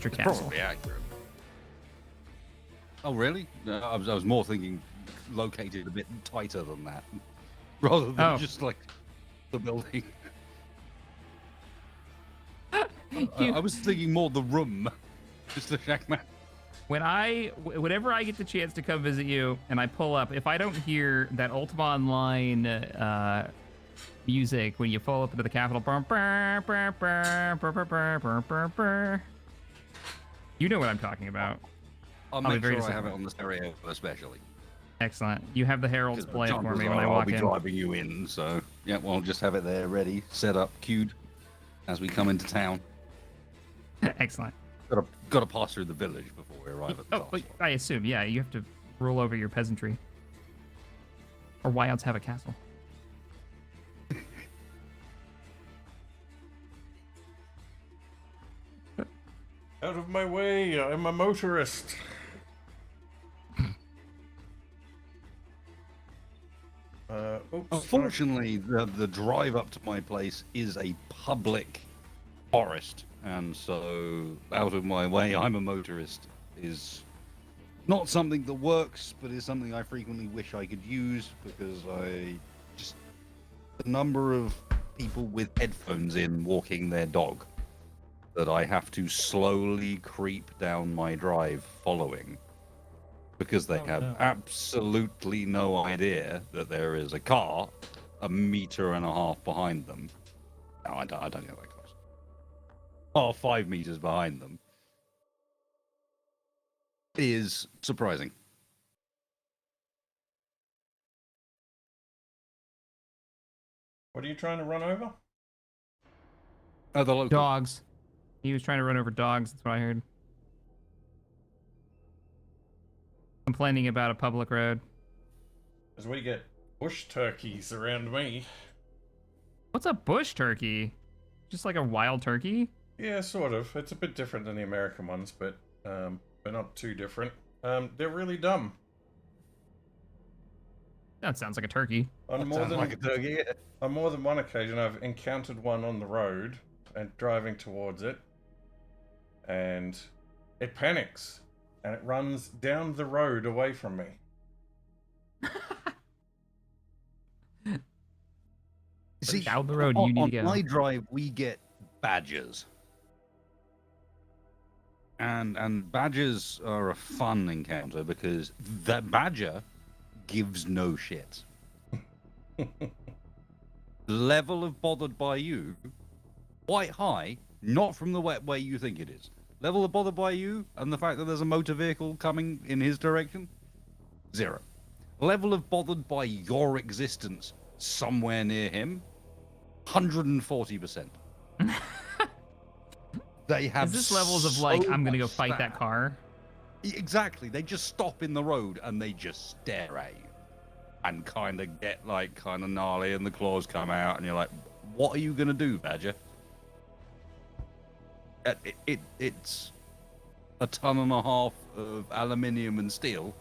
Monster It's Castle. probably accurate. Oh, really? No, I was more thinking located a bit tighter than that, rather than just like the building. I was thinking more the room, just the shack map. Whenever I get the chance to come visit you and I pull up, if I don't hear that Ultima Online music when you fall up into the Capitol, you know what I'm talking about. I'll make sure I have it on the stereo especially. Excellent. You have the heralds play it for me when I I'll walk be in. driving you in, so yeah, well, just have it there ready, set up, queued as we come into town. Excellent. Got to pass through the village before we arrive at the castle. I assume, yeah, you have to rule over your peasantry. Or why else have a castle? Out of my way, I'm a motorist. Oops. Unfortunately, the drive up to my place is a public forest, and so out of my way, I'm a motorist, is not something that works, but is something I frequently wish I could use, because the number of people with headphones in walking their dog that I have to slowly creep down my drive following, because they have absolutely no idea that there is a car a meter and a half behind them. No, I don't get that close. Oh, 5 meters behind them is surprising. What are you trying to run over? Oh, the local dogs. He was trying to run over dogs. That's what I heard. Complaining about a public road. As we get bush turkeys around me. What's a bush turkey? Just like a wild turkey? Yeah, sort of. It's a bit different than the American ones, but not too different. They're really dumb. That sounds like a turkey. On more than one occasion, I've encountered one on the road and driving towards it, and it panics and it runs down the road away from me. See, down the road, you need to go. On my drive, we get badgers. And badgers are a fun encounter because that badger gives no shit. Level of bothered by you, quite high, not from the way you think it is. Level of bothered by you and the fact that there's a motor vehicle coming in his direction, 0. Level of bothered by your existence somewhere near him, 140%. They have. Is this levels of like, I'm gonna go fight that car? Exactly. They just stop in the road and they just stare at you and kind of get like kind of gnarly, and the claws come out, and you're like, "What are you gonna do, Badger?" It's a ton and a half of aluminium and steel.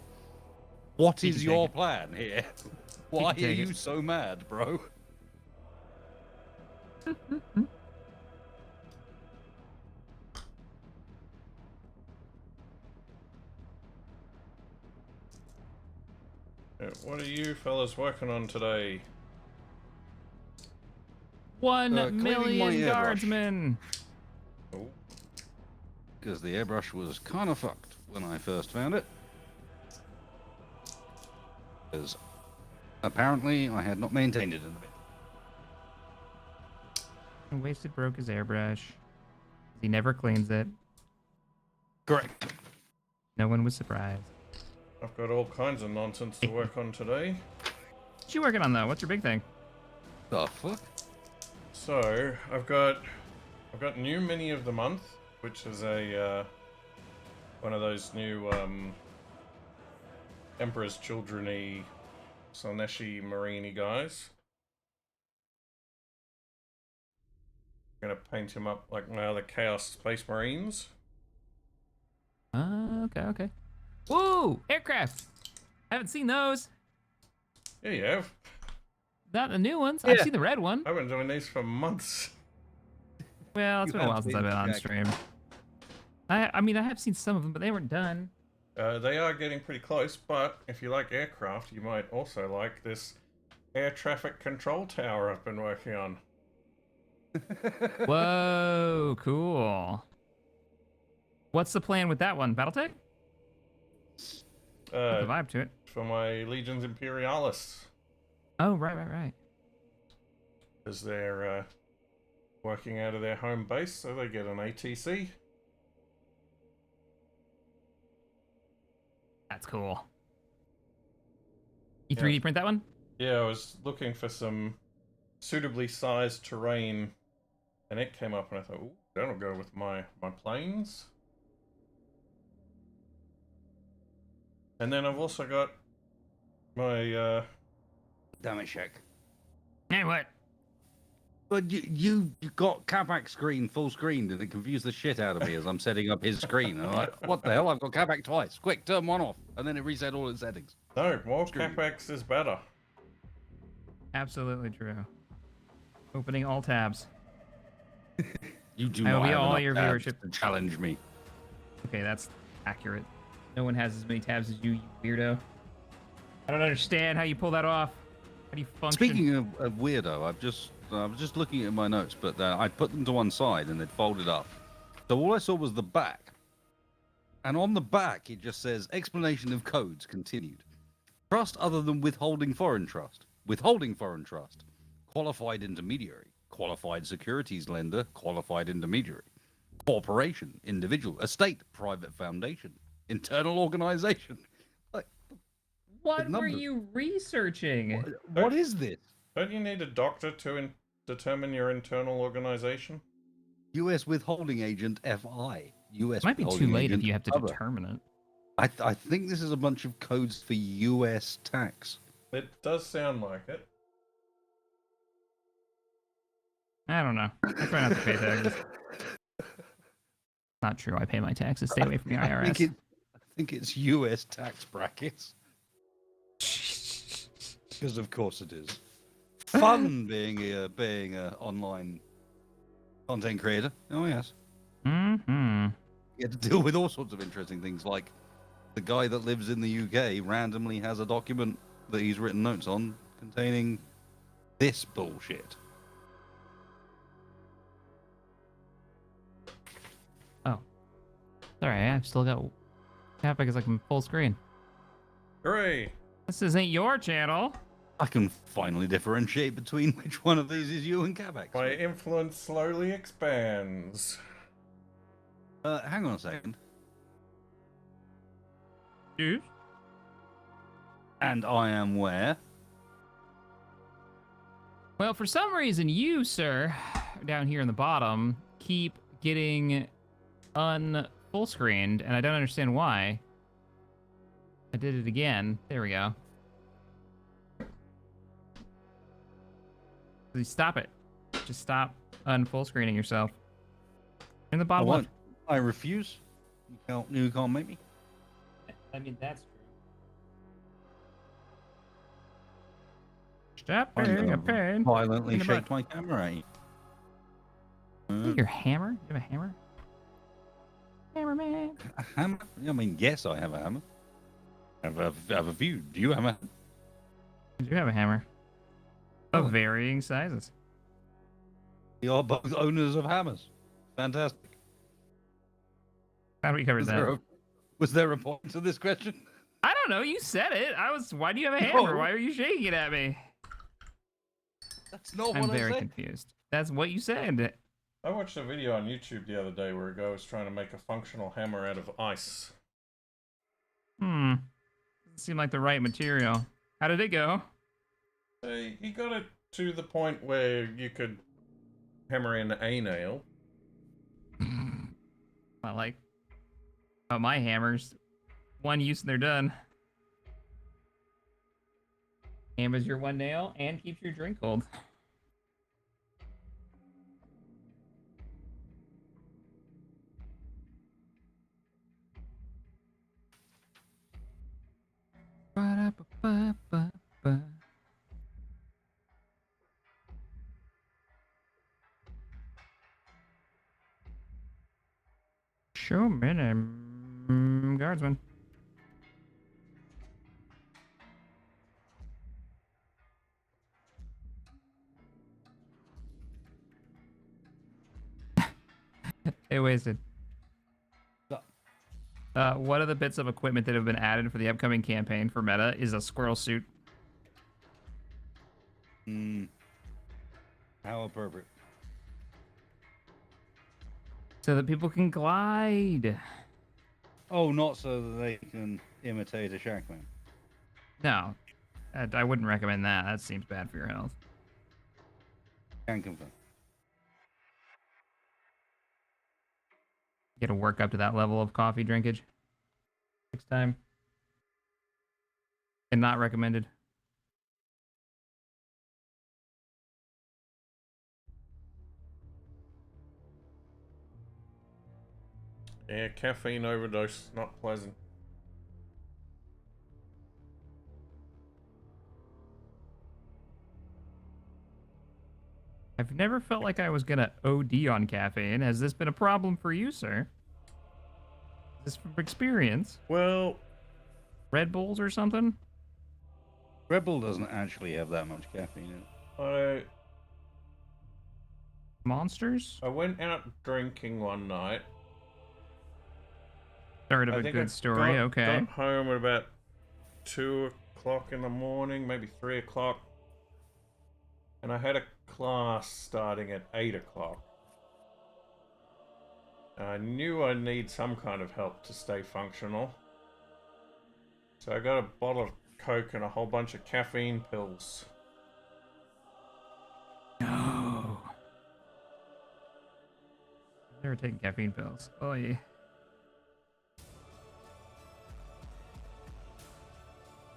What is your plan here? Why are you so mad, bro? What are you fellas working on today? 1 million guardsmen. Oh. Because the airbrush was kind of fucked when I first found it. Because apparently I had not maintained it in a bit. And Wasted broke his airbrush. He never cleans it. Correct. No one was surprised. I've got all kinds of nonsense to work on today. What you working on though? What's your big thing? The fuck? So I've got new mini of the month, which is a one of those new Emprah's Children-y Slaneshi Marine guys. I'm gonna paint him up like my other Chaos Space Marines. Okay. Whoa! Aircraft! Haven't seen those. Yeah, you have. Not the new ones. Yeah. I've seen the red one. I've been doing these for months. Well, it's You been a while have since I've been on Jack. stream. I mean, I have seen some of them, but they weren't done. They are getting pretty close, but if you like aircraft, you might also like this air traffic control tower I've been working on. Whoa, cool. What's the plan with that one? Battletech? Got the vibe to it. For my Legions Imperialis, Oh, right. because they're working out of their home base, so they get an ATC. That's cool. You 3D print that one? Yeah, I was looking for some suitably sized terrain, and it came up, and I thought, ooh, that'll go with my planes. And then I've also got my Damn it, Shaq. Hey, what? But you got Capac screen full screened, and it confused the shit out of me as I'm setting up his screen. And I'm like, what the hell? I've got Capac twice. Quick, turn one off, and then it reset all its settings. no, more Capex is better. Absolutely true. Opening all tabs. You do I not will be have all enough your tabs viewership. to challenge me. Okay, that's accurate. No one has as many tabs as you weirdo. I don't understand how you pull that off. How do you function? Speaking of weirdo, I was just looking at my notes, but I put them to one side and they'd folded up. So all I saw was the back. And on the back, it just says, explanation of codes continued. Trust other than withholding foreign trust. Withholding foreign trust. Qualified intermediary. Qualified securities lender. Qualified intermediary. Corporation. Individual. Estate. Private foundation. Internal organization. Like, What were you researching? what is this? Don't you need a doctor to determine your internal organization? U.S. withholding agent FI. U.S. Might be too withholding late if agent you have to other. determine it. I think this is a bunch of codes for U.S. tax. It does sound like it. I don't know. I try not to pay taxes. Not true. I pay my taxes. Stay away from the IRS. I think it's U.S. tax brackets. Because of course it is. Fun being a online content creator. Oh yes. Mm-hmm. You get to deal with all sorts of interesting things, like the guy that lives in the UK randomly has a document that he's written notes on containing this bullshit. Oh. Sorry, I've still got Capac is like full screen. Hooray! This isn't your channel. I can finally differentiate between which one of these is you and Capac. My influence slowly expands. Hang on a second. Yes. And I am where? Well, for some reason, you, sir, down here in the bottom, keep getting full screened, and I don't understand why. I did it again. There we go. Please stop it. Just stop full screening yourself. In the bottom left. I refuse. You can't make me. I mean, that's true. Stop being a pain. Violently in the shake butt. my camera at you. Is that your hammer? You have a hammer? Hammerman. A hammer? I mean, yes, I have a hammer. I have a few. Do you have a hammer? You do have a hammer. Of varying sizes. We are both owners of hammers. Fantastic. How do we cover that? Was there a point to this question? I don't know. You said it. Why do you have a hammer? No. Why are you shaking it at me? That's not I'm what I very said. confused. That's what you said. I watched a video on YouTube the other day where a guy was trying to make a functional hammer out of ice. Doesn't seem like the right material. How did it go? He got it to the point where you could hammer in a nail. I like my hammers. One use and they're done. Hammers your one nail and keeps your drink cold. Ba-da-ba-ba-ba-ba. Showman and guardsman. Hey, wasted. One of the bits of equipment that have been added for the upcoming campaign for meta is a squirrel suit. How appropriate. So that people can glide. Oh, not so that they can imitate a Shackman. No, I wouldn't recommend that. That seems bad for your health. Can confirm. You gotta work up to that level of coffee drinkage. Next time. And not recommended. Yeah, caffeine overdose, not pleasant. I've never felt like I was gonna OD on caffeine. Has this been a problem for you, sir? Is this from experience? Well, Red Bulls or something? Red Bull doesn't actually have that much caffeine in it. Monsters? I went out drinking one night. Start of I a think good story, okay. got home at about 2 o'clock in the morning, maybe 3 o'clock. And I had a class starting at 8 o'clock. I knew I need some kind of help to stay functional. So I got a bottle of Coke and a whole bunch of caffeine pills. No. I've never taken caffeine pills. Oh, yeah.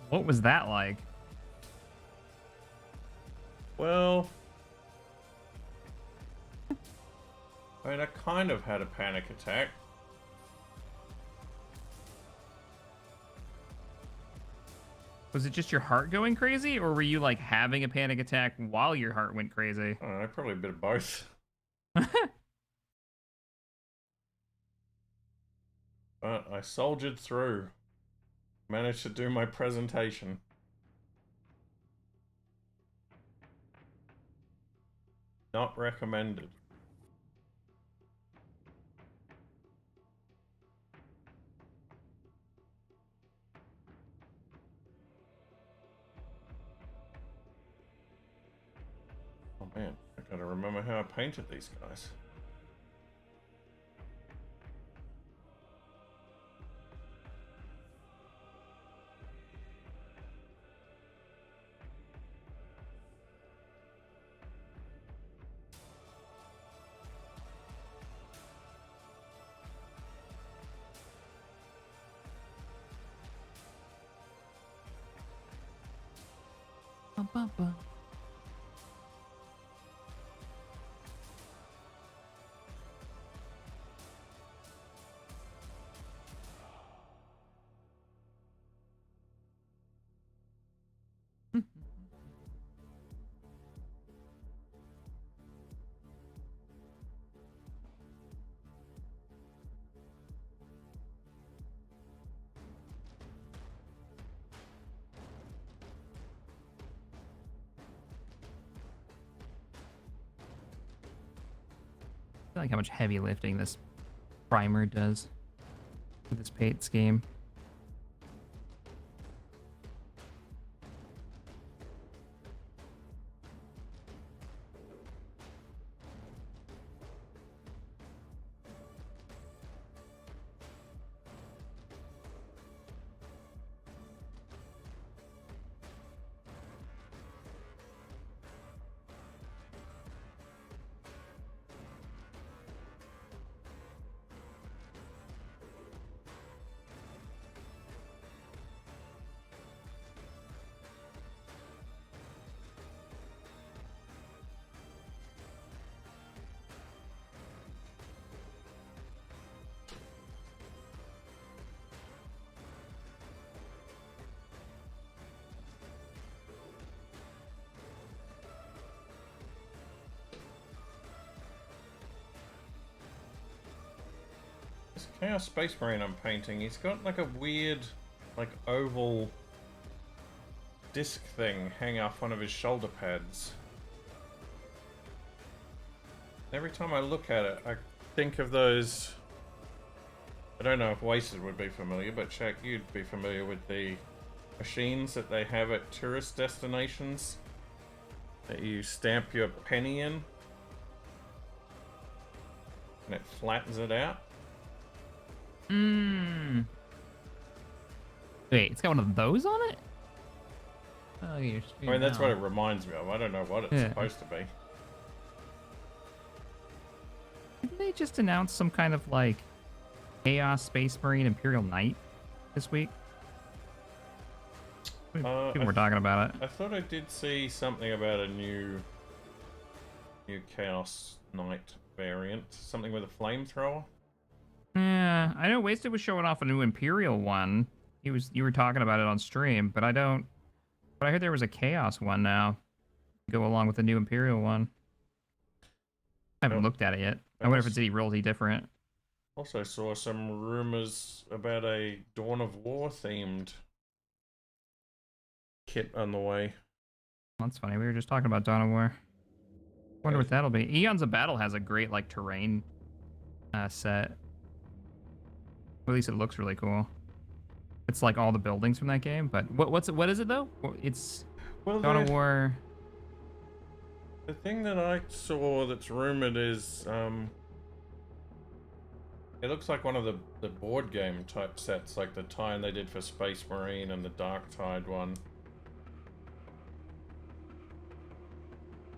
What was that like? Well, I mean, I kind of had a panic attack. Was it just your heart going crazy, or were you like having a panic attack while your heart went crazy? I don't know, probably a bit of both. But I soldiered through. Managed to do my presentation. Not recommended. Oh man, I gotta remember how I painted these guys. Bum, bum, bum. I like how much heavy lifting this primer does with this paint scheme. This Chaos Space Marine I'm painting, he's got like a weird, like oval disc thing hanging off one of his shoulder pads. Every time I look at it, I think of those. I don't know if Wasted would be familiar, but Shaq, you'd be familiar with the machines that they have at tourist destinations that you stamp your penny in and it flattens it out. Wait, it's got one of those on it? Oh, you're I mean, that's what it reminds me of. I don't know what it's supposed to be. Didn't they just announce some kind of like Chaos Space Marine Imperial Knight this week? People were talking about it. I thought I did see something about a new Chaos Knight variant, something with a flamethrower. Yeah, I know Wasted was showing off a new Imperial one. You were talking about it on stream, but I heard there was a Chaos one now. Go along with the new Imperial one. I haven't looked at it yet. I wonder if it's any really different. Also saw some rumors about a Dawn of War themed kit on the way. That's funny. We were just talking about Dawn of War. Wonder what that'll be. Eons of Battle has a great like terrain set. At least it looks really cool. It's like all the buildings from that game, but what is it though? It's Dawn of War. The thing that I saw that's rumored is it looks like one of the board game type sets, like the tie they did for Space Marine and the Dark Tide one.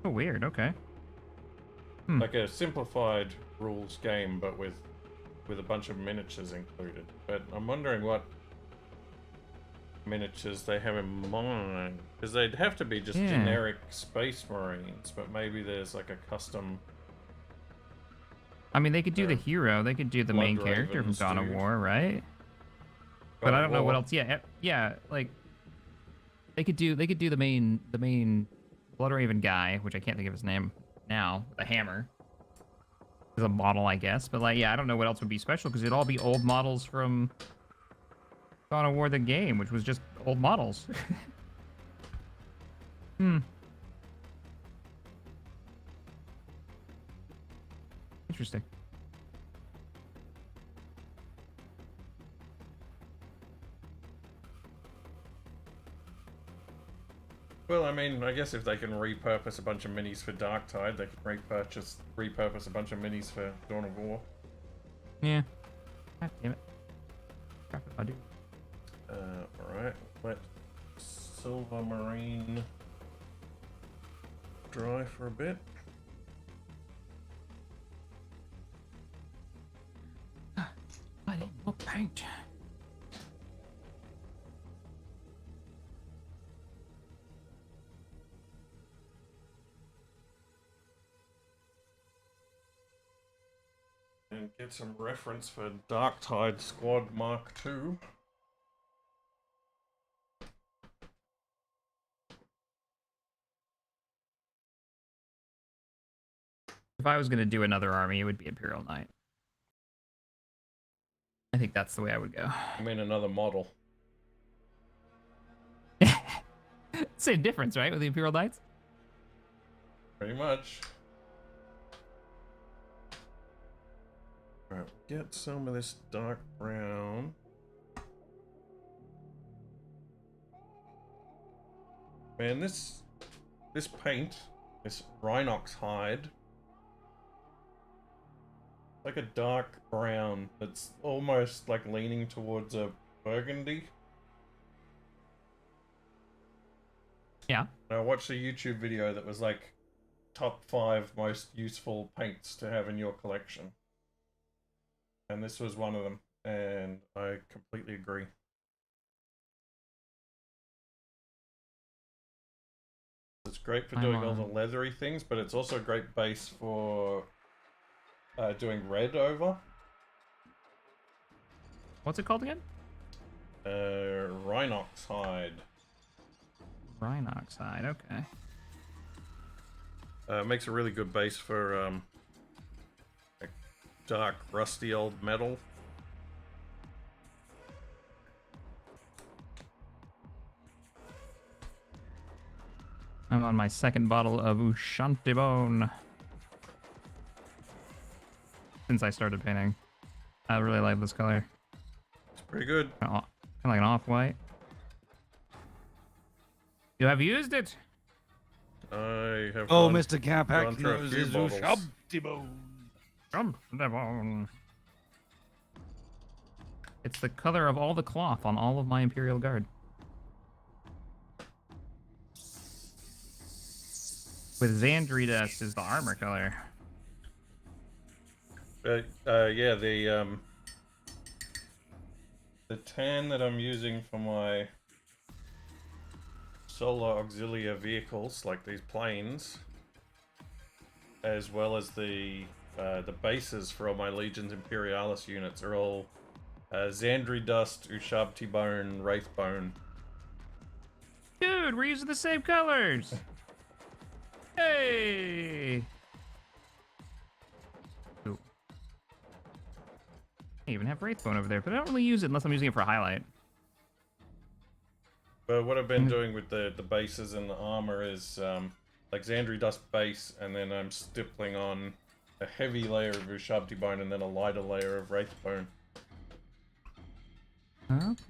Oh, weird. Okay. Like a simplified rules game, but with a bunch of miniatures included. But I'm wondering what miniatures they have in mind, because they'd have to be just generic Space Marines, but maybe there's like a custom. I mean, they could do the hero. They could do the main character from Dawn of War, right? But I don't know what else. Yeah. Like they could do the main Bloodraven guy, which I can't think of his name now. The hammer is a model, I guess. But like, yeah, I don't know what else would be special because it'd all be old models from Dawn of War the game, which was just old models. Interesting. Well, I mean, I guess if they can repurpose a bunch of minis for Dark Tide, they can repurpose a bunch of minis for Dawn of War. Yeah. God damn it. Crap if I do. Alright, let Silver Marine dry for a bit. I need more paint. And get some reference for Dark Tide Squad Mark II. If I was going to do another army, it would be Imperial Knight. I think that's the way I would go. I mean, another model. Same difference, right, with the Imperial Knights? Pretty much. Alright, get some of this dark brown. Man, this paint, this Rhinox hide, like a dark brown that's almost like leaning towards a burgundy. Yeah. And I watched a YouTube video that was like top 5 most useful paints to have in your collection. And this was one of them, and I completely agree. It's great for doing all the leathery things, but it's also a great base for doing red over. What's it called again? Rhinox hide. Rhinox hide, okay. Makes a really good base for like dark, rusty old metal. I'm on my second bottle of Ushanti Bone since I started painting. I really like this color. It's pretty good. Kind of like an off-white. You have used it. I have Oh, gone, Mr. gone Capac through a knows few his bottles. Ushabtibone. Ushanti Bone. It's the color of all the cloth on all of my Imperial Guard. With Xandri dust is the armor color. Yeah, the tan that I'm using for my solar auxiliary vehicles, like these planes, as well as the bases for all my Legions Imperialis units, are all Xandri dust, Ushabti bone, Wraith bone. Dude, we're using the same colors. Hey. Ooh. I even have Wraithbone over there, but I don't really use it unless I'm using it for a highlight. But what I've been doing with the bases and the armor is like Xandri dust base, and then I'm stippling on a heavy layer of Ushabti bone and then a lighter layer of Wraith bone.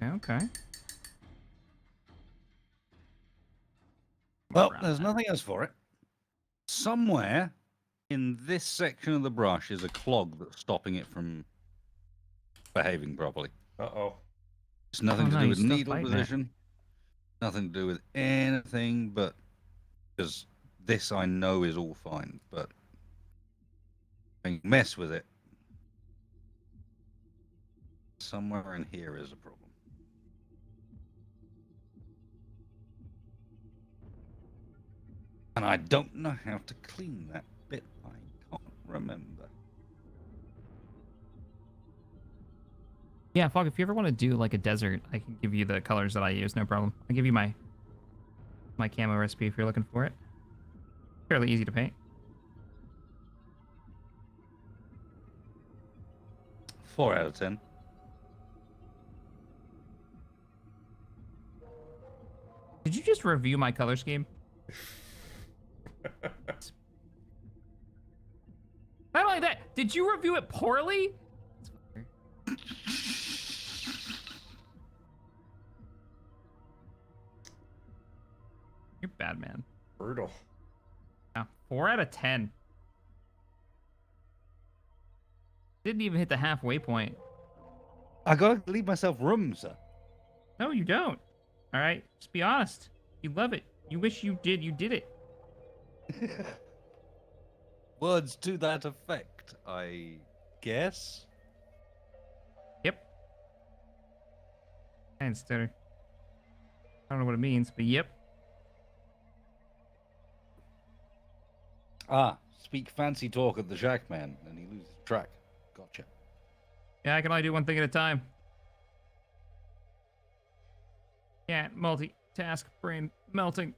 Okay. Well, Right. there's nothing else for it. Somewhere in this section of the brush is a clog that's stopping it from behaving properly. Uh-oh. It's nothing Oh, to no, do you with still needle fighting it. position, nothing to do with anything, but because this I know is all fine, but when you mess with it, somewhere in here is a problem. And I don't know how to clean that bit. I can't remember. Yeah, Fog, if you ever want to do like a desert, I can give you the colors that I use, no problem. I'll give you my camo recipe if you're looking for it. Fairly easy to paint. 4 out of 10. Did you just review my color scheme? Not only that, did you review it poorly? You're bad, man. Brutal. Yeah, 4 out of 10. Didn't even hit the halfway point. I gotta leave myself room, sir. No, you don't. All right, just be honest. You love it. You wish you did. You did it. Words to that effect, I guess. Yep. And stutter. I don't know what it means, but yep. Ah, speak fancy talk of the Jackman, and he loses track. Gotcha. Yeah, I can only do one thing at a time. Can't multitask, brain melting.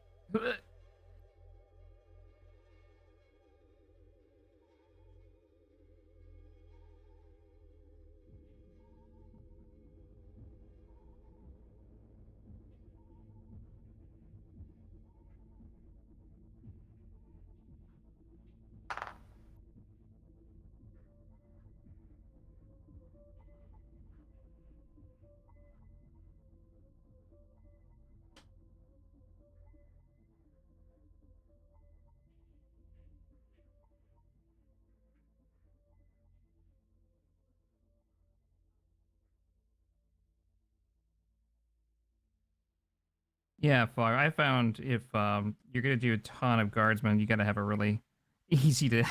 Yeah, Far. I found if you're gonna do a ton of guardsmen, you gotta have a really easy to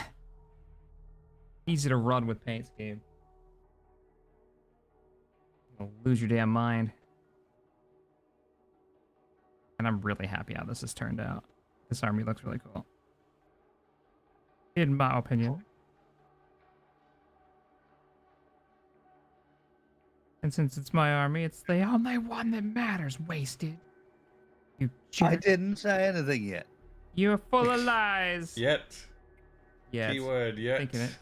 run with paint scheme. You'll lose your damn mind. And I'm really happy how this has turned out. This army looks really cool. In my opinion. And since it's my army, it's the only one that matters, wasted. You I jerk. didn't say anything yet. You're full of lies. Yet. Yes. Keyword yet. Thinking it.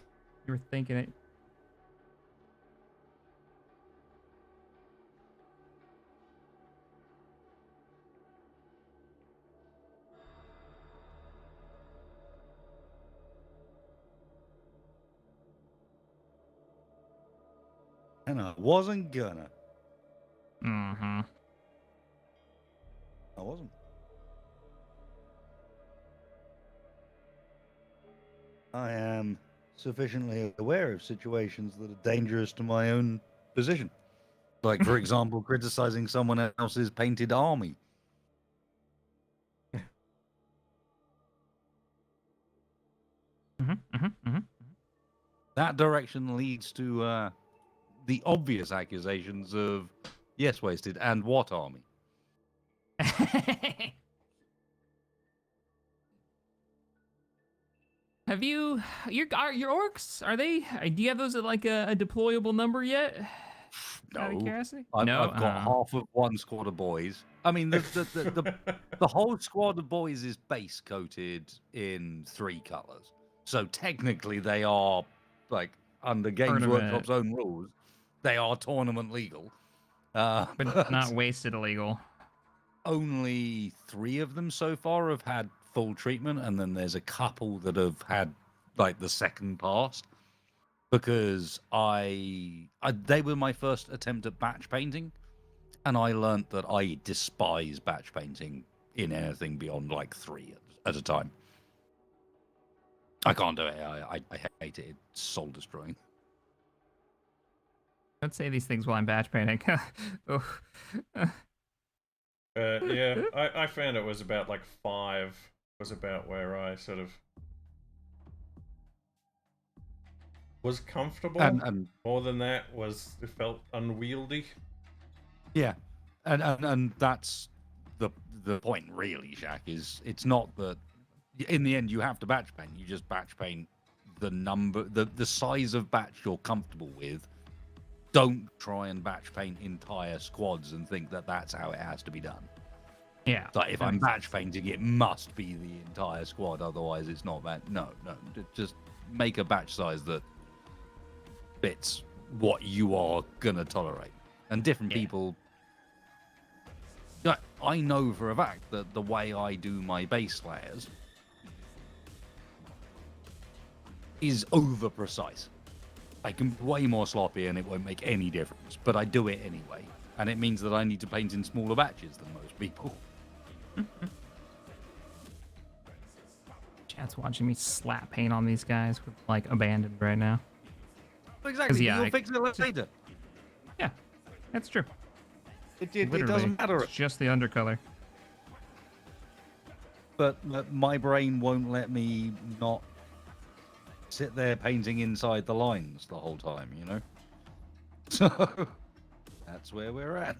You were thinking it. And I wasn't gonna. Mm-hmm. I wasn't. I am sufficiently aware of situations that are dangerous to my own position. Like, for example, criticizing someone else's painted army. Mm-hmm. Mm-hmm. Mm-hmm. That direction leads to the obvious accusations of yes, wasted, and what army? Have you your orcs? Are they? Do you have those at like a deployable number yet? Out of No, curiosity. I've, No. I've got half of one squad of boys. I mean, the whole squad of boys is base coated in 3 colors, so technically they are like under Games Tournament, Workshop's own rules, they are tournament legal. but not wasted illegal. Only 3 of them so far have had full treatment, and then there's a couple that have had like the second pass because they were my first attempt at batch painting, and I learned that I despise batch painting in anything beyond like 3 at a time. I can't do it. I hate it. It's soul destroying. Don't say these things while I'm batch painting. Oh. Yeah, I found it was about like 5 was about where I sort of was comfortable. And more than that it felt unwieldy. yeah, and that's the point really, Shaq, is it's not that in the end you have to batch paint. You just batch paint the size of batch you're comfortable with. Don't try and batch paint entire squads and think that that's how it has to be done. Yeah. Like if I'm batch painting, it must be the entire squad, otherwise it's not that. No, just make a batch size that fits what you are gonna tolerate. And different people. I know for a fact that the way I do my base layers is over precise. I can be way more sloppy and it won't make any difference, but I do it anyway. And it means that I need to paint in smaller batches than most people. Chat's watching me slap paint on these guys with like abandoned right now. Exactly. Yeah, You'll fix it later. Yeah, that's true. It Literally, doesn't matter. It's just the undercolor. But my brain won't let me not sit there painting inside the lines the whole time, you know? So that's where we're at.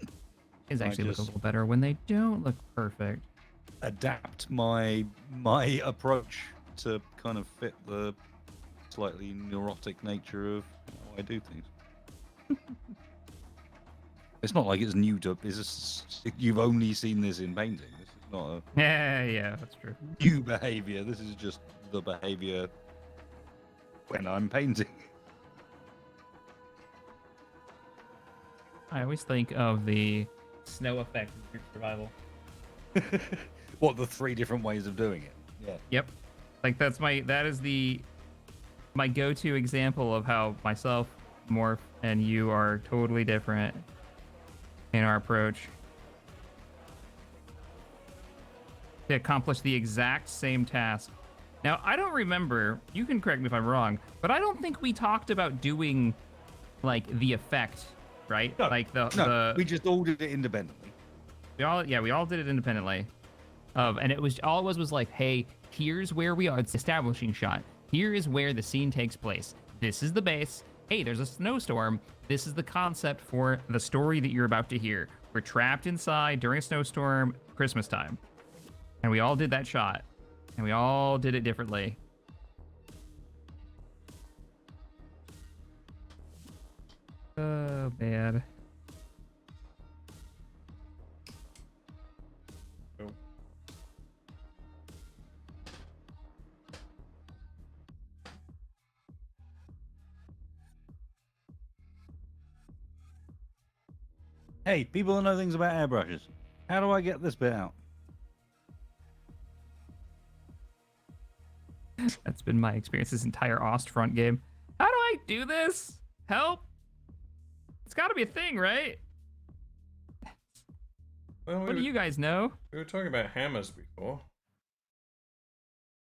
It's actually look a little better when they don't look perfect. Adapt my approach to kind of fit the slightly neurotic nature of how I do things. It's not like it's new to. You've only seen this in painting. This is not a Yeah, that's true. new behavior. This is just the behavior when I'm painting. I always think of the snow effect in group survival. What, the 3 different ways of doing it? Yeah. Yep. Like that is my go-to example of how myself, Morph, and you are totally different in our approach to accomplish the exact same task. Now, I don't remember, you can correct me if I'm wrong, but I don't think we talked about doing like the effect, right? No, like we just all did it independently. we all did it independently. And it was like, hey, here's where we are. It's the establishing shot. Here is where the scene takes place. This is the base. Hey, there's a snowstorm. This is the concept for the story that you're about to hear. We're trapped inside during a snowstorm, Christmas time. And we all did that shot. And we all did it differently. Oh, man. Hey, people that know things about airbrushes, how do I get this bit out? That's been my experience this entire Ostfront game. How do I do this? Help! It's got to be a thing, right? Well, What do you guys know? we were talking about hammers before.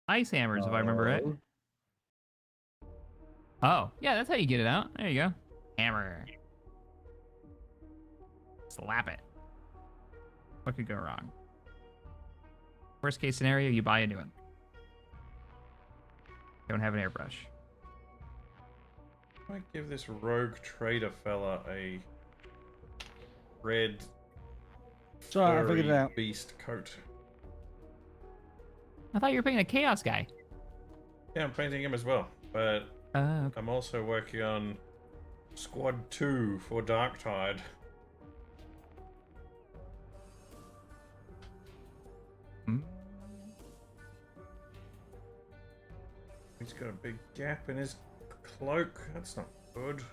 Ice hammers, if I remember right. Oh, yeah, that's how you get it out. There you go. Hammer. Slap it. What could go wrong? Worst case scenario, you buy a new one. Don't have an airbrush. I might give this rogue trader fella a red Sorry, I figured it furry out. beast coat. I thought you were picking a chaos guy. Yeah, I'm painting him as well, but Okay. I'm also working on Squad 2 for Darktide. Hmm. He's got a big gap in his cloak. That's not good.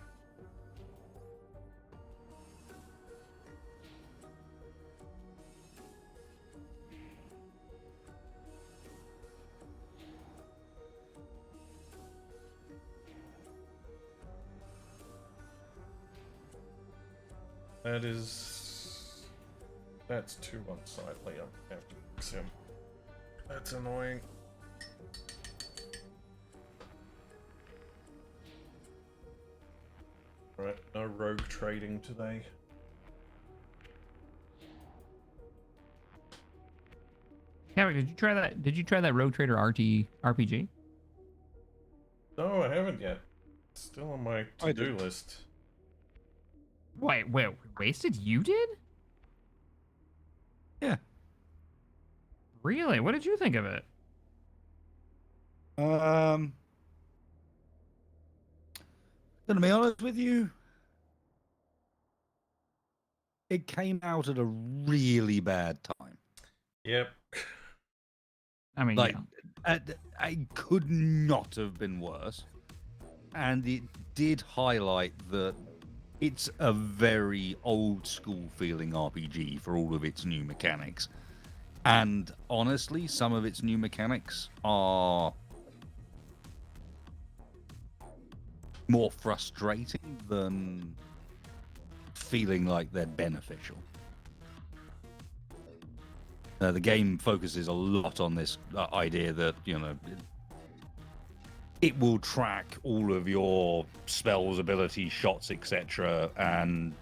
That's too unsightly. I have to fix him. That's annoying. Right, no rogue trading today. Capac, did you try that? Did you try that Rogue Trader RPG? No, I haven't yet. It's still on my to-do list. Wait, wasted? You did? Yeah. Really? What did you think of it? Gonna be honest with you, it came out at a really bad time. Yep. I mean, Like, yeah. it could not have been worse. And it did highlight that it's a very old school feeling RPG for all of its new mechanics. And honestly, some of its new mechanics are more frustrating than feeling like they're beneficial. The game focuses a lot on this idea that, you know, it will track all of your spells, abilities, shots, etc. And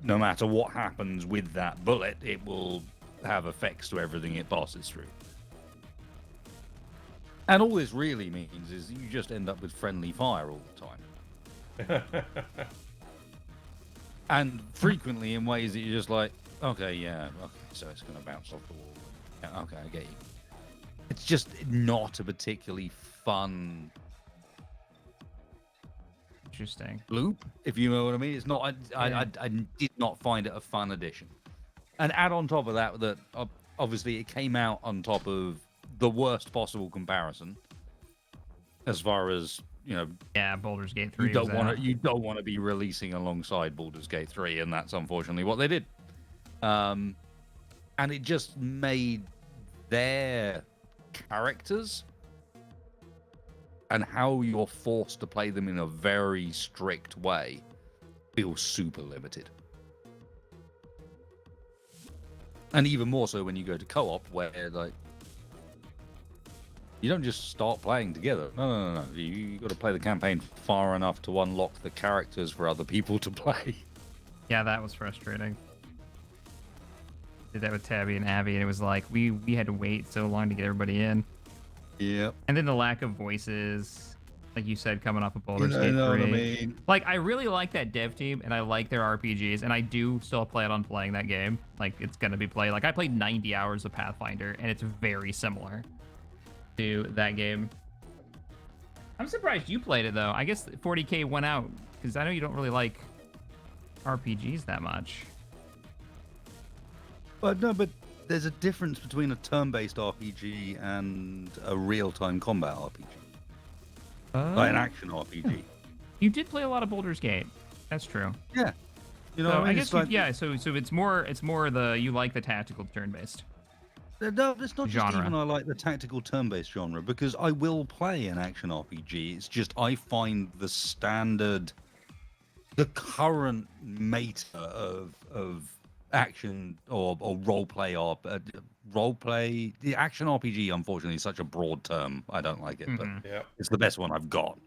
no matter what happens with that bullet, it will have effects to everything it passes through. And all this really means is you just end up with friendly fire all the time. And frequently in ways that you're just like, okay, yeah, okay, so it's going to bounce off the wall. Yeah, okay, I get you. It's just not a particularly fun Interesting. loop, if you know what I mean. It's not. I did not find it a fun addition. And add on top of that obviously it came out on top of the worst possible comparison, as far as, you know. Yeah, Baldur's Gate 3. You don't want to be releasing alongside Baldur's Gate 3, and that's unfortunately what they did. And it just made their characters and how you're forced to play them in a very strict way feel super limited. And even more so when you go to co-op, where like you don't just start playing together. No. You got to play the campaign far enough to unlock the characters for other people to play. Yeah, that was frustrating. Did that with Tabby and Abby, and it was like we had to wait so long to get everybody in. Yeah. And then the lack of voices, like you said, coming off of Baldur's Gate 3. You know what I mean? Like, I really like that dev team, and I like their RPGs, and I do still plan on playing that game. Like, it's gonna be played. Like, I played 90 hours of Pathfinder, and it's very similar to that game. I'm surprised you played it, though. I guess 40K went out, because I know you don't really like RPGs that much. But no, but there's a difference between a turn-based RPG and a real-time combat RPG. Like an action RPG. You did play a lot of Baldur's Gate. That's true. Yeah. You know, So what I mean? I guess It's like, yeah. So it's more the you like the tactical turn-based. no, it's not just genre. even I like the tactical turn-based genre, because I will play an action RPG. It's just I find the standard the current meta of action or role play or the action RPG, unfortunately, is such a broad term. I don't like it, but Mhm. Yeah. it's the best one I've got.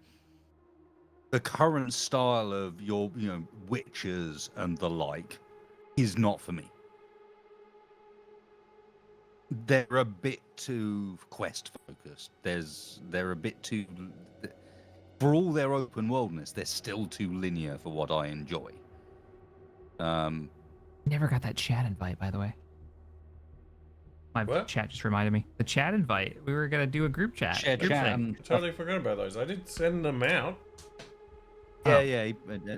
The current style of your witches and the like is not for me. They're a bit too quest focused. They're a bit too, for all their open worldness, they're still too linear for what I enjoy. Never got that chat invite, by the way. My What? chat just reminded me. The chat invite. We were gonna do a group chat. Share Group chat thing. and I totally forgot about those. I did send them out. Oh.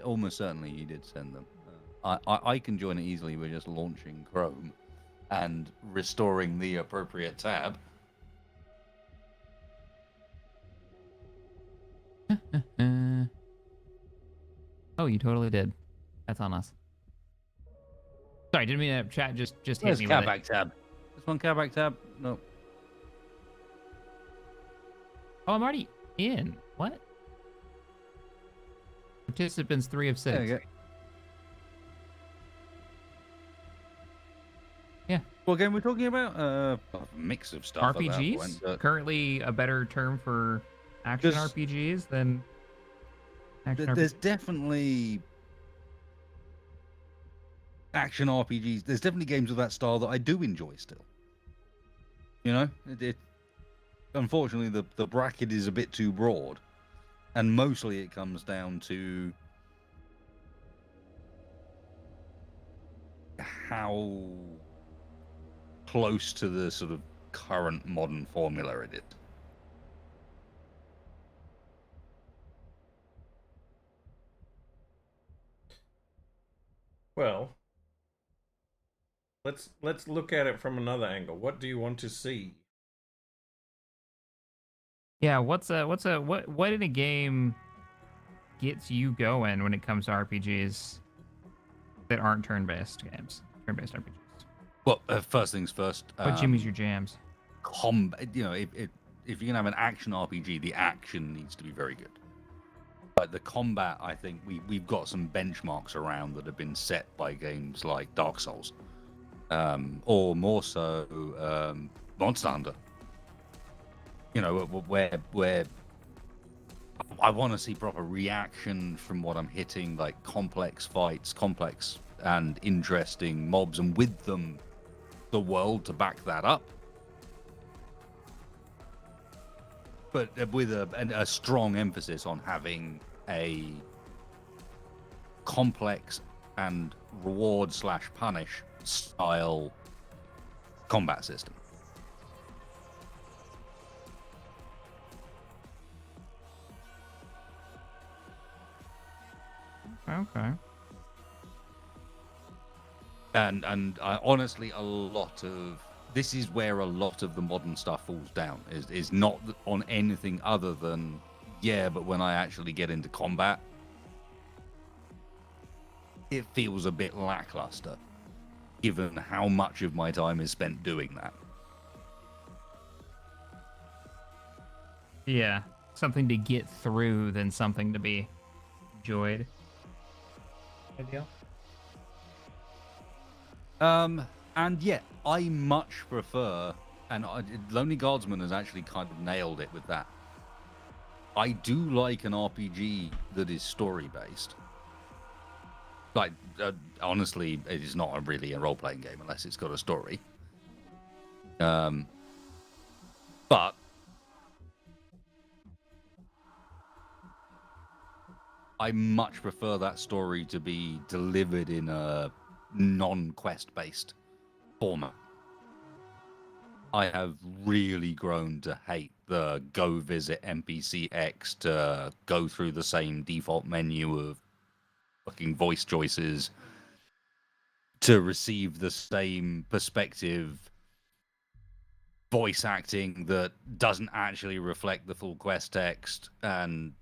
almost certainly you did send them. I can join it easily with just launching Chrome and restoring the appropriate tab. Oh, you totally did. That's on us. Sorry, didn't mean to chat. Just hit Where's me with it. Capac tab? This one Capac tab? No. Oh, I'm already in. What? Participants 3 of 6. There you go. Yeah. What game we're talking about? A mix of stuff. At that RPGs? point, but Currently a better term for action Just- RPGs than action there's RPGs. definitely action RPGs. There's definitely games of that style that I do enjoy still. You know, unfortunately the bracket is a bit too broad, and mostly it comes down to how close to the sort of current modern formula it is. Well, let's look at it from another angle. What do you want to see? Yeah, what in a game gets you going when it comes to RPGs that aren't turn-based games? Turn-based RPGs. Well, first things first. What Jimmy's your jams? Combat. If you're gonna have an action RPG, the action needs to be very good. But the combat, I think we've got some benchmarks around that have been set by games like Dark Souls, or more so Monster Hunter. Where I want to see proper reaction from what I'm hitting, like complex fights, complex and interesting mobs, and with them, the world to back that up. But with a strong emphasis on having a complex and reward/punish style combat system. Okay. And honestly, this is where a lot of the modern stuff falls down. Is not on anything other than but when I actually get into combat, it feels a bit lackluster, given how much of my time is spent doing that. Yeah, something to get through than something to be enjoyed. Good deal. And yet, I much prefer, and Lonely Guardsman has actually kind of nailed it with that. I do like an RPG that is story-based. Like, honestly, it is not really a role-playing game unless it's got a story. But I much prefer that story to be delivered in a non-quest based format. I have really grown to hate the go visit NPC X to go through the same default menu of fucking voice choices to receive the same perspective voice acting that doesn't actually reflect the full quest text, and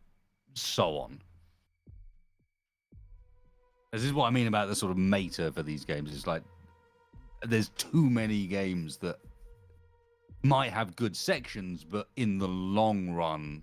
so on. This is what I mean about the sort of meta for these games. It's like there's too many games that might have good sections, but in the long run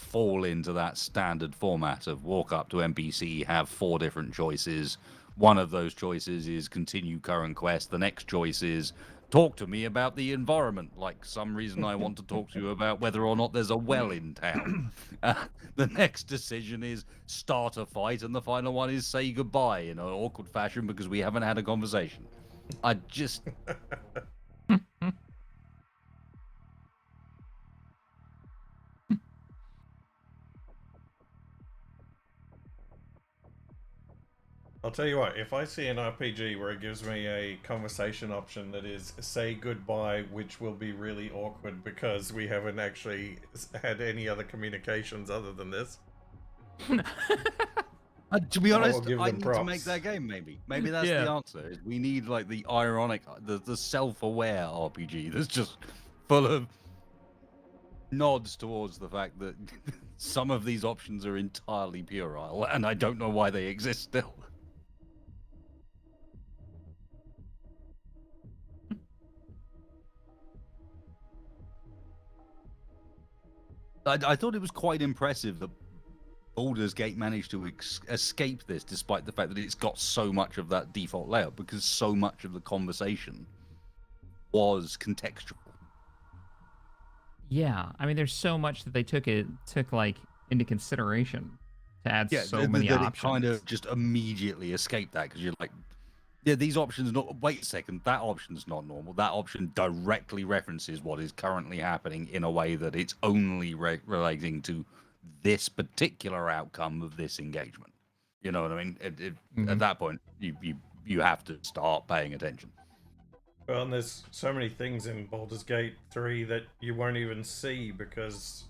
fall into that standard format of walk up to NPC, have 4 different choices. One of those choices is continue current quest. The next choice is talk to me about the environment. Like some reason I want to talk to you about whether or not there's a well in town. The next decision is start a fight, and the final one is say goodbye in an awkward fashion because we haven't had a conversation. I just I'll tell you what, if I see an RPG where it gives me a conversation option that is say goodbye, which will be really awkward because we haven't actually had any other communications other than this. to be I will honest, give I them need props. to make that game. Maybe that's Yeah. the answer. Is we need like the ironic, the self-aware RPG that's just full of nods towards the fact that some of these options are entirely puerile, and I don't know why they exist still. I thought it was quite impressive that Baldur's Gate managed to escape this, despite the fact that it's got so much of that default layout, because so much of the conversation was contextual. Yeah, I mean, there's so much that they took like into consideration to add Yeah, so many that options. it kind of just immediately escaped that because you're like, yeah, these options not. Wait a second, that option's not normal. That option directly references what is currently happening in a way that it's only relating to this particular outcome of this engagement. You know what I mean? At that point, you have to start paying attention. Well, and there's so many things in Baldur's Gate 3 that you won't even see because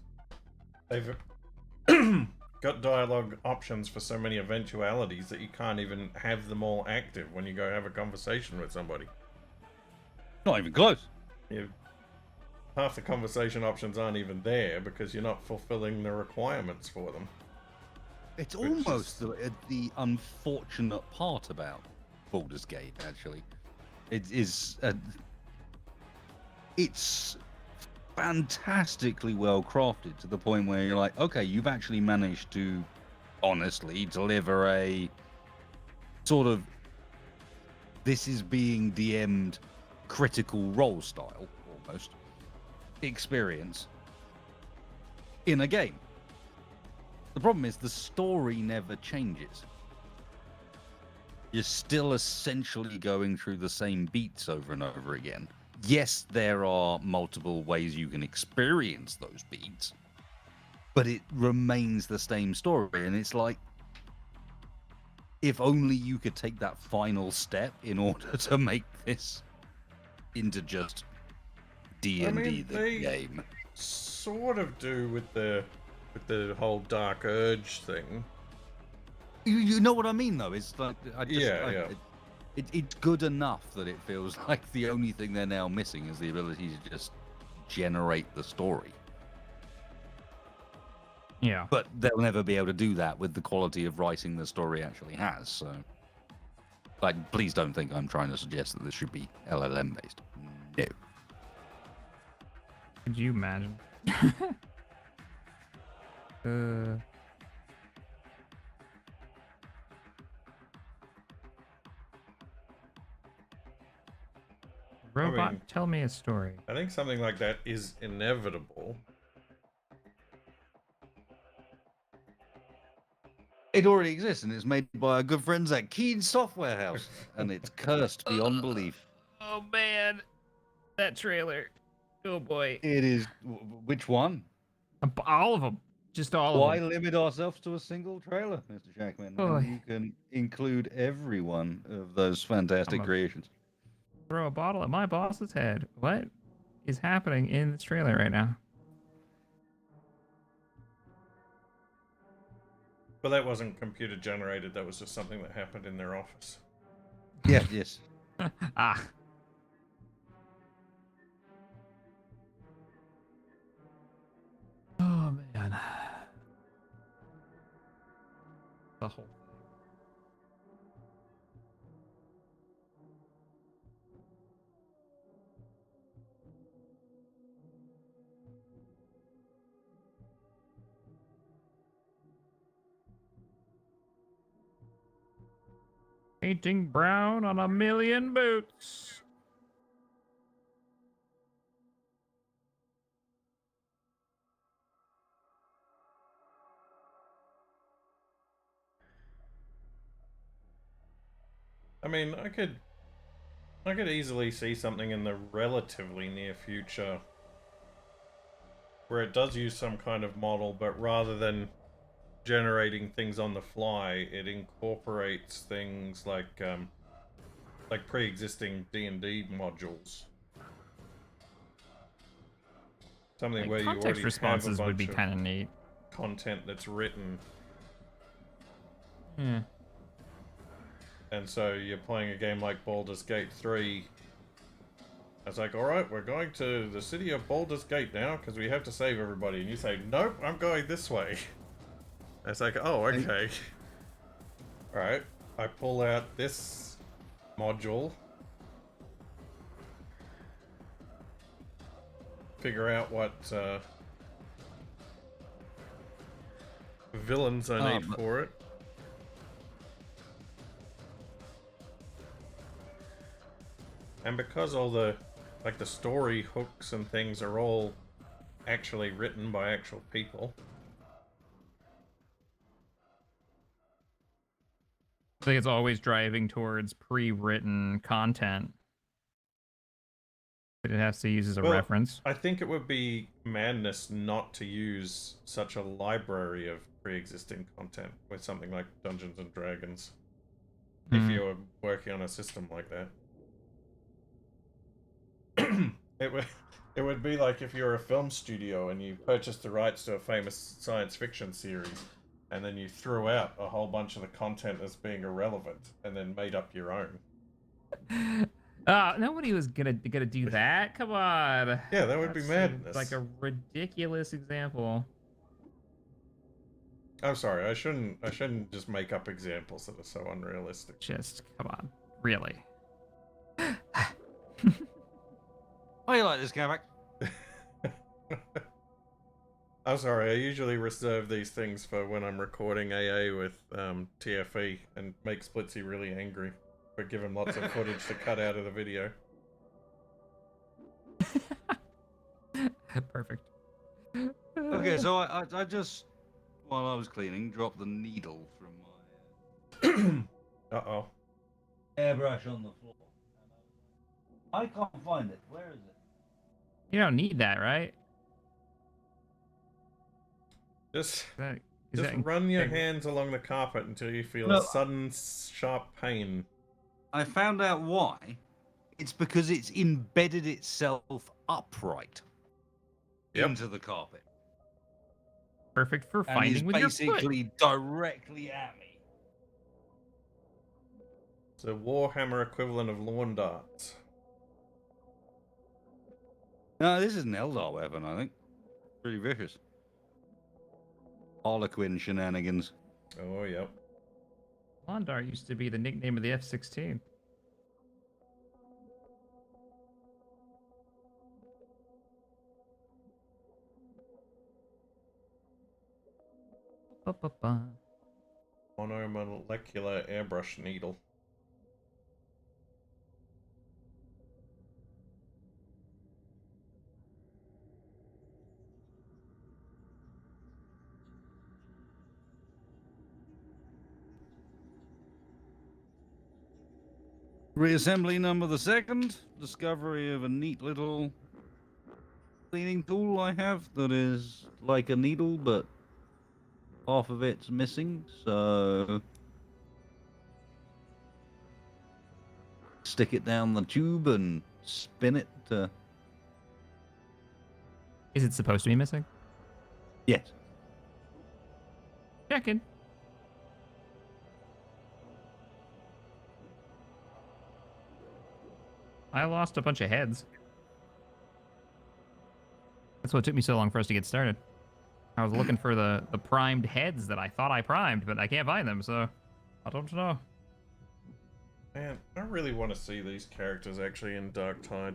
they've got dialogue options for so many eventualities that you can't even have them all active when you go have a conversation with somebody. Not even close. Half the conversation options aren't even there because you're not fulfilling the requirements for them. It's Which almost the unfortunate part about Baldur's Gate, actually. It is. It's fantastically well crafted to the point where you're like, okay, you've actually managed to honestly deliver a sort of this is being DM'd critical role style almost experience in a game. The problem is the story never changes. You're still essentially going through the same beats over and over again. Yes, there are multiple ways you can experience those beats, but it remains the same story. And it's like, if only you could take that final step in order to make this into just D&D the game. Sort of do with the whole Dark Urge thing. You know what I mean, though? It's like Yeah. It's good enough that it feels like the only thing they're now missing is the ability to just generate the story. Yeah. But they'll never be able to do that with the quality of writing the story actually has. So, like, please don't think I'm trying to suggest that this should be LLM based. No. Could you imagine? Robot, tell me a story. I think something like that is inevitable. It already exists, and it's made by our good friends at Keen Software House, and it's cursed beyond belief. Oh man, that trailer. Oh boy. It is. Which one? All of them. Just all Why of them. limit ourselves to a single trailer, Mr. Jackman? Oh. You can include every one of those fantastic creations. Throw a bottle at my boss's head. What is happening in this trailer right now? But that wasn't computer generated, that was just something that happened in their office. Yeah, yes. Ah. Oh man. The whole thing. Painting brown on a million boots. I mean, I could easily see something in the relatively near future where it does use some kind of model, but rather than generating things on the fly, it incorporates things like pre-existing D&D modules. Something Like, where you context already have a responses would be bunch of kind of neat. content that's written, Yeah. and so you're playing a game like Baldur's Gate 3. It's like, alright, we're going to the city of Baldur's Gate now because we have to save everybody. And you say, nope, I'm going this way. It's like, oh, okay. Alright, I pull out this module, figure out what villains I need for it. And because all the story hooks and things are all actually written by actual people. I think it's always driving towards pre-written content that it has to use as a reference. I think it would be madness not to use such a library of pre-existing content with something like Dungeons and Dragons. If you were working on a system like that. It would be like if you're a film studio and you purchased the rights to a famous science fiction series, and then you threw out a whole bunch of the content as being irrelevant, and then made up your own. Nobody was gonna do that. Come on. Yeah, that would be madness. Like a ridiculous example. I'm sorry, I shouldn't just make up examples that are so unrealistic. Just come on, really. Oh, you like this, Capac? I'm sorry, I usually reserve these things for when I'm recording AA with TFE and make Splitsy really angry, but give him lots of footage to cut out of the video. Perfect. Okay, so I just, while I was cleaning, dropped the needle from my Uh-oh. airbrush on the floor. I can't find it. Where is it? You don't need that, right? Just Is that run your hands along the carpet until you feel a sudden, sharp pain. I found out why. It's because it's embedded itself upright into the carpet. Perfect for finding with your foot. Basically directly at me. It's a Warhammer equivalent of lawn darts. No, this is an Eldar weapon, I think. Pretty vicious. Harlequin shenanigans. Oh, yep. Londar used to be the nickname of the F-16. Monomolecular airbrush needle. Reassembly number the second. Discovery of a neat little cleaning tool I have that is like a needle, but half of it's missing, so stick it down the tube and spin it to... Is it supposed to be missing? Yes. Checking. I lost a bunch of heads. That's what took me so long for us to get started. I was looking for the primed heads that I thought I primed, but I can't find them, so I don't know. Man, I really want to see these characters actually in Dark Tide.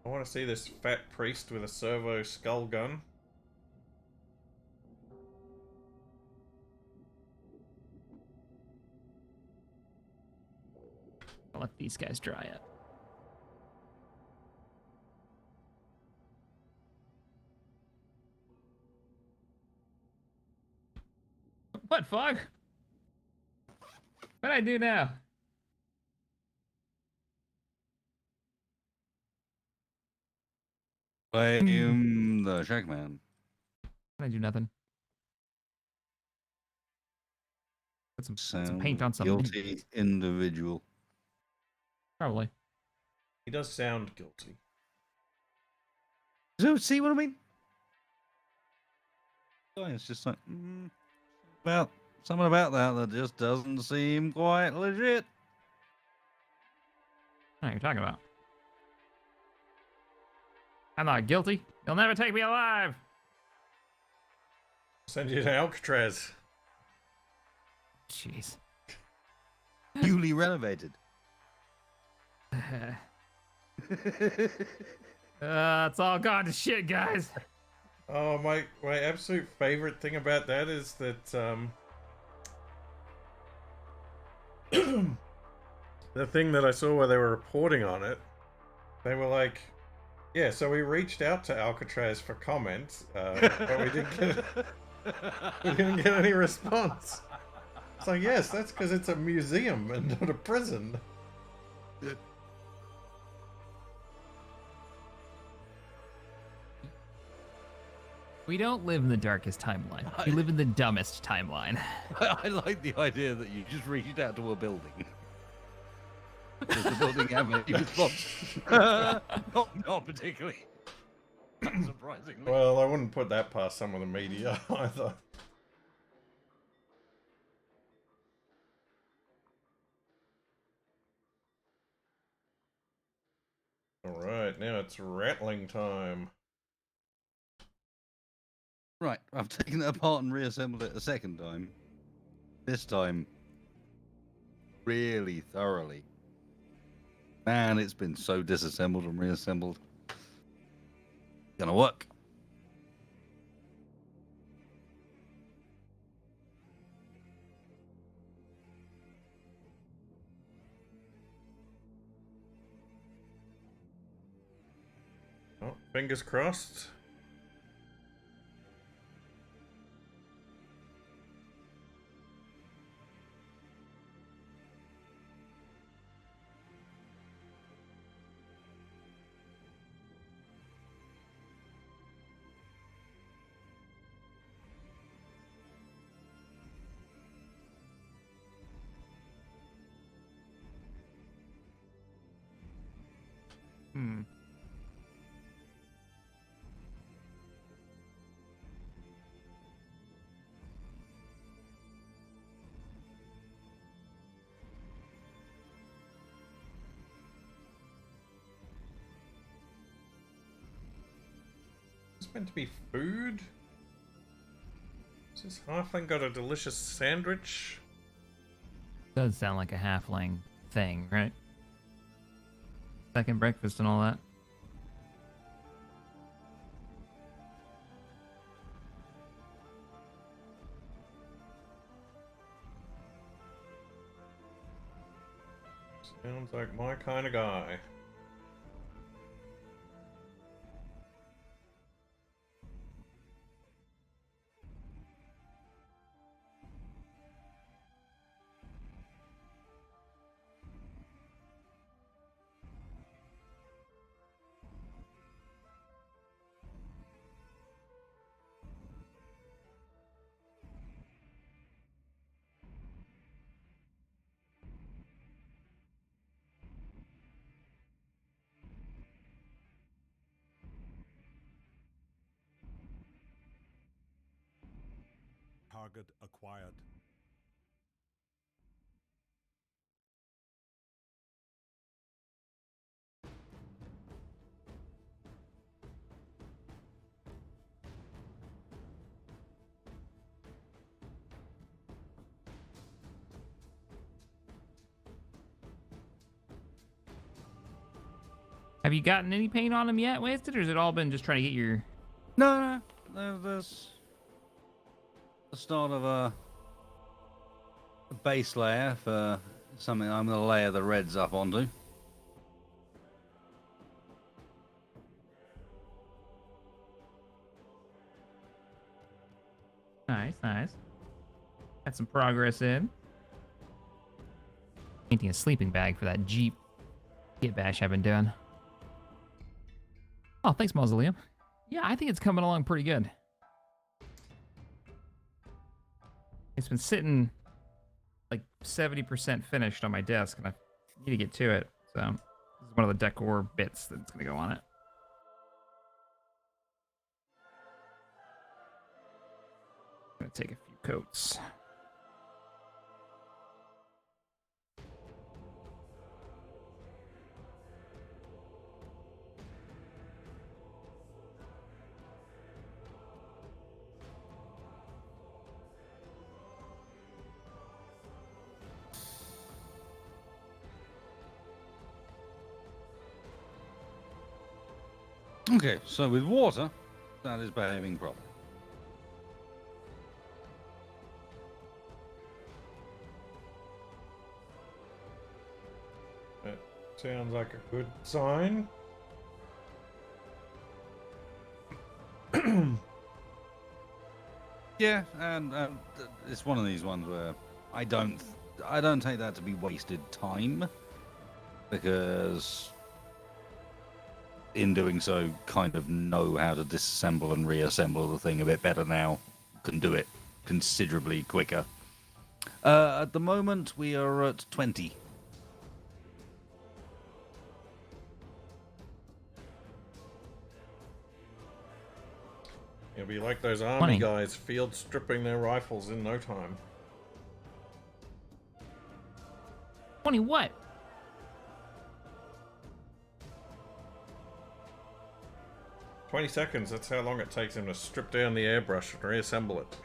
I want to see this fat priest with a servo skull gun. let these guys dry up. What, Fog? What'd I do now? I am the Shackman. I do nothing. Put some paint on some guilty minions. individual. Probably. He does sound guilty. So see what I mean? It's just like well, something about that just doesn't seem quite legit. What are you talking about? I'm not guilty. You'll never take me alive. Send you to Alcatraz. Jeez. Newly renovated. It's all gone to shit, guys. Oh, my absolute favorite thing about that is that the thing that I saw where they were reporting on it, they were like, yeah, so we reached out to Alcatraz for comments, but we didn't get any response. It's like, yes, that's because it's a museum and not a prison. We don't live in the darkest timeline. We live in the dumbest timeline. I like the idea that you just reached out to a building. Does the building have any response? Not particularly. Surprisingly. Well, I wouldn't put that past some of the media either. Alright, now it's rattling time. Right, I've taken it apart and reassembled it a second time. This time, really thoroughly. Man, it's been so disassembled and reassembled. Gonna work. Oh, fingers crossed. Hmm. Is this meant to be food? Has this halfling got a delicious sandwich? Does sound like a halfling thing, right? Second breakfast and all that. Sounds like my kind of guy. Target acquired. Have you gotten any paint on them yet, Wasted, or has it all been just trying to get your... No, there's the start of a base layer for something I'm going to layer the reds up onto. Nice, nice. Got some progress in. Painting a sleeping bag for that Jeep Git bash I've been doing. Oh, thanks, Mausoleum. Yeah, I think it's coming along pretty good. It's been sitting like 70% finished on my desk, and I need to get to it. So this is one of the decor bits that's going to go on it. I'm going to take a few coats. Okay, so with water, that is behaving properly. That sounds like a good sign. Yeah, and it's one of these ones where I don't take that to be wasted time, because in doing so, kind of know how to disassemble and reassemble the thing a bit better now. Can do it considerably quicker. At the moment, we are at 20. It'll be like those army 20. guys field stripping their rifles in no time. 20 what? "20 seconds, that's how long it takes him to strip down the airbrush and reassemble it."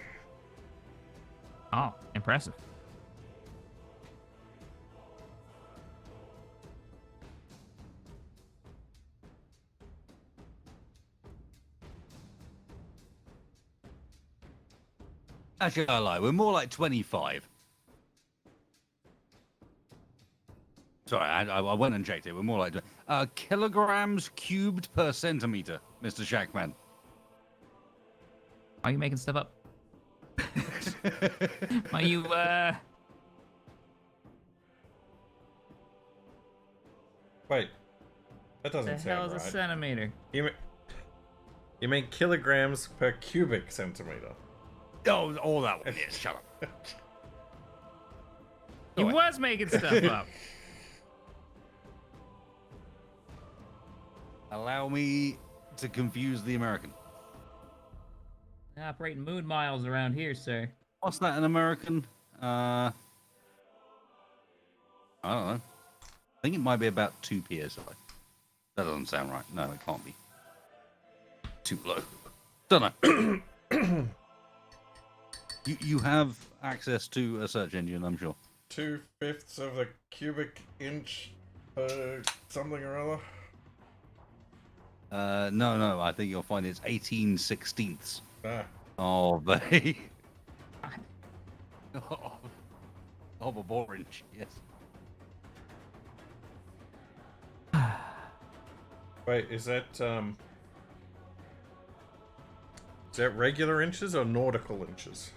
Oh, impressive. Actually, I lie. We're more like 25. Sorry, I went and checked it. We're more like kilograms cubed per centimeter, Mr. Shackman. Are you making stuff up? Are you, Wait, that the doesn't hell sound is a right. centimeter? You mean kilograms per cubic centimeter? Oh, all that one. Yes, shut up. He was making stuff up. Allow me to confuse the American. Operating moon miles around here, sir. What's that in American? I don't know. I think it might be about 2 psi. That doesn't sound right. No, it can't be. Too low. Don't know. You have access to a search engine, I'm sure. 2/5 of a cubic inch per something or other. No. I think you'll find it's 18/16 Ah, of a of a bore inch. Yes. wait, is that regular inches or nautical inches?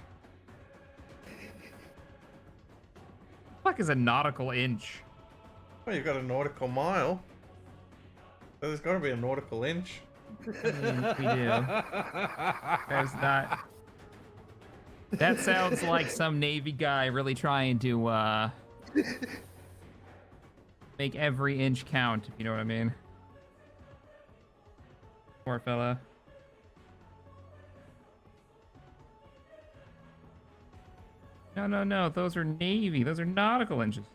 What the fuck is a nautical inch? Well, you've got a nautical mile. So there's got to be a nautical inch. We do. There's not. That sounds like some Navy guy really trying to make every inch count, if you know what I mean. Poor fella. No. Those are Navy. Those are nautical inches.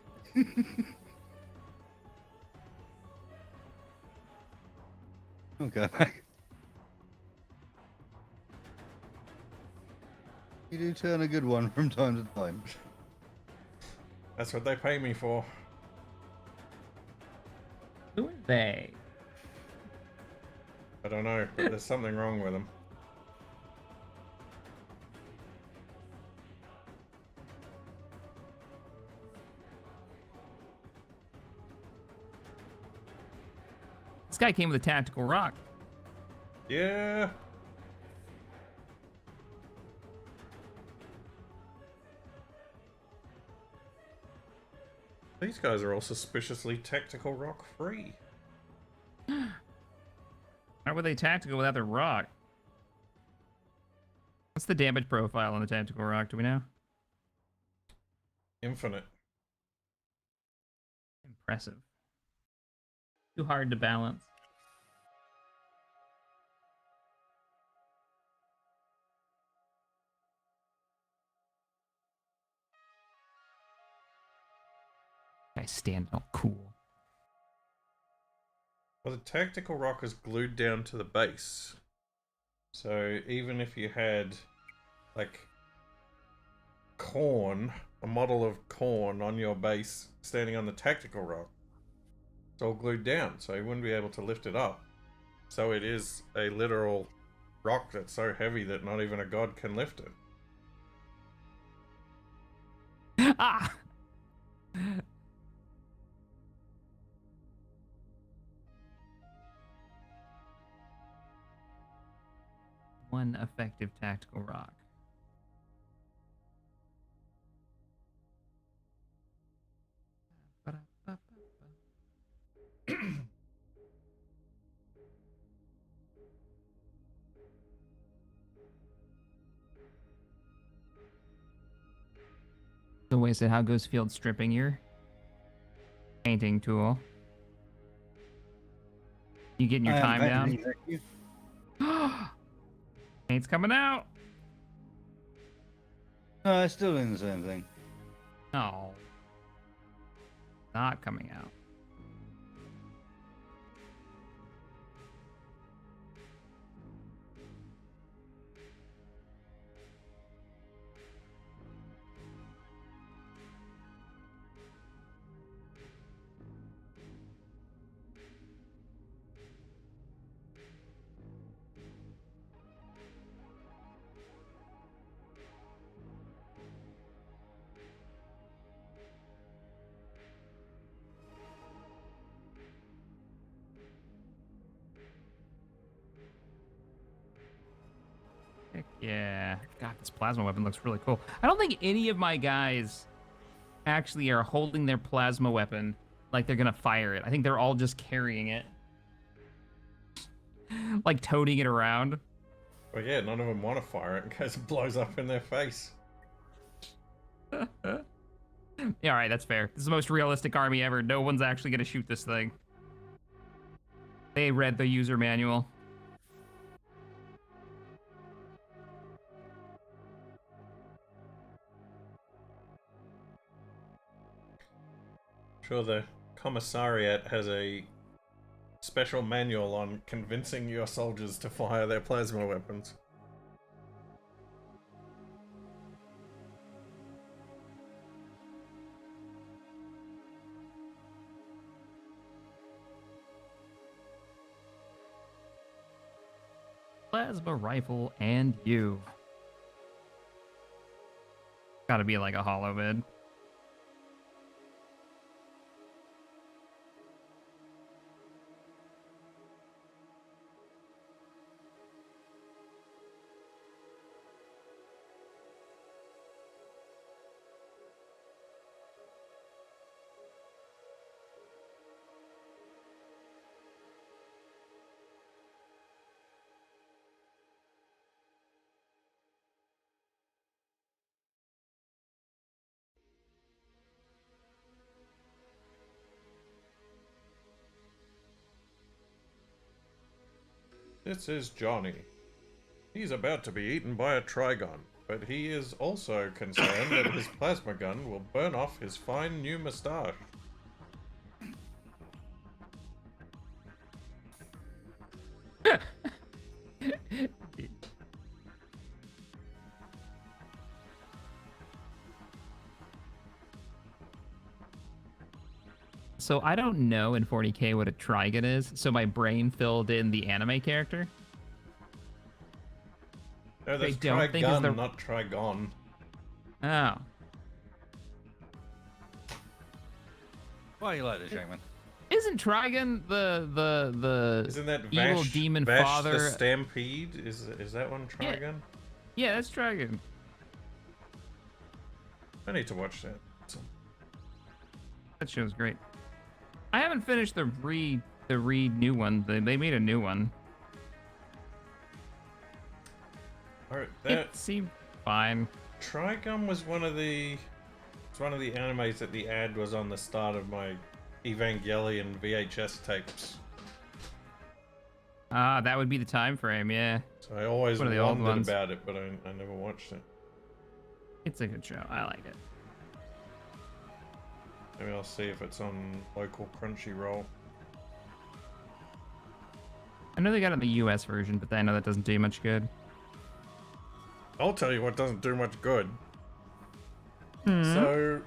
Okay. You do turn a good one from time to time. That's what they pay me for. Who are they? I don't know, but there's something wrong with them. This guy came with a tactical rock. Yeah. These guys are all suspiciously tactical rock free. How were they tactical without their rock? What's the damage profile on the tactical rock? Do we know? Infinite. Impressive. Too hard to balance. Guy's standing all cool. Well, the tactical rock is glued down to the base. So even if you had, like, corn, a model of corn on your base standing on the tactical rock, it's all glued down, so you wouldn't be able to lift it up. So it is a literal rock that's so heavy that not even a god can lift it. Ah! One effective tactical rock. So wait, so how goes field stripping your painting tool? You getting your time down? Paint's coming out. No, it's still doing the same thing. No. Not coming out. Heck yeah. God, this plasma weapon looks really cool. I don't think any of my guys actually are holding their plasma weapon like they're gonna fire it. I think they're all just carrying it. Like toting it around. Well, yeah, none of them want to fire it in case it blows up in their face. Yeah, alright, that's fair. This is the most realistic army ever. No one's actually gonna shoot this thing. They read the user manual. Sure, the commissariat has a special manual on convincing your soldiers to fire their plasma weapons. Plasma rifle and you. Gotta be like a hollow bid. This is Johnny. He's about to be eaten by a Trigon, but he is also concerned that his plasma gun will burn off his fine new moustache. So I don't know in 40K what a Trigon is, so my brain filled in the anime character. No, that's don't think is Trigun, the- not Trigon. Oh. Why are you like this, young man? Isn't Trigon the Isn't that evil Vash, demon Vash father? the Stampede? Is that one Yeah. Trigon? Yeah, that's Trigon. I need to watch that. That show's great. I haven't finished the Reed new one. They made a new one. Alright, It that seemed fine. Trigon was one of the animes that the ad was on the start of my Evangelion VHS tapes. Ah, that would be the time frame, yeah. So I always One of the old wondered ones. about it, but I never watched it. It's a good show. I like it. Maybe I'll see if it's on local Crunchyroll. I know they got it in the US version, but I know that doesn't do much good. I'll tell you what doesn't do much good. Hmm. So,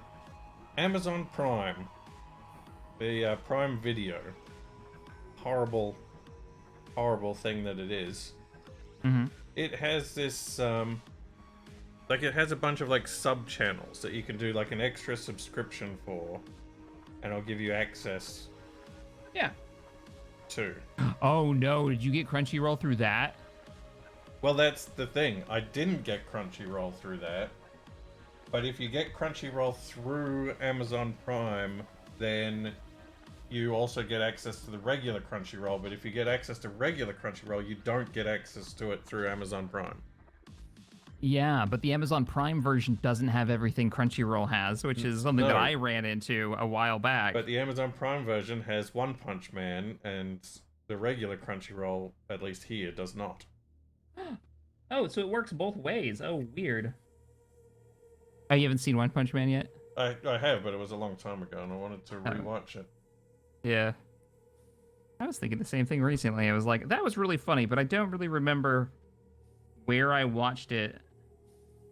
Amazon Prime, the Prime Video, horrible thing that it is. Mm-hmm. It has this, like it has a bunch of like sub-channels that you can do like an extra subscription for, and it'll give you access Yeah. to. Oh no, did you get Crunchyroll through that? Well, that's the thing. I didn't get Crunchyroll through that. But if you get Crunchyroll through Amazon Prime, then you also get access to the regular Crunchyroll. But if you get access to regular Crunchyroll, you don't get access to it through Amazon Prime. Yeah, but the Amazon Prime version doesn't have everything Crunchyroll has, which is something that No. I ran into a while back. But the Amazon Prime version has One Punch Man, and the regular Crunchyroll, at least here, does not. Oh, so it works both ways. Oh, weird. Oh, you haven't seen One Punch Man yet? I have, but it was a long time ago, and I wanted to rewatch it. Yeah. I was thinking the same thing recently. I was like, that was really funny, but I don't really remember where I watched it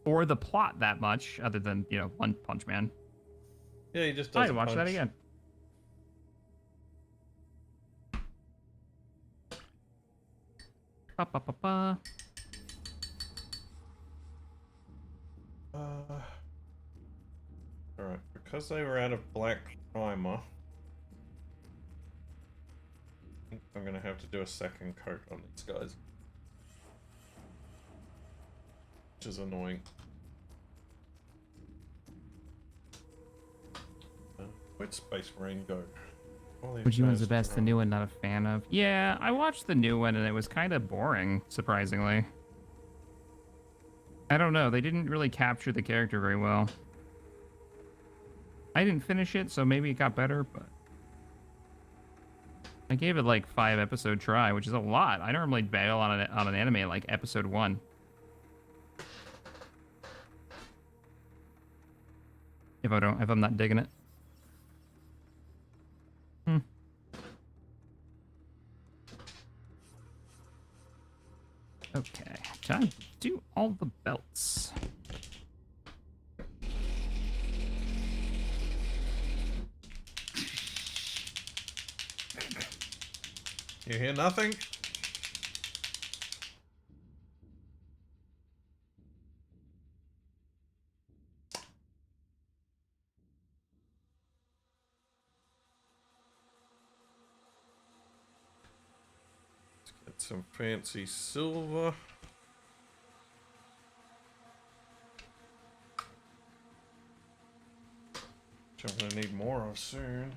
or the plot that much, other than, you know, One Punch Man. Yeah, he just doesn't I'd watch punch. that again. Ba, ba, ba, ba. Alright, because they were out of black primer, I think I'm gonna have to do a second coat on these guys. Which is annoying. Where'd Space Marine go? All these Which one's guys the best? The are- new one, not a fan of. Yeah, I watched the new one and it was kind of boring, surprisingly. I don't know. They didn't really capture the character very well. I didn't finish it, so maybe it got better, but I gave it like 5-episode try, which is a lot. I normally bail on an anime at like episode 1. If I'm not digging it. Okay, time to do all the belts. You hear nothing? Let's get some fancy silver. Which I'm gonna need more of soon.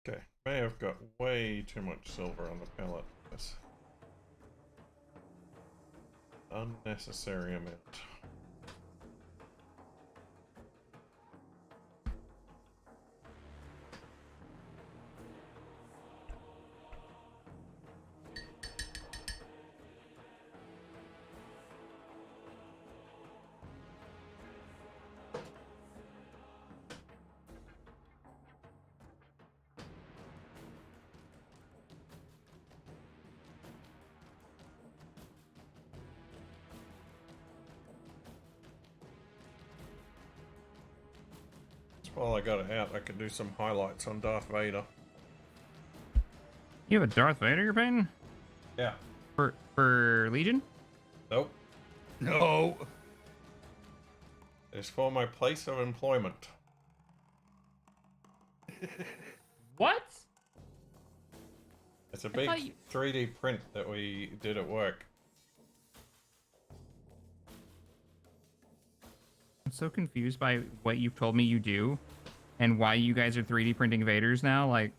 Okay, may have got way too much silver on the pallet. Yes. Unnecessary amount. While I got it out, I could do some highlights on Darth Vader. You have a Darth Vader you're painting? Yeah. For Legion? Nope. No. It's for my place of employment. What? It's a big thought you- 3D print that we did at work. I'm so confused by what you've told me you do and why you guys are 3D printing Vaders now. Like,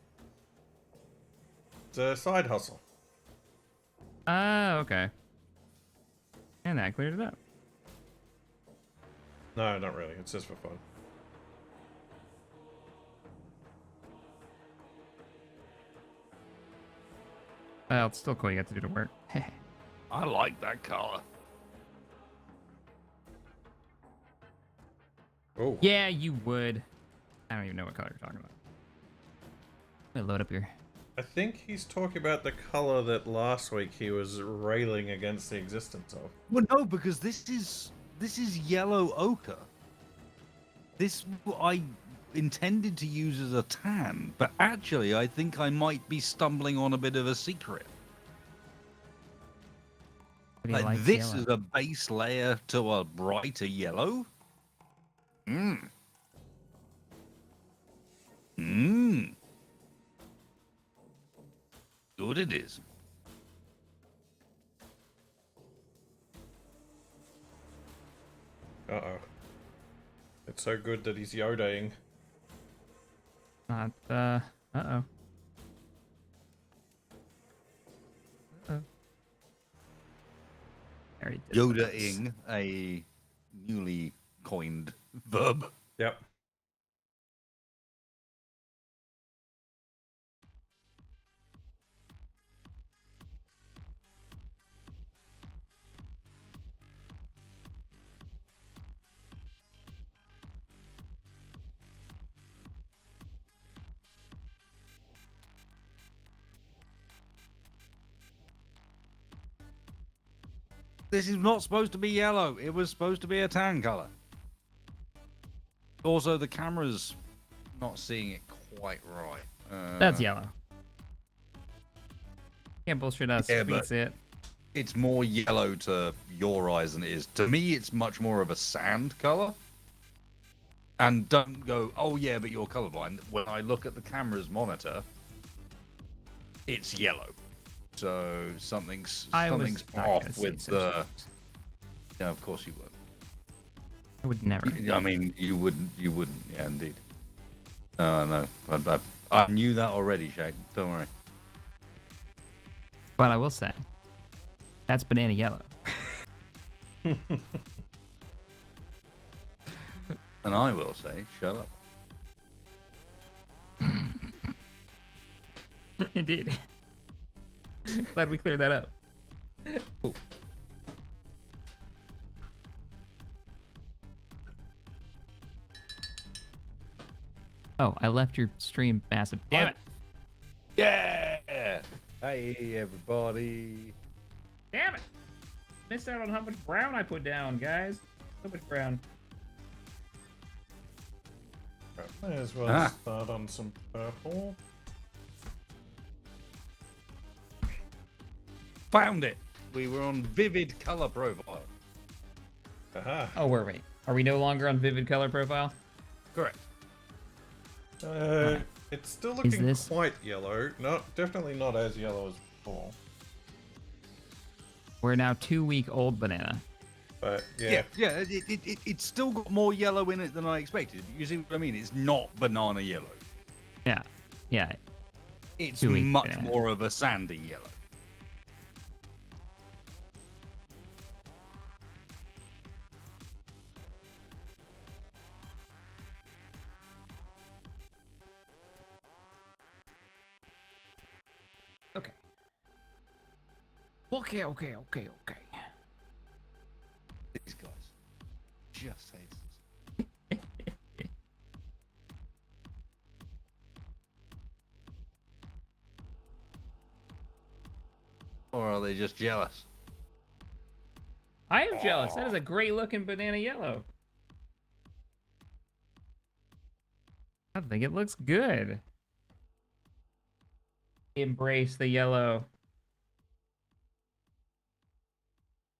It's a side hustle. okay. And that cleared it up. No, not really. It's just for fun. Well, it's still cool you got to do the work. I like that color. Oh. Yeah, you would. I don't even know what color you're talking about. Let me load up here. I think he's talking about the color that last week he was railing against the existence of. Well, no, because this is yellow ochre. This I intended to use as a tan, but actually I think I might be stumbling on a bit of a secret. What do you Like, like this yellow? is a base layer to a brighter yellow. Mmm. Mmm. Good it is. Uh-oh. It's so good that he's Yodaing. Not, uh-oh. Uh-oh. I already did this. Yoda-ing, a newly coined verb. Yep. This is not supposed to be yellow. It was supposed to be a tan color. Also, the camera's not seeing it quite right. That's yellow. Can't bullshit us. Yeah, We can but- see it. It's more yellow to your eyes than it is to me. It's much more of a sand color. And don't go, oh yeah, but you're colorblind. When I look at the camera's monitor, it's yellow. So something's I was something's not gonna off say with such the. things. Yeah, of course you would. I would never. I mean, you wouldn't. You wouldn't. Yeah, indeed. No. I knew that already, Shake. Don't worry. But I will say, that's banana yellow. And I will say, shut up. Indeed. Glad we cleared that up. Cool. Oh, I left your stream massive. Damn it! Yeah. Hey, everybody. Damn it! Missed out on how much brown I put down, guys. So much brown. May as well Ah. start on some purple. Found it. We were on vivid color profile. Aha. Oh, were we? Are we no longer on vivid color profile? Correct. It's still looking this- quite yellow. Definitely not as yellow as before. We're now 2-week-old banana. But yeah. It's still got more yellow in it than I expected. You see what I mean? It's not banana yellow. Yeah. Yeah. It's To a much banana. more of a sandy yellow. Okay. Okay. These guys just hate us. Or are they just jealous? I am jealous. That is a great looking banana yellow. I think it looks good. Embrace the yellow.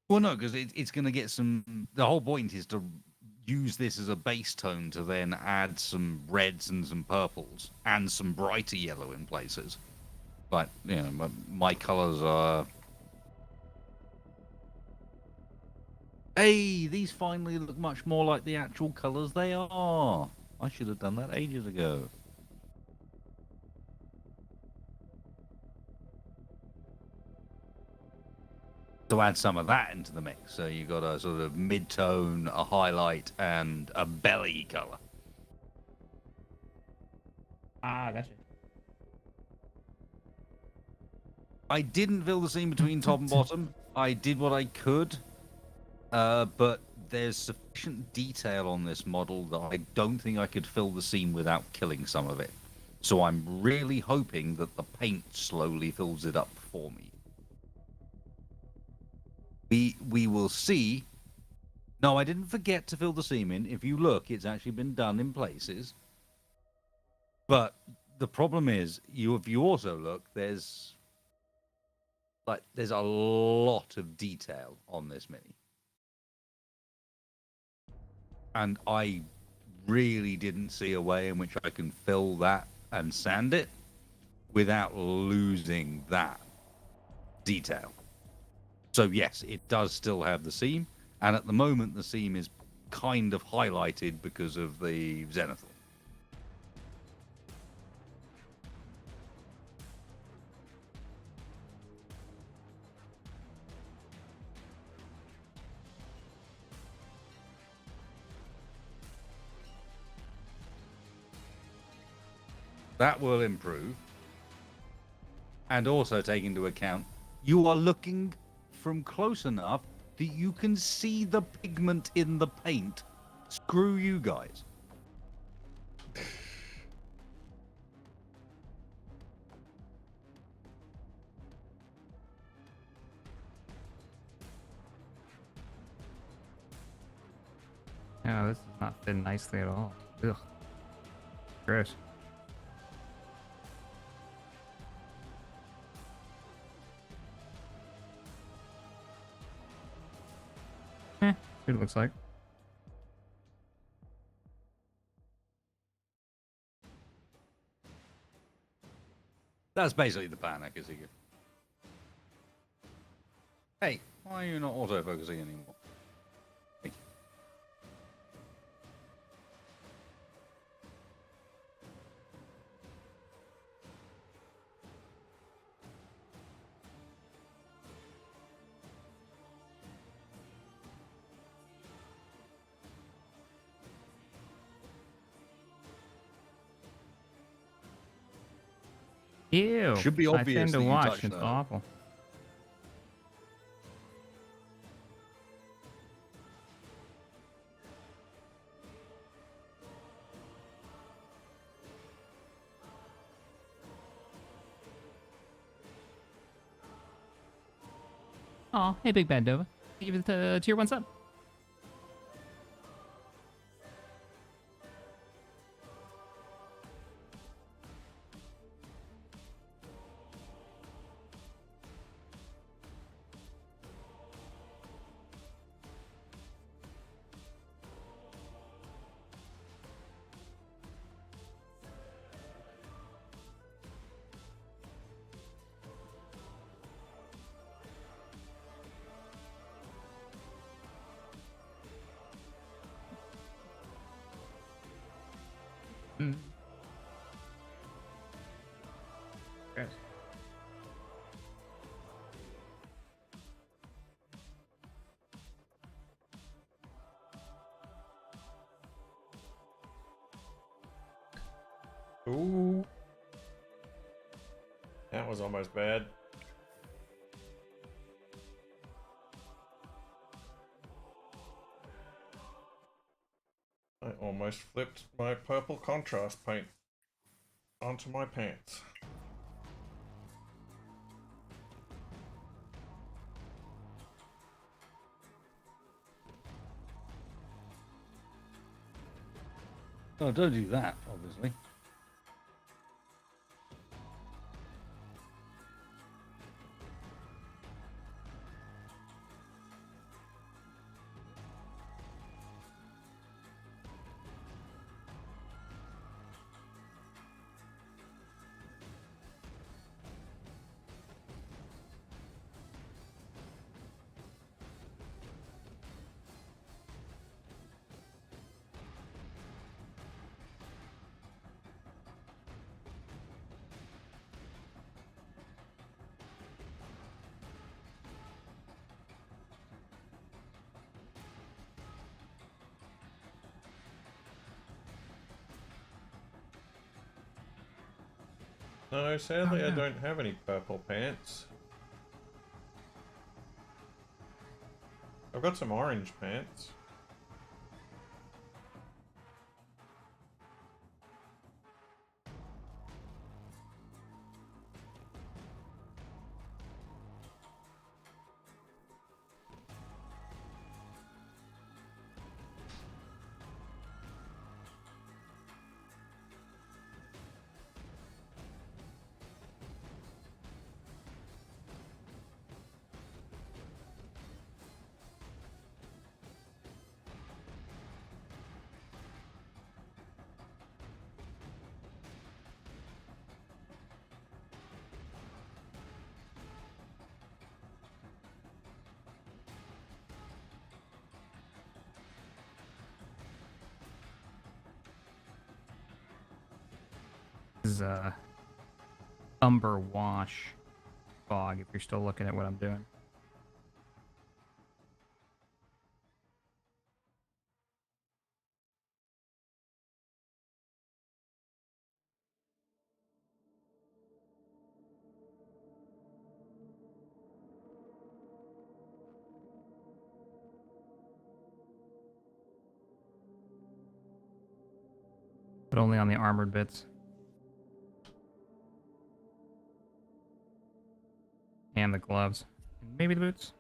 Well, no, because it's going to get some. The whole point is to use this as a base tone to then add some reds and some purples and some brighter yellow in places. But, you know, my colors are. Hey, these finally look much more like the actual colors they are. I should have done that ages ago. To add some of that into the mix. So you got a sort of mid-tone, a highlight, and a belly color. Ah, gotcha. I didn't fill the seam between top and bottom. I did what I could, but there's sufficient detail on this model that I don't think I could fill the seam without killing some of it. So I'm really hoping that the paint slowly fills it up for me. We will see. No, I didn't forget to fill the seam in. If you look, it's actually been done in places. But the problem is, if you also look, there's a lot of detail on this Mini. And I really didn't see a way in which I can fill that and sand it without losing that detail. So yes, it does still have the seam, and at the moment the seam is kind of highlighted because of the zenithal. That will improve. And also take into account, you are looking from close enough that you can see the pigment in the paint. Screw you guys. No, this does not fit nicely at all. Ugh. Gross. What it looks like. That's basically the plan, Akazika. Hey, why are you not auto-focusing anymore? Thank you. Ew. Should be I obvious tend to that you watch. touched It's that. awful. Oh, hey, Big Bad Nova. Give it a tier 1 sub. Yes. Ooh. That was almost bad. I almost flipped my purple contrast paint onto my pants. Oh, don't do that, obviously. No, sadly Oh, I no. don't have any purple pants. I've got some orange pants. This is umber wash fog. If you're still looking at what I'm doing. But only on the armored bits. And the gloves. Maybe the boots.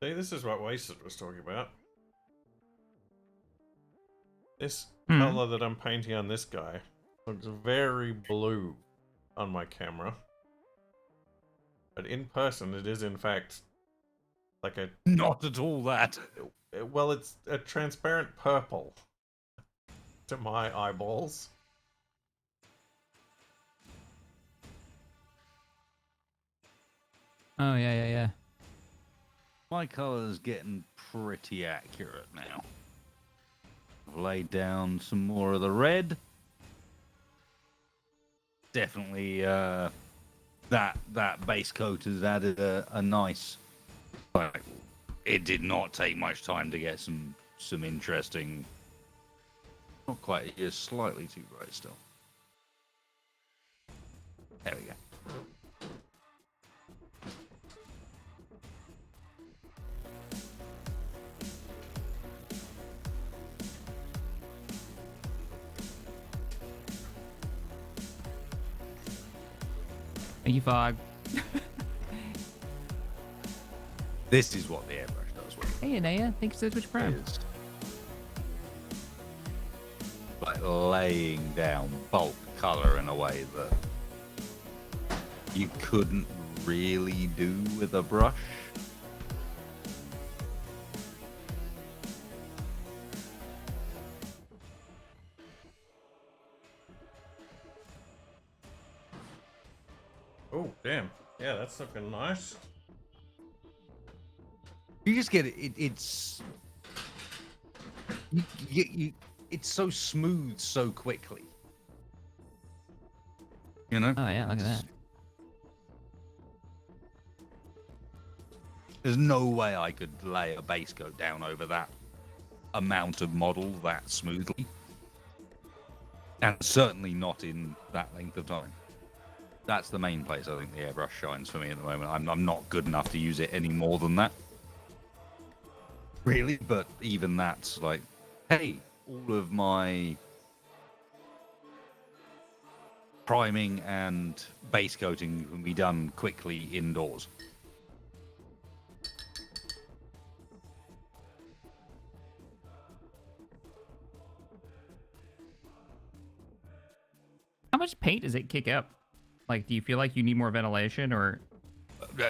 See, this is what Wasted was talking about. This Hmm. color that I'm painting on this guy Looks very blue on my camera. But in person, it is in fact like a... Not at all that. Well, it's a transparent purple to my eyeballs. Oh, yeah. My color's getting pretty accurate now. Laid down some more of the red. Definitely that base coat has added a nice, like, it did not take much time to get some interesting, not quite, it's slightly too bright still. There we go. Thank you, Fog. This is what the airbrush does. Hey, Anaya. Thanks so much, Prime. Is like laying down bulk color in a way that you couldn't really do with a brush. Oh, damn. Yeah, that's looking nice. You just get it. It's it's so smooth so quickly. You know? Oh, yeah, look at that. There's no way I could lay a base coat down over that amount of model that smoothly. And certainly not in that length of time. That's the main place I think the airbrush shines for me at the moment. I'm not good enough to use it any more than that. Really, but even that's like, hey, all of my priming and base coating can be done quickly indoors. How much paint does it kick up? Like, do you feel like you need more ventilation, or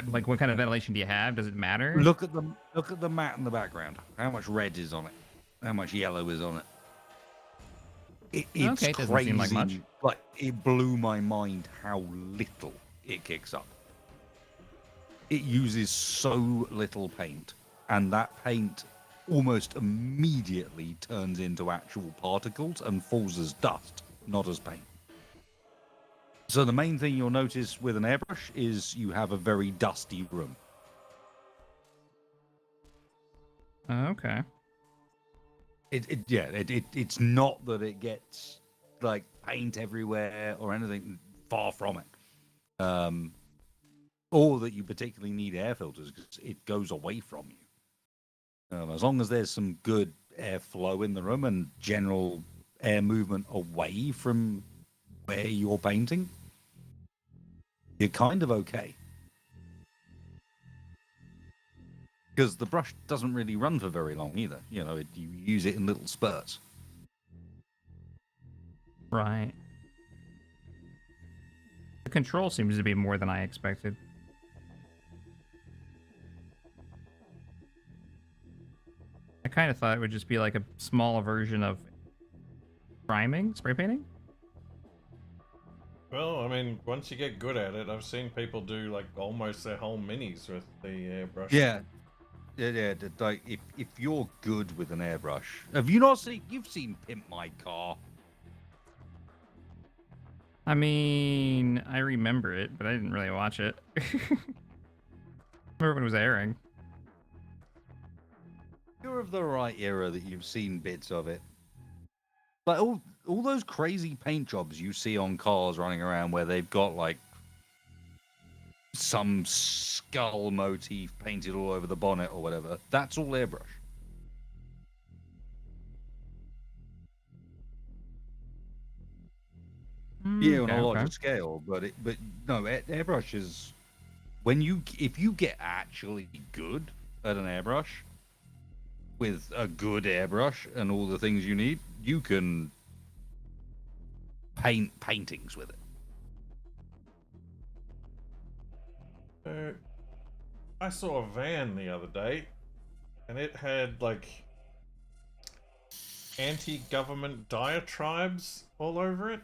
like what kind of ventilation do you have? Does it matter? Look at the mat in the background. How much red is on it? How much yellow is on it? It's Okay, it doesn't crazy. seem like much. Like, it blew my mind how little it kicks up. It uses so little paint, and that paint almost immediately turns into actual particles and falls as dust, not as paint. So the main thing you'll notice with an airbrush is you have a very dusty room. Okay. It's not that it gets like paint everywhere or anything, far from it. Or that you particularly need air filters because it goes away from you. As long as there's some good airflow in the room and general air movement away from where you're painting, you're kind of okay. Because the brush doesn't really run for very long either. You know, you use it in little spurts. Right. The control seems to be more than I expected. I kind of thought it would just be like a smaller version of priming, spray painting. Well, I mean, once you get good at it, I've seen people do like almost their whole minis with the airbrush. Yeah. Like if you're good with an airbrush, have you not seen? You've seen Pimp My Car. I mean, I remember it, but I didn't really watch it. Remember when it was airing. You're of the right era that you've seen bits of it. Like all those crazy paint jobs you see on cars running around where they've got like some skull motif painted all over the bonnet or whatever. That's all airbrush. Yeah, on a larger scale, but no, airbrush is if you get actually good at an airbrush with a good airbrush and all the things you need, you can paint paintings with it. I saw a van the other day, and it had like anti-government diatribes all over it.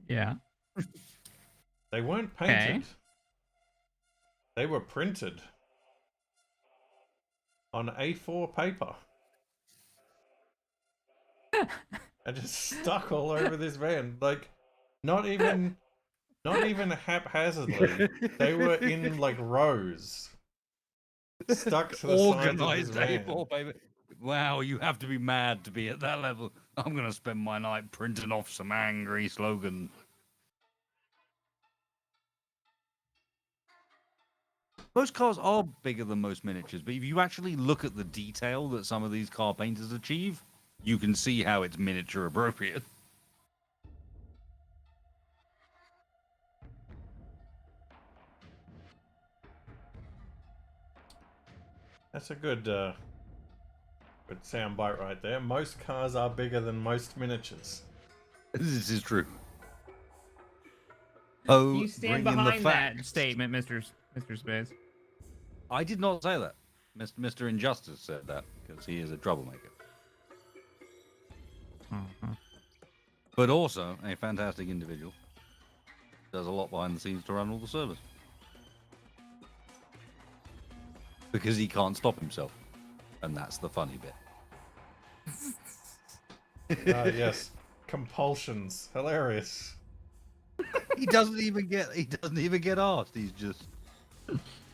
Yeah. They weren't Okay. painted. They were printed on A4 paper. And just stuck all over this van. Like, not even haphazardly. They were in like rows. Stuck to the sides of this Organized van. A4 paper. Wow, you have to be mad to be at that level. I'm going to spend my night printing off some angry slogan. Most cars are bigger than most miniatures, but if you actually look at the detail that some of these car painters achieve, you can see how it's miniature appropriate. That's a good soundbite right there. Most cars are bigger than most miniatures. This is true. Oh, You stand bring in the behind that facts. statement, Mr. Space. I did not say that. Mr. Injustice said that because he is a troublemaker. But also a fantastic individual. Does a lot behind the scenes to run all the servers. Because he can't stop himself. And that's the funny bit. Yes. Compulsions. Hilarious. He doesn't even get asked. He's just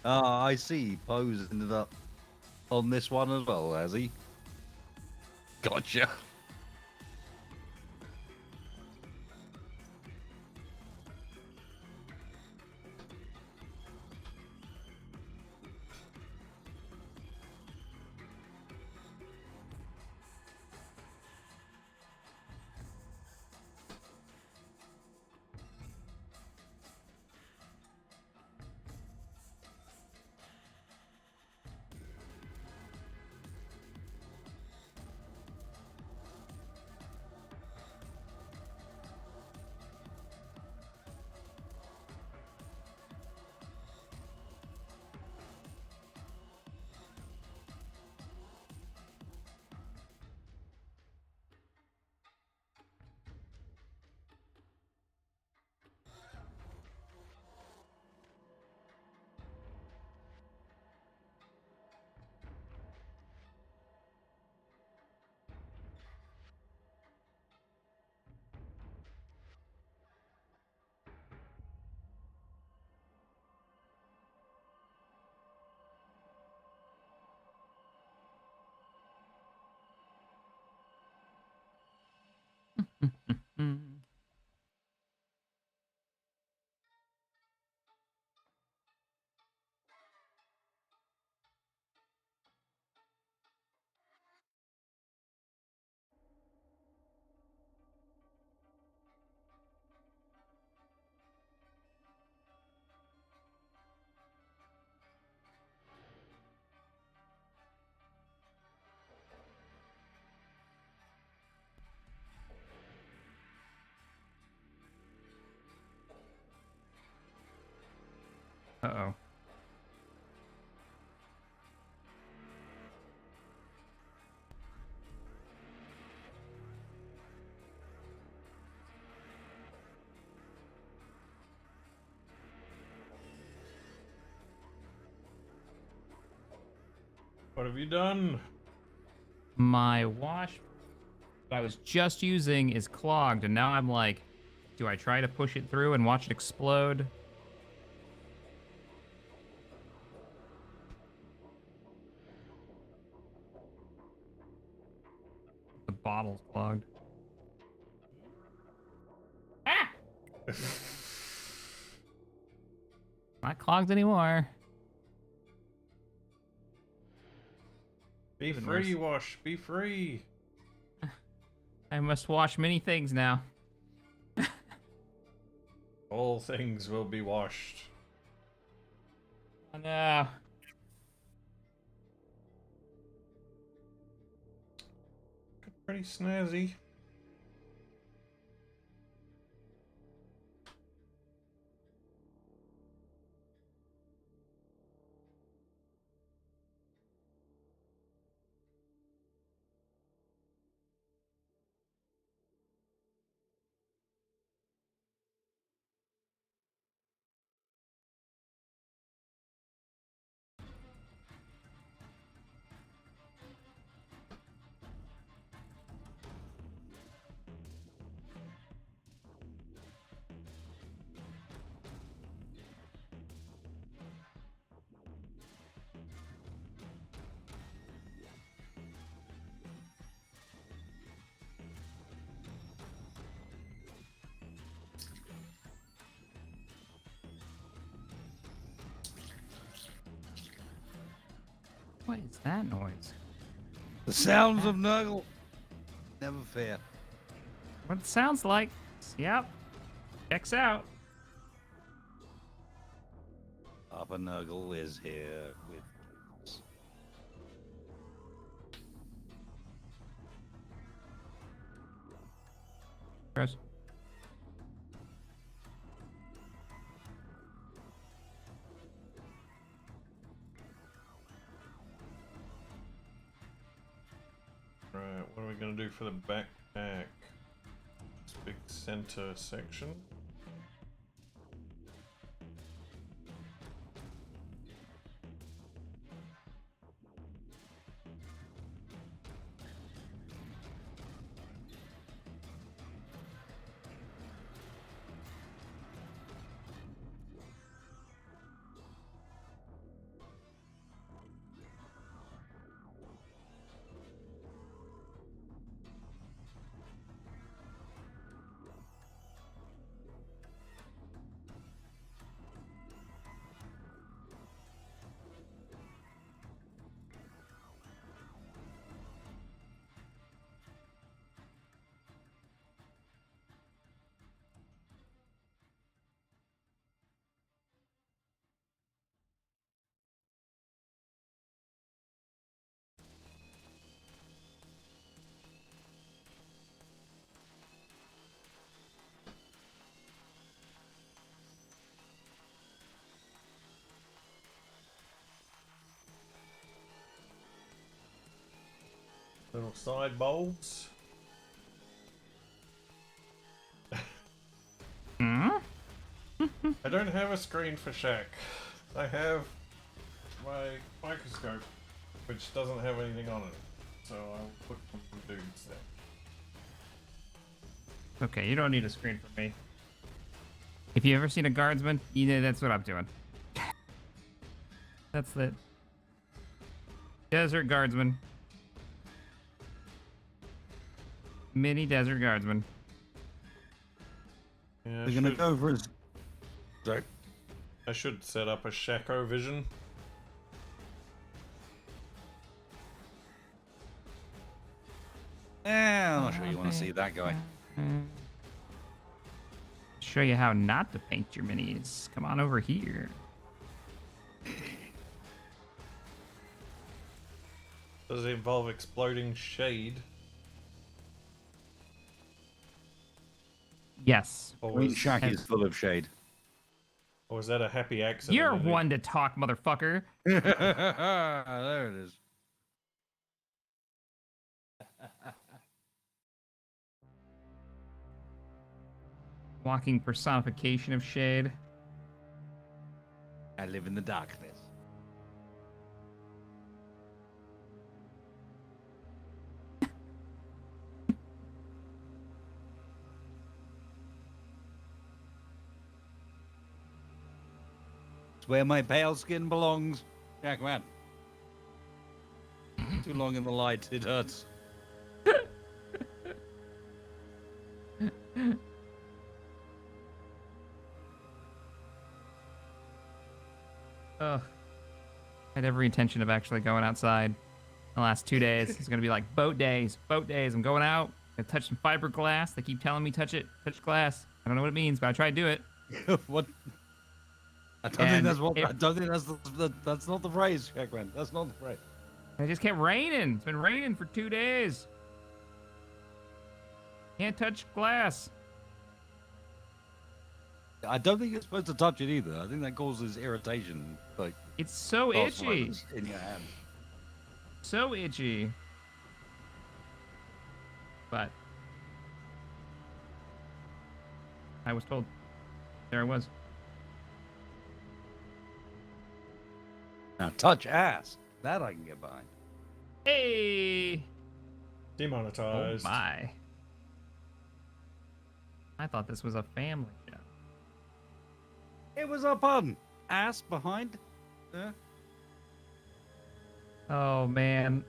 I see. Poe's ended up on this one as well, has he? Gotcha. Uh-oh. What have you done? My wash that I was just using is clogged, and now I'm like, do I try to push it through and watch it explode? The bottle's clogged. Ah! Not clogged anymore. Be Even free, worse. Wash. Be free. I must wash many things now. All things will be washed. Oh no. Pretty snazzy. What is that noise? The sounds of Nurgle. Never fair. What it sounds like. Yep. Checks out. Papa Nurgle is here with us. Gross. Right, what are we gonna do for the backpack? This big center section. Little side bulbs. Hmm? I don't have a screen for Shack. I have my microscope, which doesn't have anything on it. So I'll put some dudes there. Okay, you don't need a screen for me. If you ever seen a guardsman, you know that's what I'm doing. That's it. Desert guardsman. Mini desert guardsman. Yeah, We're gonna go for his. Sorry. I should set up a Shacko vision. I'm not sure you want to see that guy. Show you how not to paint your minis. Come on over here. Does it involve exploding shade? Yes. Or Green was, Shack is full of shade. or was that a happy accident? You're that it- one to talk, motherfucker. There it is. Walking personification of shade. I live in the darkness. It's where my pale skin belongs. Jack, man. Too long in the light, it hurts. Ugh. I had every intention of actually going outside the last 2 days. It's gonna be like boat days. Boat days. I'm going out. I touch some fiberglass. They keep telling me touch it. Touch glass. I don't know what it means, but I try to do it. What? I don't And think that's what. it- I don't think that's not the phrase, Jack, man. That's not the phrase. And it just kept raining. It's been raining for 2 days. Can't touch glass. I don't think you're supposed to touch it either. I think that causes irritation, like It's so itchy. arthritis in your hand. So itchy. But I was told. There I was. Now touch ass. That I can get behind. Hey! Oh Demonetized. my. I thought this was a family show. It was a pun. Ass behind. Oh man.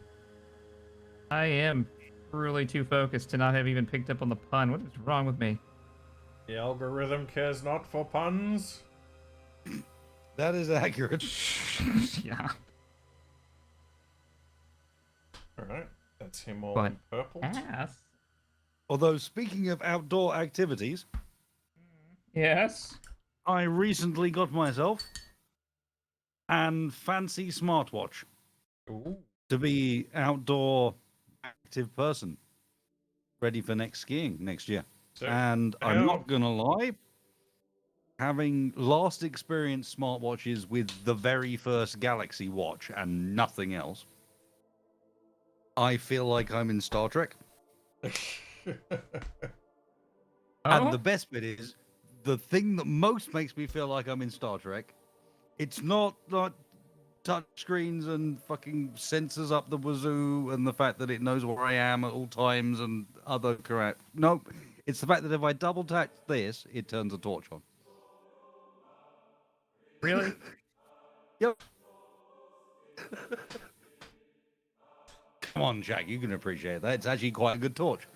I am really too focused to not have even picked up on the pun. What is wrong with me? The algorithm cares not for puns. That is accurate. Yeah. Alright, that's him all But in purple. ass. Although, speaking of outdoor activities, Yes. I recently got myself an fancy smartwatch Ooh. to be outdoor active person, ready for next skiing next year. So, And I'm how- not gonna lie, having last experienced smartwatches with the very first Galaxy Watch and nothing else, I feel like I'm in Star Trek. And the best bit is, the thing that most makes me feel like I'm in Star Trek, it's not like touch screens and fucking sensors up the wazoo and the fact that it knows where I am at all times and other crap. Nope. It's the fact that if I double tap this, it turns a torch on. Really? Yep. Come on, Jack, you can appreciate that. It's actually quite a good torch.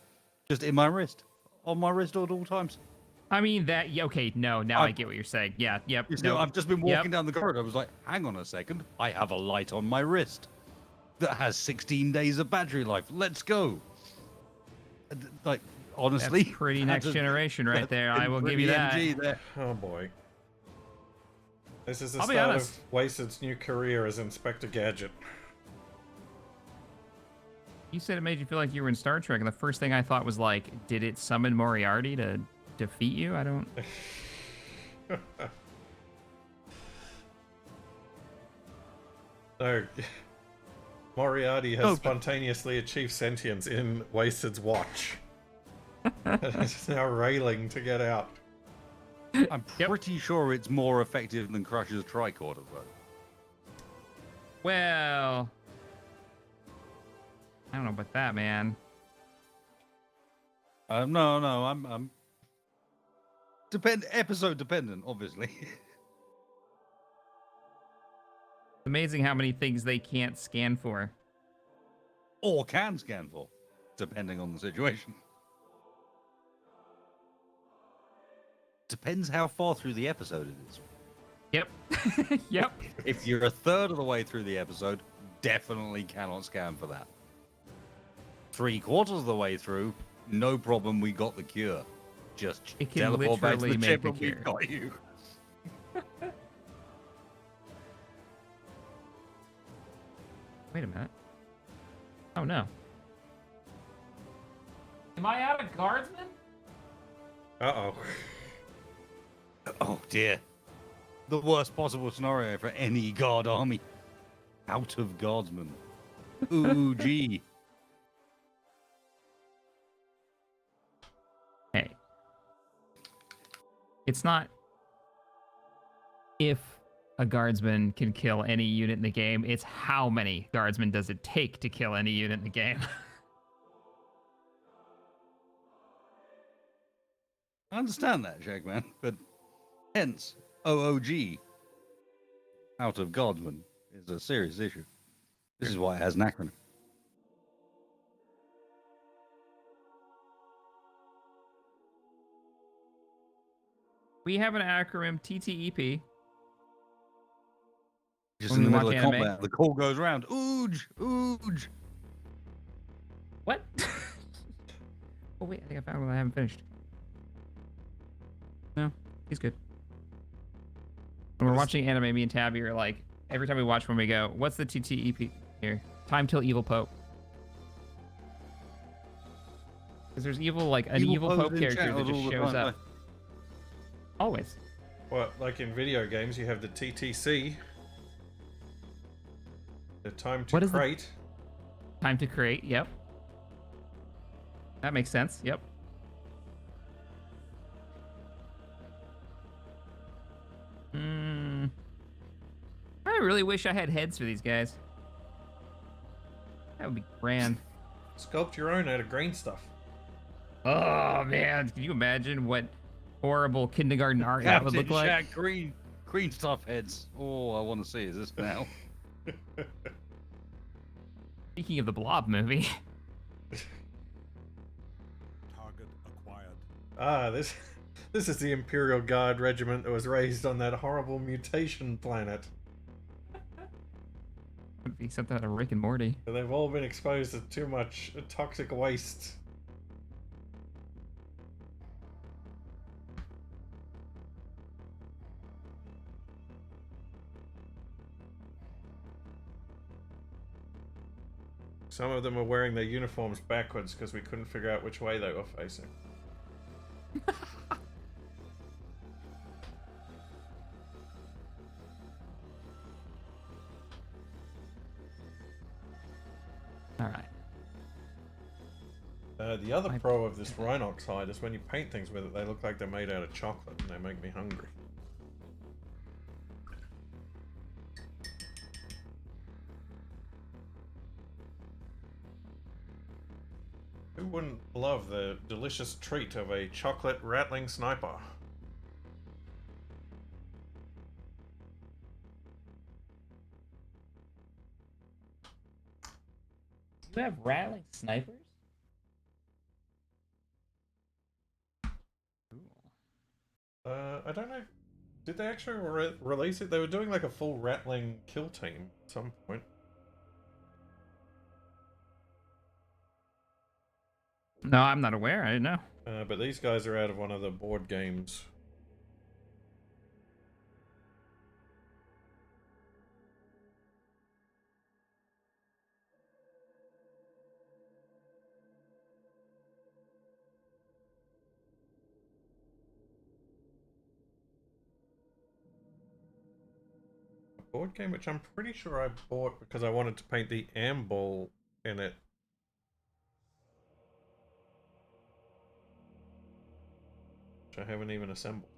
Just in my wrist. On my wrist at all times. I mean that. Yeah, okay, no. Now I get what you're saying. Yeah. Yep. You see, Nope. I've just been Yep. walking down the corridor. I was like, hang on a second. I have a light on my wrist that has 16 days of battery life. Let's go. Like, honestly. That's pretty next generation right there. I will give you that. MG there. Oh boy. This is the I'll be start honest. of Wasted's new career as Inspector Gadget. You said it made you feel like you were in Star Trek, and the first thing I thought was like, did it summon Moriarty to defeat you? I don't. No. Moriarty has spontaneously achieved sentience in Wasted's watch. It's now railing to get out. I'm pretty sure it's more effective than Crush's tricorder, though. Well, I don't know about that, man. No, I'm episode dependent, obviously. Amazing how many things they can't scan for. Or can scan for, depending on the situation. Depends how far through the episode it is. Yep. Yep. If you're a third of the way through the episode, definitely cannot scan for that. 3/4 of the way through, no problem, we got the cure. Just It can teleport back to the literally make ship the and we cure. got you. Wait a minute. Oh no. Am I out of guardsmen? Uh-oh. Oh dear. The worst possible scenario for any guard army. Out of guardsmen. Ooh, gee. Hey. It's not if a guardsman can kill any unit in the game, it's how many guardsmen does it take to kill any unit in the game. I understand that, Shagman, but hence, OOG, out of guardsmen, is a serious issue. This is why it has an acronym. We have an acronym TTEP. Just When in the we middle watch of anime. combat, the call goes around. Ooge! Ooge! What? Oh wait, I think I found one I haven't finished. No, he's good. When we're watching anime, me and Tabby are like, every time we watch one, we go, what's the TTEP here? Time till evil pope. Because there's evil, like, an evil pope in character chat that all just the shows time, up. Always. Well, like in video games, you have the TTC. The time to What is the- crate. Time to create, yep. That makes sense, yep. I really wish I had heads for these guys. That would be grand. Sculpt your own out of green stuff. Oh man, can you imagine what horrible kindergarten art that would Captain look like? Shaq, green stuff heads. Oh, I want to see this now. Speaking of the Blob movie, Target acquired. Ah, this is the Imperial Guard regiment that was raised on that horrible mutation planet. would be something out of Rick and Morty. They've all been exposed to too much toxic waste. Some of them are wearing their uniforms backwards because we couldn't figure out which way they were facing. All right. The other pro of this Rhinox hide is when you paint things with it, they look like they're made out of chocolate and they make me hungry. Who wouldn't love the delicious treat of a chocolate rattling sniper? You have rattling snipers? I don't know. Did they actually release it? They were doing like a full rattling kill team at some point. No, I'm not aware. I didn't know. But these guys are out of one of the board games. A board game which I'm pretty sure I bought because I wanted to paint the Amble in it. Which I haven't even assembled.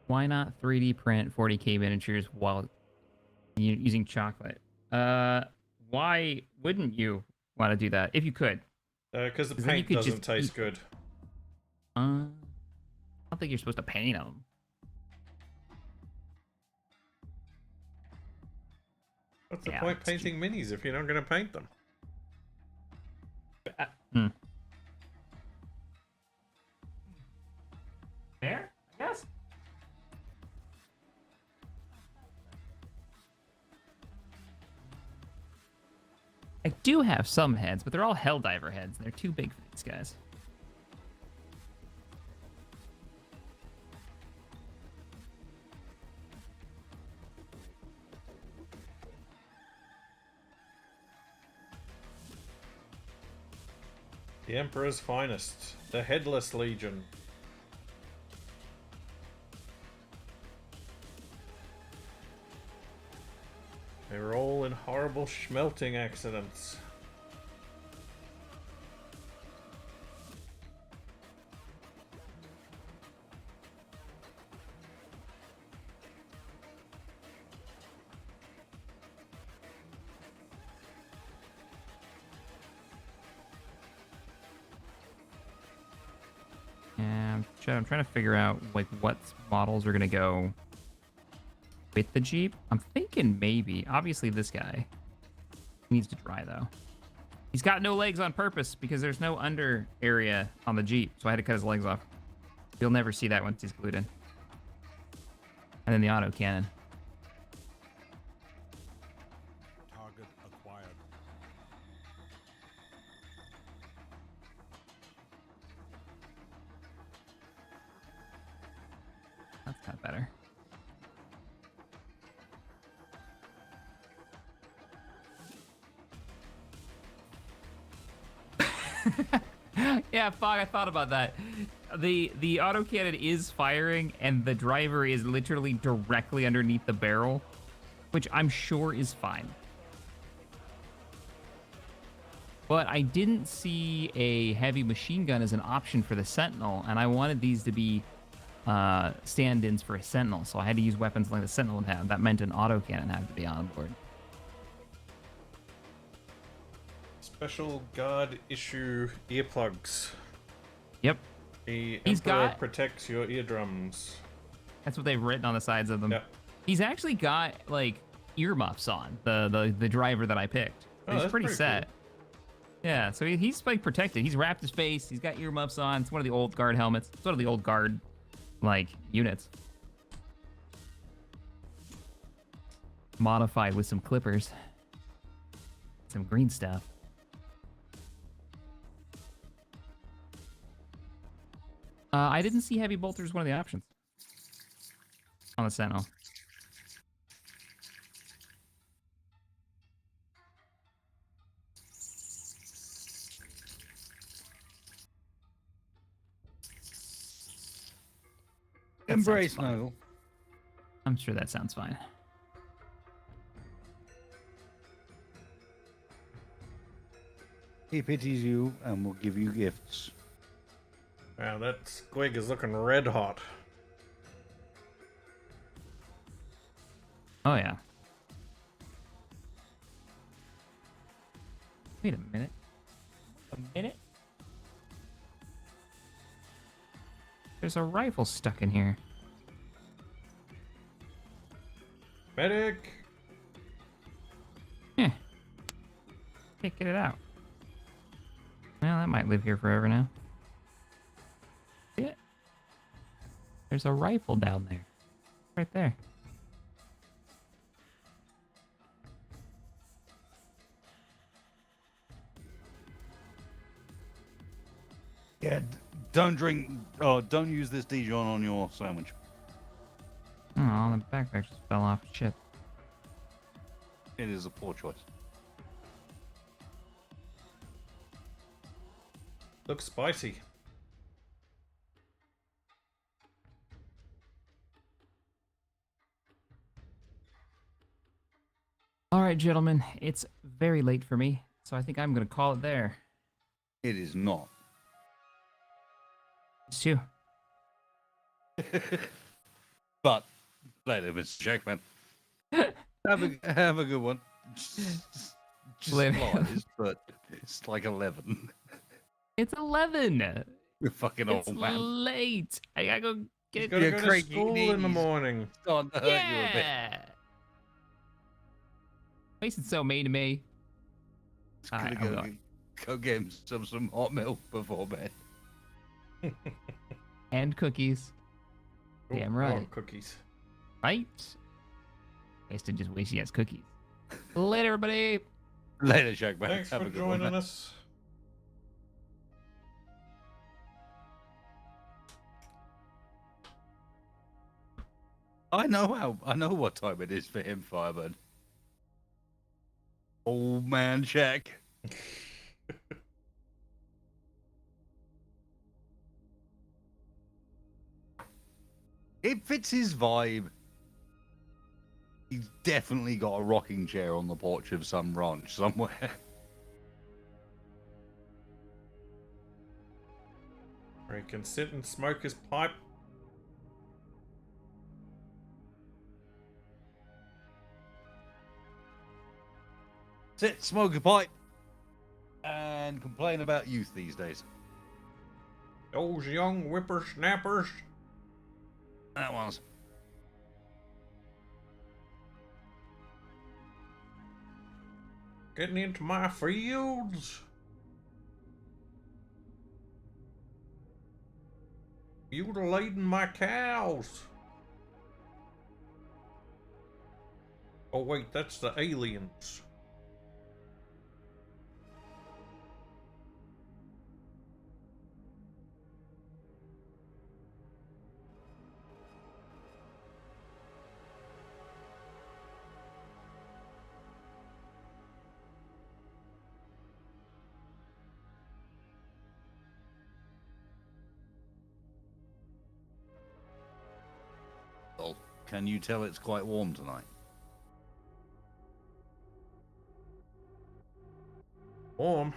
Why not 3D print 40K miniatures while using chocolate? Why wouldn't you want to do that if you could? Because the 'Cause then you paint could doesn't just taste eat- good. I don't think you're supposed to paint them. What's the Yeah, point it's painting minis if you're not going to paint them? Fair, I guess. I do have some heads, but they're all Helldiver heads. They're too big for these guys. The Emperor's finest. The Headless Legion. They were all in horrible schmelting accidents. And I'm trying to figure out like what models are gonna go with the Jeep. I'm thinking maybe, obviously this guy needs to dry though. He's got no legs on purpose because there's no under area on the Jeep, so I had to cut his legs off. You'll never see that once he's glued in. And then the auto cannon. Target acquired. That's not better. Yeah, fuck, I thought about that. The autocannon is firing and the driver is literally directly underneath the barrel, which I'm sure is fine. But I didn't see a heavy machine gun as an option for the Sentinel, and I wanted these to be stand-ins for a Sentinel, so I had to use weapons like the Sentinel would have. That meant an autocannon had to be on board. Special guard issue earplugs. Yep. The He's Emperor got- protects your eardrums. That's what they've written on the sides of them. Yep. He's actually got like earmuffs on. The driver that I picked. Oh, He's that's pretty pretty set. Yeah, so he's like protected. He's wrapped his face. He's got earmuffs on. It's one of the old guard helmets. It's one of the old guard like units. Modified with some clippers. Some green stuff. I didn't see heavy bolters one of the options on the Sentinel. That sounds Embrace fine. Snuggle. I'm sure that sounds fine. He pities you and will give you gifts. Wow, that squig is looking red hot. Oh yeah. Wait a minute. A minute? There's a rifle stuck in here. Medic! Yeah. Can't get it out. Well, that might live here forever now. See it? There's a rifle down there. Right there. Yeah, don't drink. Oh, don't use this Dijon on your sandwich. Oh, the backpack just fell off. Shit. It is a poor choice. Looks spicy. All right, gentlemen. It's very late for me, so I think I'm going to call it there. It is not. It's two. But later, Mr. Jackman. Have a good one. Just Later. lies, but it's like 11. It's 11. You're fucking It's old man. late. I gotta go You get. gotta Yeah, go to Craig, school in the he's- morning. Starting to hurt you a bit. Yeah. Mason's so mean to me. Just Alright, gonna I'm go get him some hot milk before bed. And cookies. Ooh, Damn right. oh, cookies. Right? Mason just wish he has cookies. Later, everybody. Later, Jackman. Thanks Have for a good one, joining man. us. I know what time it is for him, Fireburn. Old man Jack. It fits his vibe. He's definitely got a rocking chair on the porch of some ranch somewhere. Where he can sit and smoke his pipe. Sit, smoke a pipe, and complain about youth these days. Those young whippersnappers. That was. Getting into my fields. Mutilating my cows. Oh wait, that's the aliens. Well, can you tell it's quite warm tonight? Warm.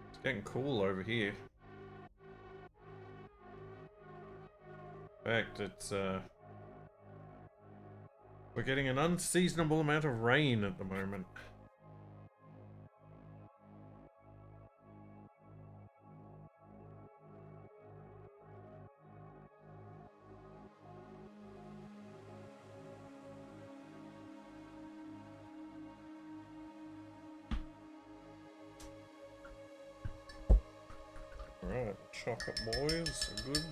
It's getting cool over here. In fact, it's we're getting an unseasonable amount of rain at the moment. Alright, chocolate boys are good.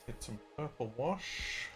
Get some purple wash.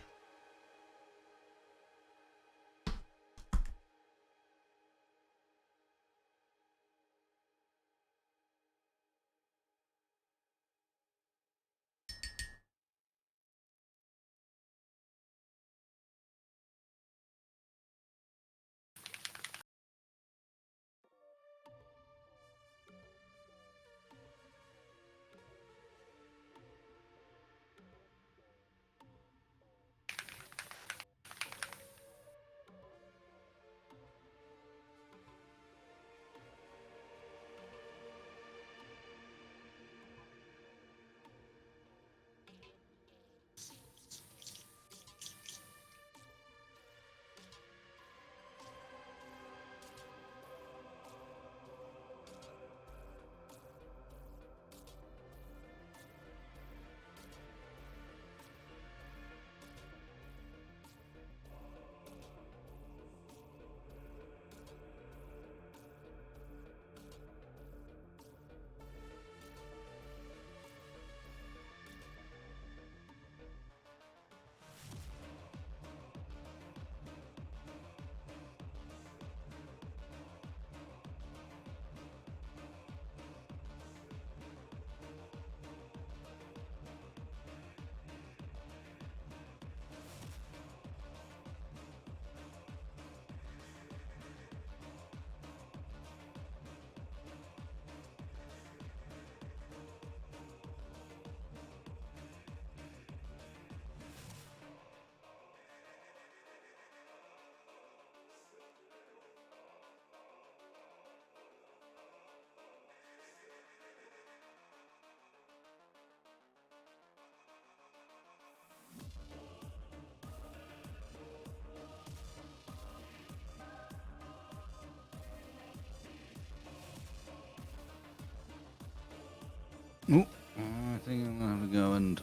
Oh, I think I'm gonna have to go and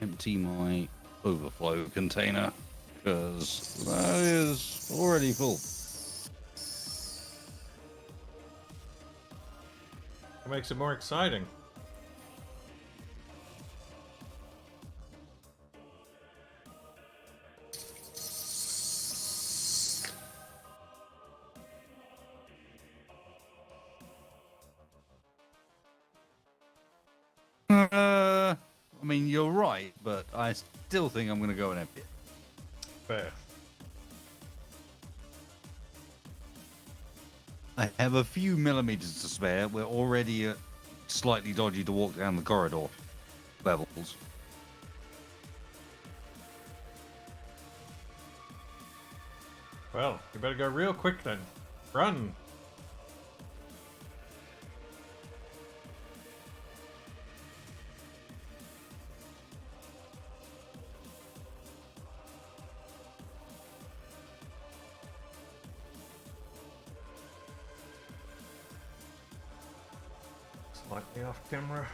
empty my overflow container because that is already full. It makes it more exciting. I mean, you're right, but I still think I'm gonna go and empty it. Fair. I have a few millimeters to spare. We're already at slightly dodgy to walk down the corridor levels. Well, you better go real quick then. Run! Slightly off camera.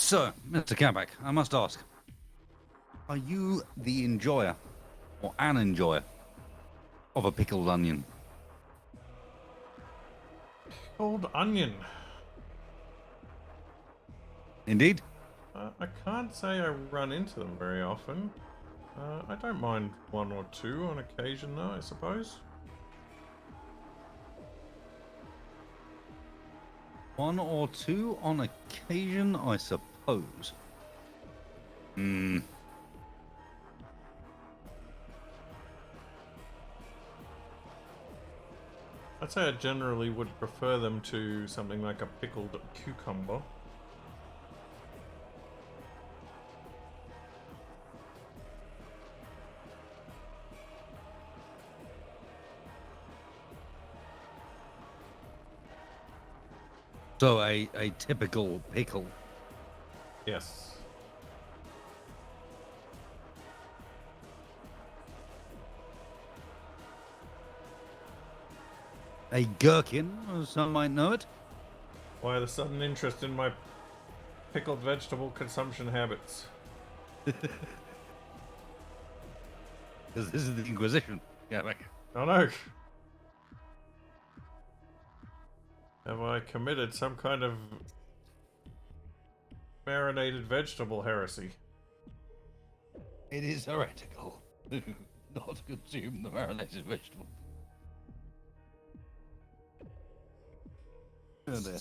So, Mr. Capac, I must ask, are you the enjoyer or an enjoyer of a pickled onion? Old onion. Indeed. I can't say I run into them very often. I don't mind one or two on occasion, though, I suppose. One or two on occasion, I suppose. Hmm. I'd say I generally would prefer them to something like a pickled cucumber. So a typical pickle. Yes. A gherkin, as some might know it. Why the sudden interest in my pickled vegetable consumption habits? Because this is the Inquisition. Capac. Oh no! Have I committed some kind of marinated vegetable heresy? It is heretical not to consume the marinated vegetable. Oh dear.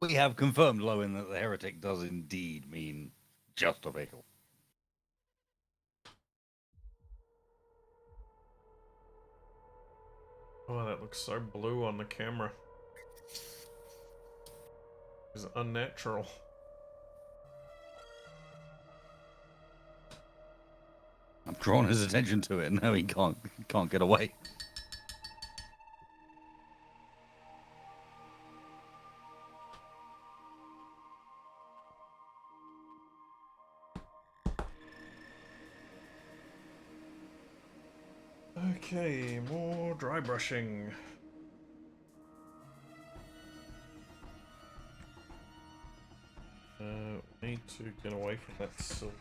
We have confirmed, Lowen, that the heretic does indeed mean just a pickle. Oh, that looks so blue on the camera. It's unnatural. I've drawn his attention to it, and now he can't get away. Okay, more dry brushing. Need to get away from that silver.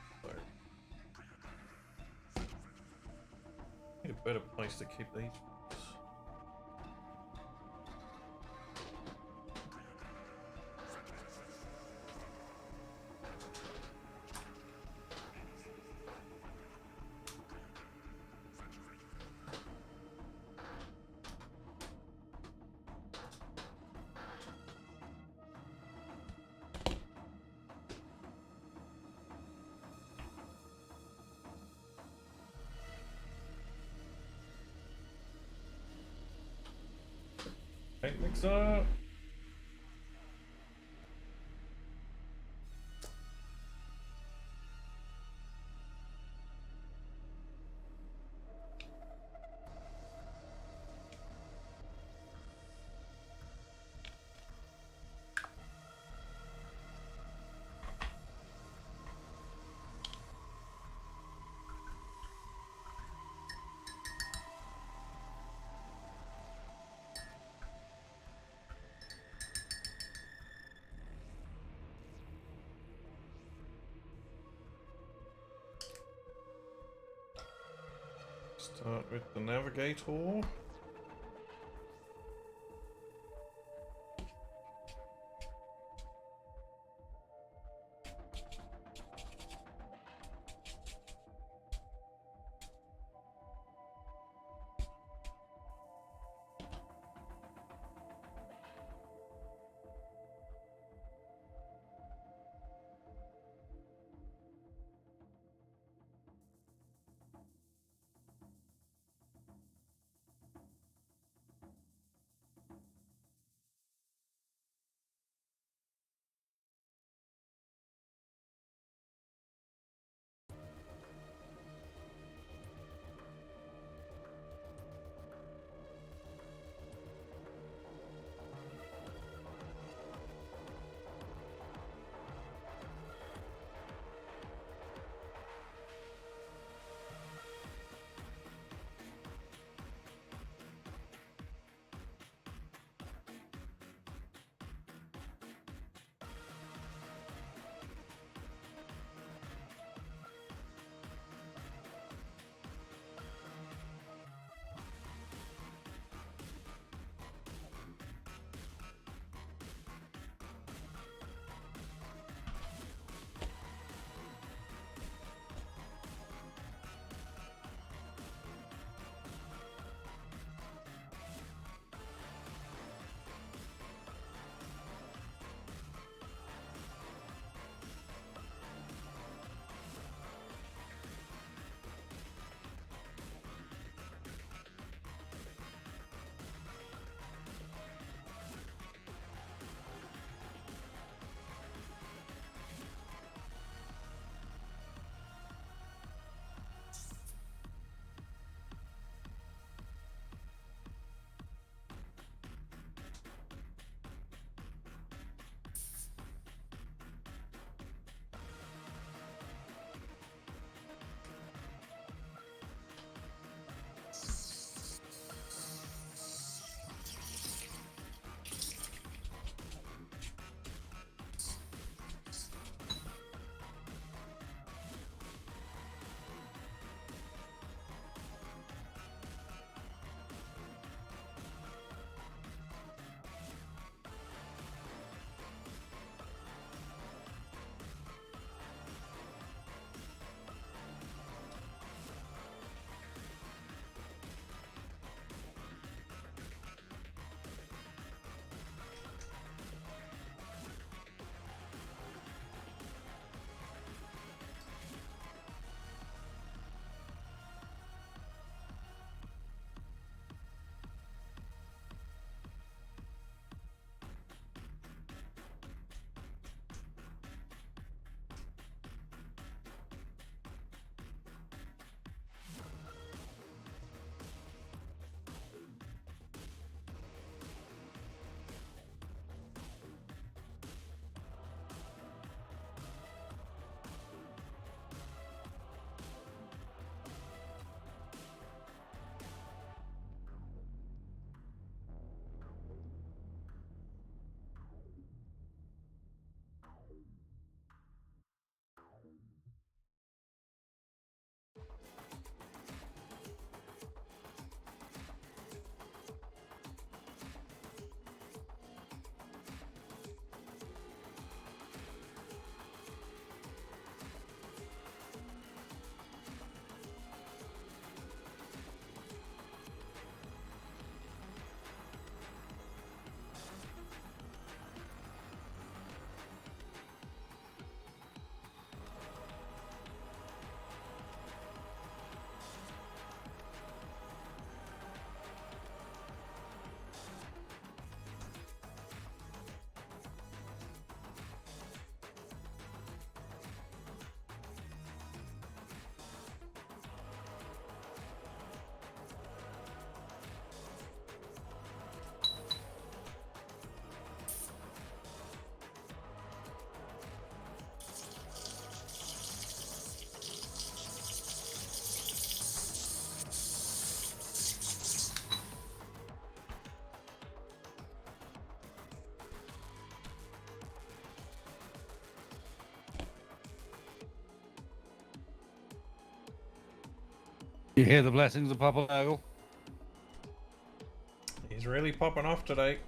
Need a better place to keep these. Paint mixer. Start with the navigator. You hear the blessings of Papa Nagel? He's really popping off today.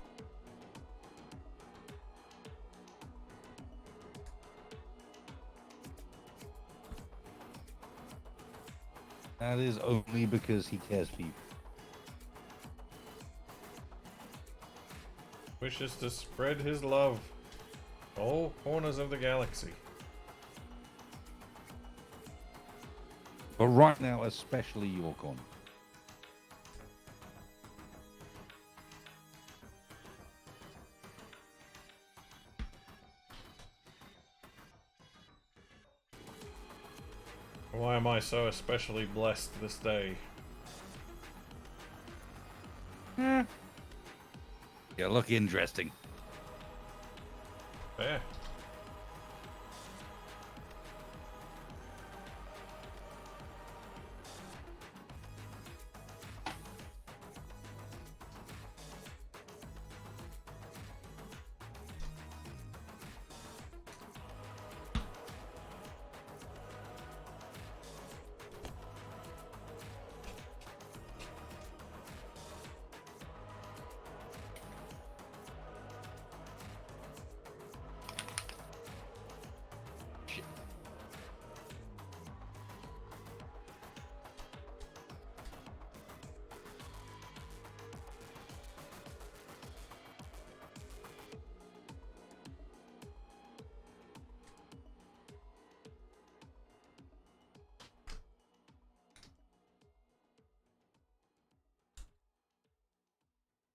That is only because he cares for you. Wishes to spread his love to all corners of the galaxy. But right now, especially your corner. Why am I so especially blessed this day? You look interesting. Fair.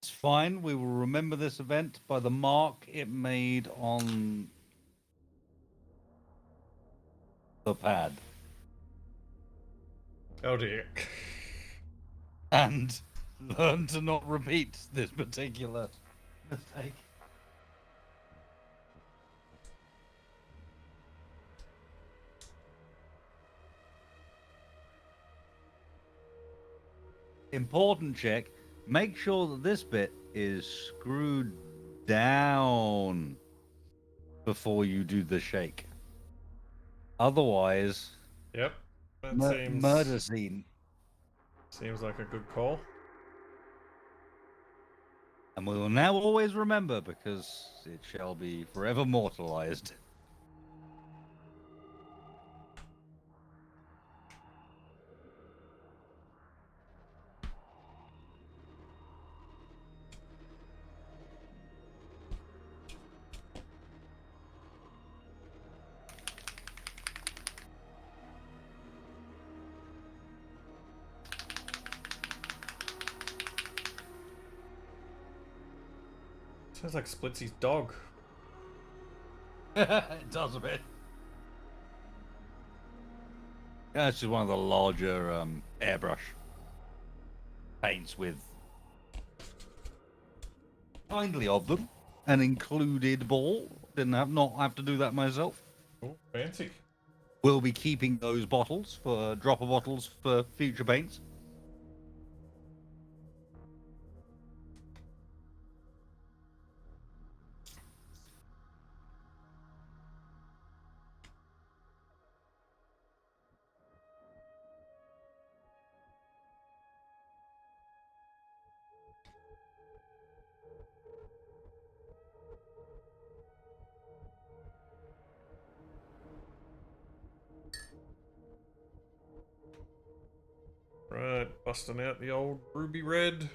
It's fine. We will remember this event by the mark it made on the pad. Oh dear. And learn to not repeat this particular mistake. Important check. Make sure that this bit is screwed down before you do the shake. Otherwise, Yep. That murder scene. seems like a good call. And we will now always remember because it shall be forever mortalized. Sounds like Splitsy's dog. It does a bit. Yeah, it's just one of the larger airbrush paints with kindly of them an included ball. Didn't have to do that myself. Oh, fancy. We'll be keeping those bottles for dropper bottles for future paints. Right, busting out the old ruby red.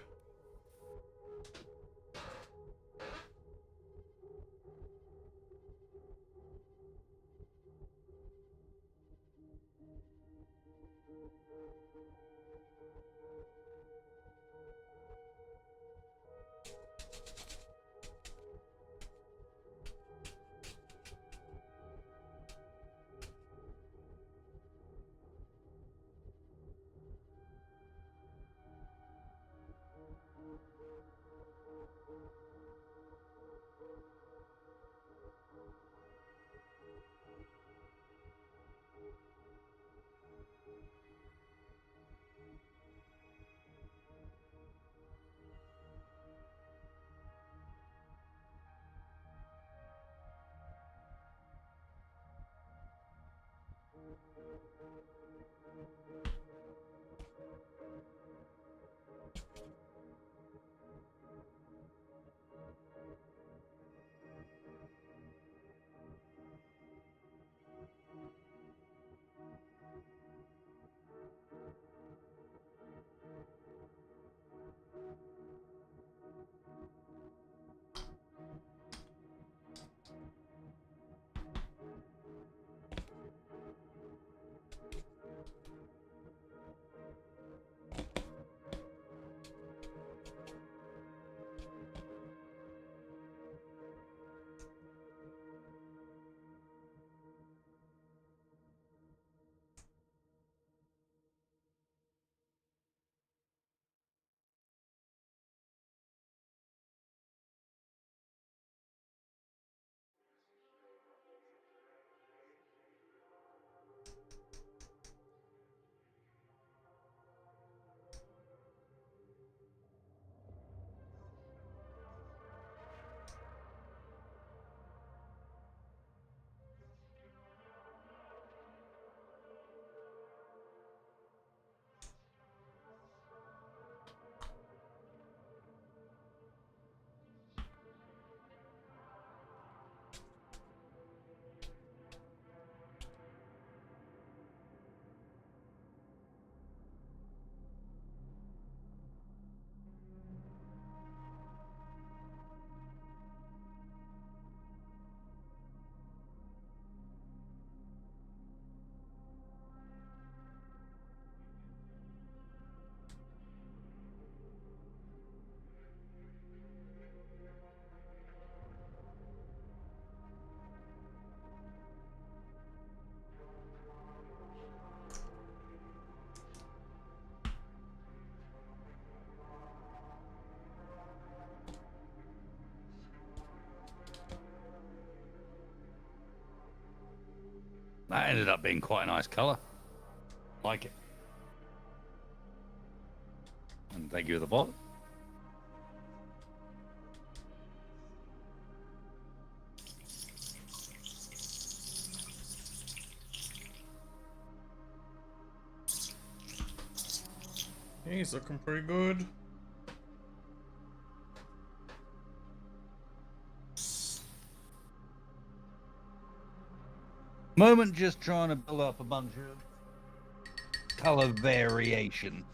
That ended up being quite a nice colour. Like it. And thank you for the bot. He's looking pretty good. Moment just trying to build up a bunch of colour variation.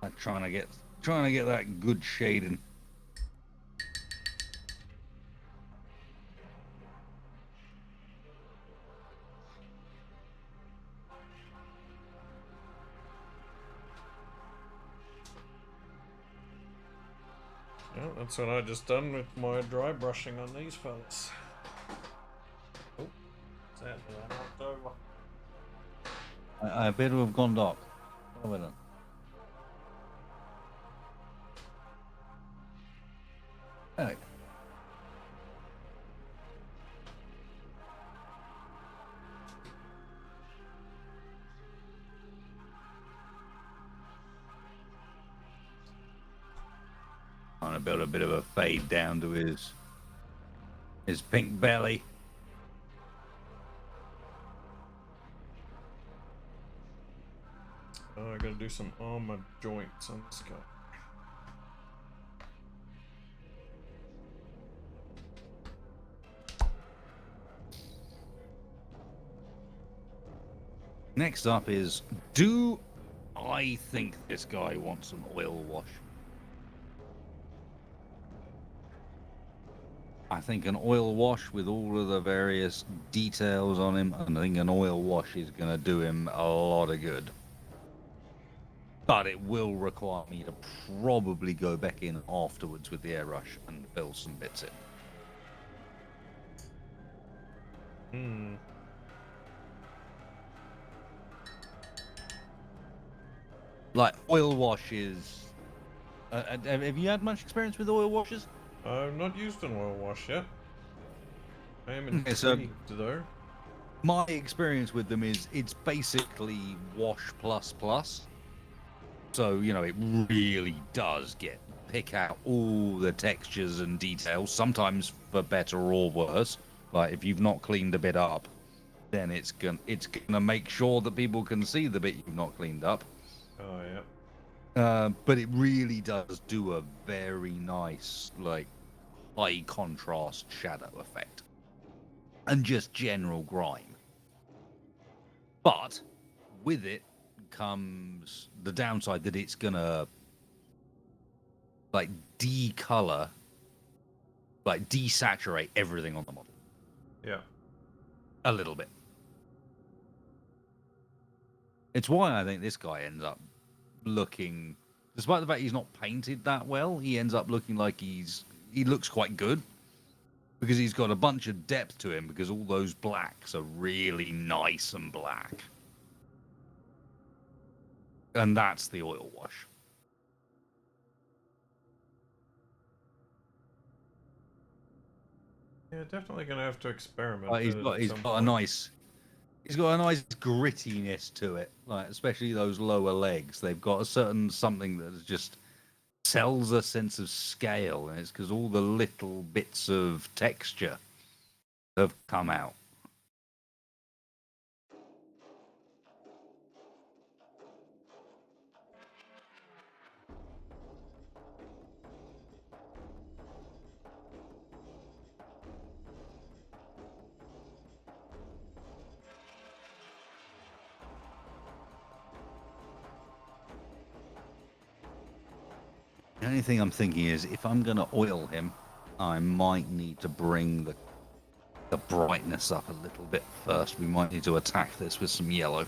Like trying to get that good shading. Yeah, that's what I just done with my dry brushing on these fellas. Oh, sadly I knocked over. I appear to have gone dark. Oh, well done. There we go. Trying to build a bit of a fade down to his pink belly. Oh, I gotta do some armor joints on this guy. Next up is, do I think this guy wants an oil wash? I think an oil wash with all of the various details on him, and I think an oil wash is going to do him a lot of good. But it will require me to probably go back in afterwards with the airbrush and fill some bits in. Like, oil washes... have you had much experience with oil washes? I've not used an oil wash yet. I am Okay, so- intrigued though. My experience with them is it's basically wash plus plus. So, you know, it really does pick out all the textures and details, sometimes for better or worse. Like if you've not cleaned a bit up, then it's gonna make sure that people can see the bit you've not cleaned up. Oh yeah. But it really does do a very nice, like, high contrast shadow effect. And just general grime. But with it comes the downside that it's gonna like decolor, like desaturate everything on the model Yeah. a little bit. It's why I think this guy ends up looking, despite the fact he's not painted that well, he ends up looking like he looks quite good. Because he's got a bunch of depth to him, because all those blacks are really nice and black. And that's the oil wash. Yeah, definitely gonna have to experiment. Like, with it at he's some got a point. nice grittiness to it. Like, especially those lower legs. They've got a certain something that just sells a sense of scale, and it's because all the little bits of texture have come out. The only thing I'm thinking is, if I'm going to oil him, I might need to bring the brightness up a little bit first. We might need to attack this with some yellow.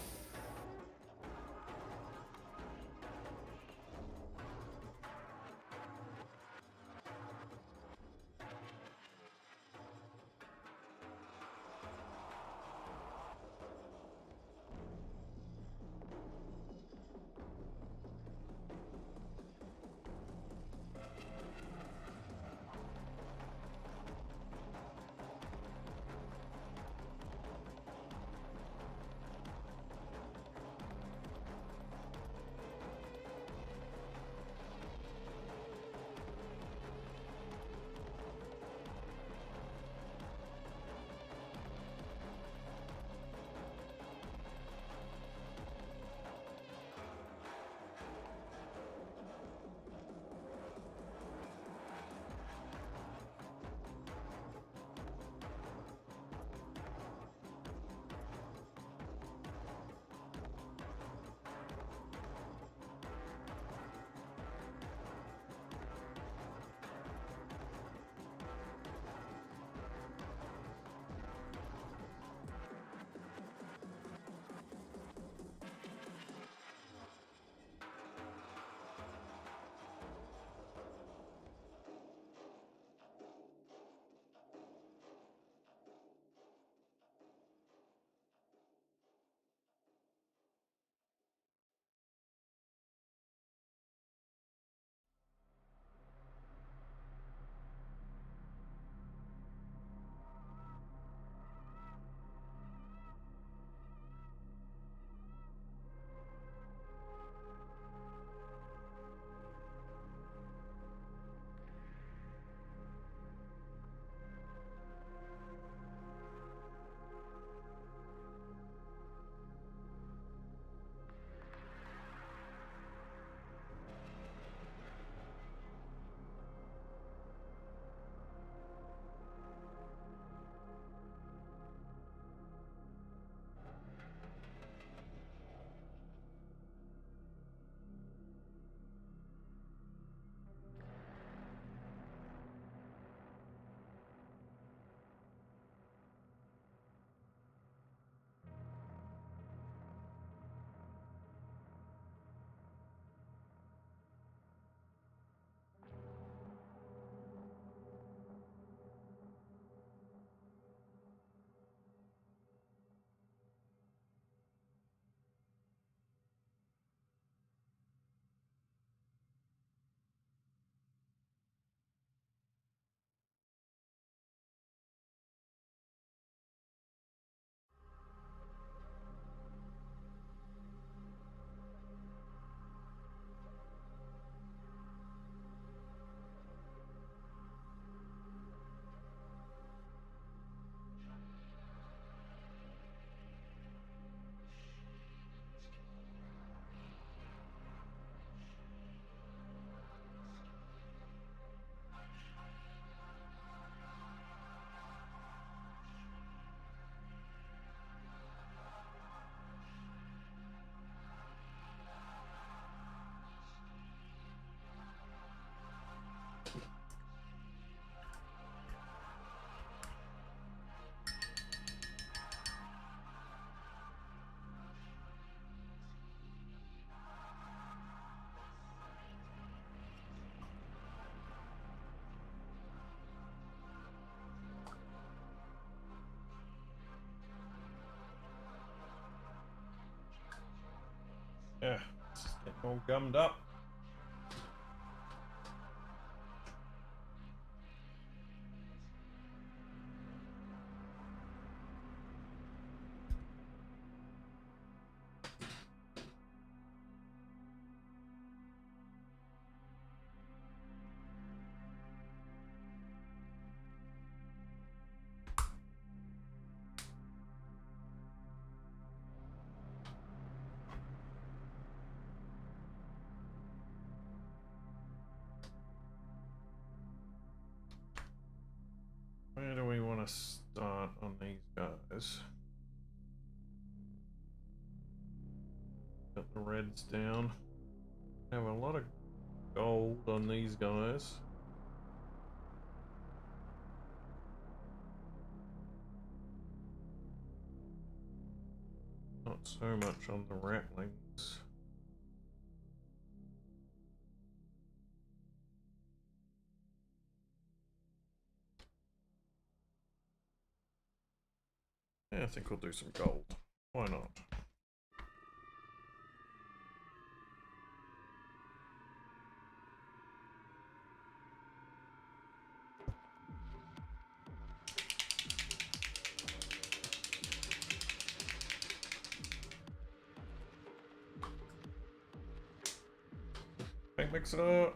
Yeah, it's just getting all gummed up. Where do we want to start on these guys? Got the reds down. Have a lot of gold on these guys. Not so much on the ratlings. Yeah, I think we'll do some gold. Why not? Mix it up.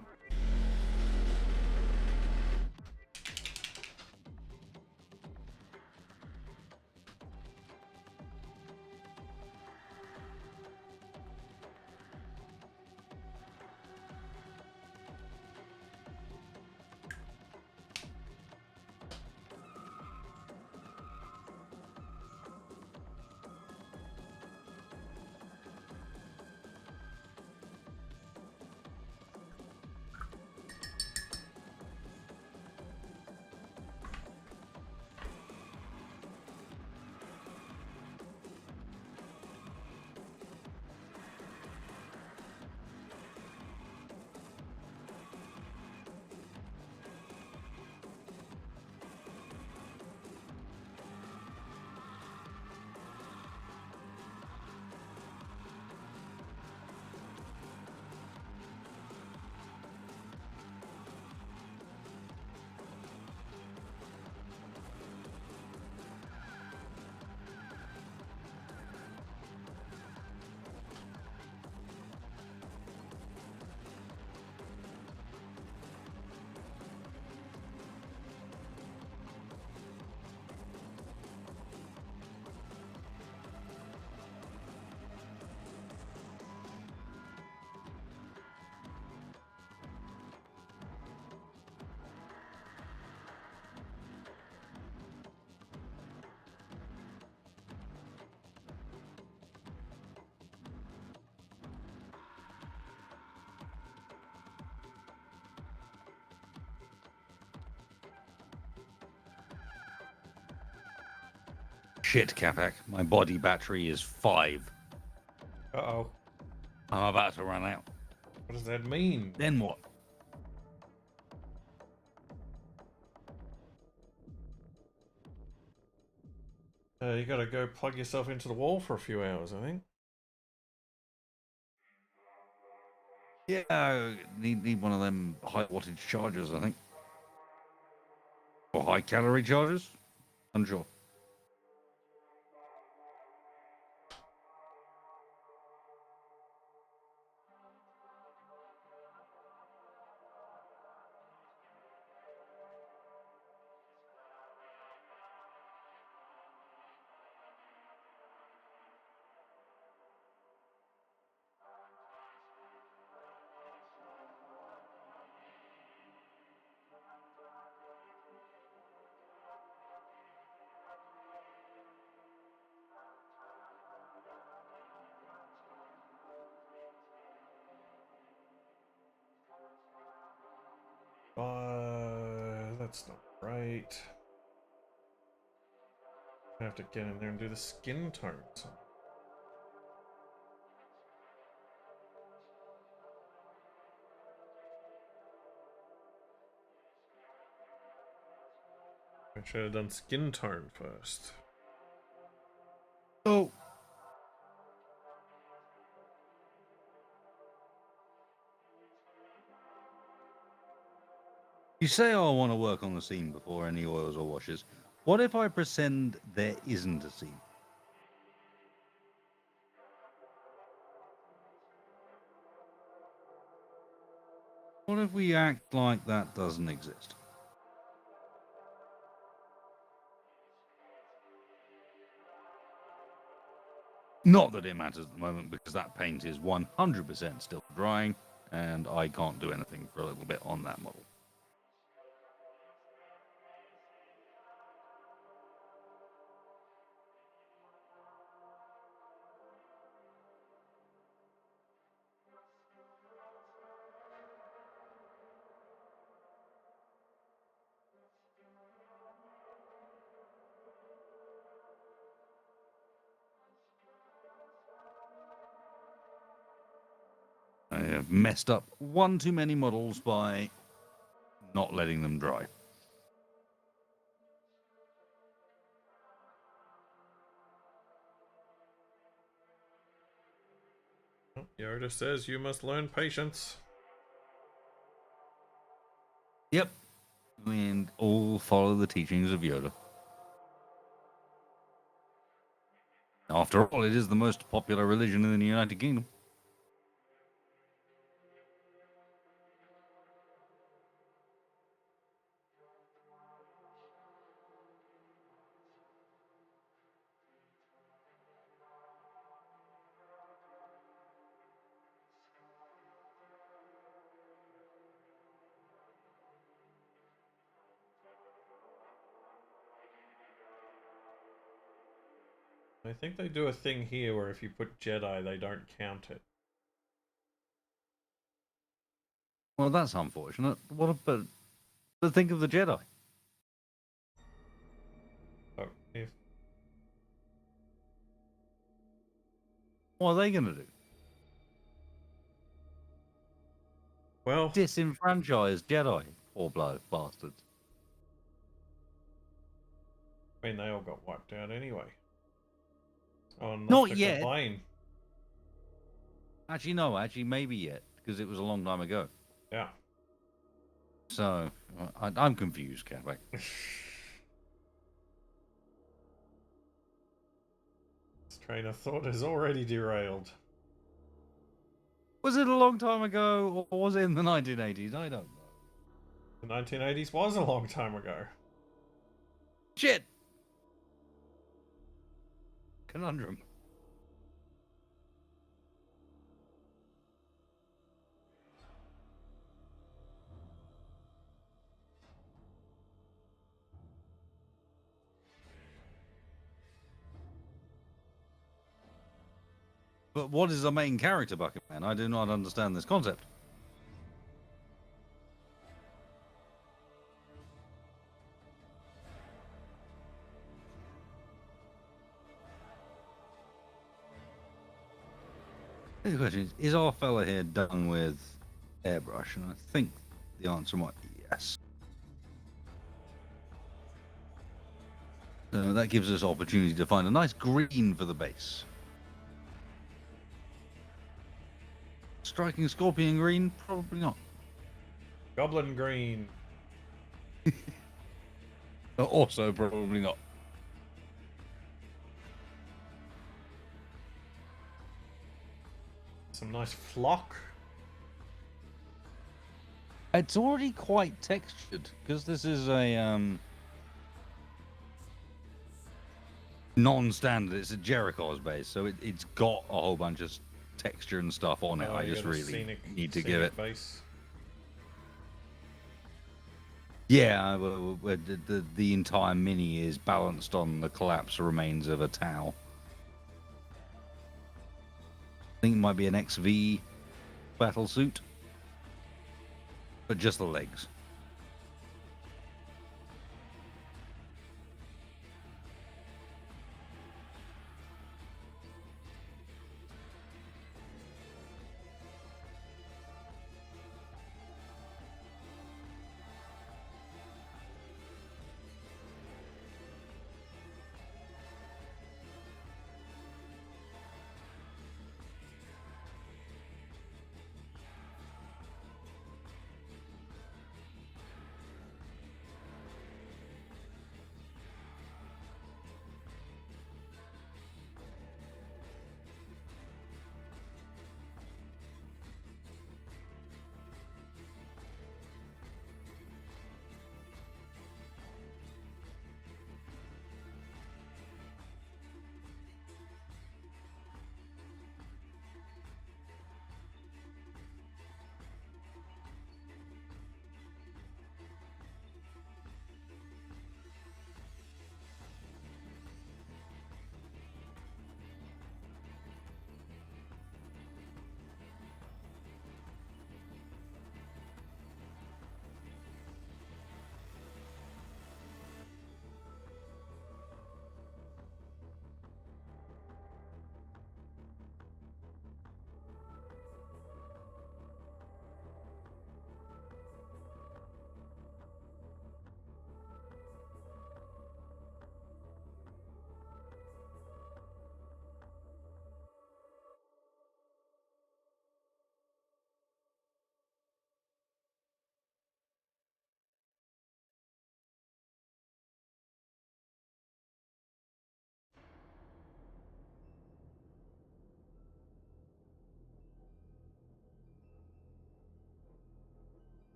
Shit, Capac. My body battery is 5. Uh-oh. I'm about to run out. What does that mean? Then what? You gotta go plug yourself into the wall for a few hours, I think. Yeah, I need one of them high wattage chargers, I think. Or high calorie chargers? Unsure. That's not right. I have to get in there and do the skin tones. I should have done skin tone first. Oh. You say, oh, I want to work on the scene before any oils or washes. What if I pretend there isn't a scene? What if we act like that doesn't exist? Not that it matters at the moment, because that paint is 100% still drying, and I can't do anything for a little bit on that model. I have messed up one too many models by not letting them dry. Yoda says you must learn patience. Yep. And all follow the teachings of Yoda. After all, it is the most popular religion in the United Kingdom. I think they do a thing here where if you put Jedi, they don't count it. Well, that's unfortunate. What about the think of the Jedi? So if What are they going to do? well, Disenfranchise Jedi, poor blood bastards. I mean they all got wiped out anyway. On Not to yet. complain. Actually, no. Actually, maybe yet, because it was a long time ago. Yeah. So I'm confused, Capac. This train of thought is already derailed. Was it a long time ago, or was it in the 1980s? I don't know. The 1980s was a long time ago. Shit. Conundrum. But what is the main character, Buckethead? I do not understand this concept. The question is our fella here done with airbrush? And I think the answer might be yes. So that gives us opportunity to find a nice green for the base. Striking scorpion green? Probably not. Goblin green. Also probably not. Some nice flock. It's already quite textured because this is a non-standard. It's a Jericho's base, so it's got a whole bunch of texture and stuff on it. Oh, I you just got a really need to give it. Base. Yeah, the entire mini is balanced on the collapsed remains of a Tau. I think it might be an XV battle suit, but just the legs.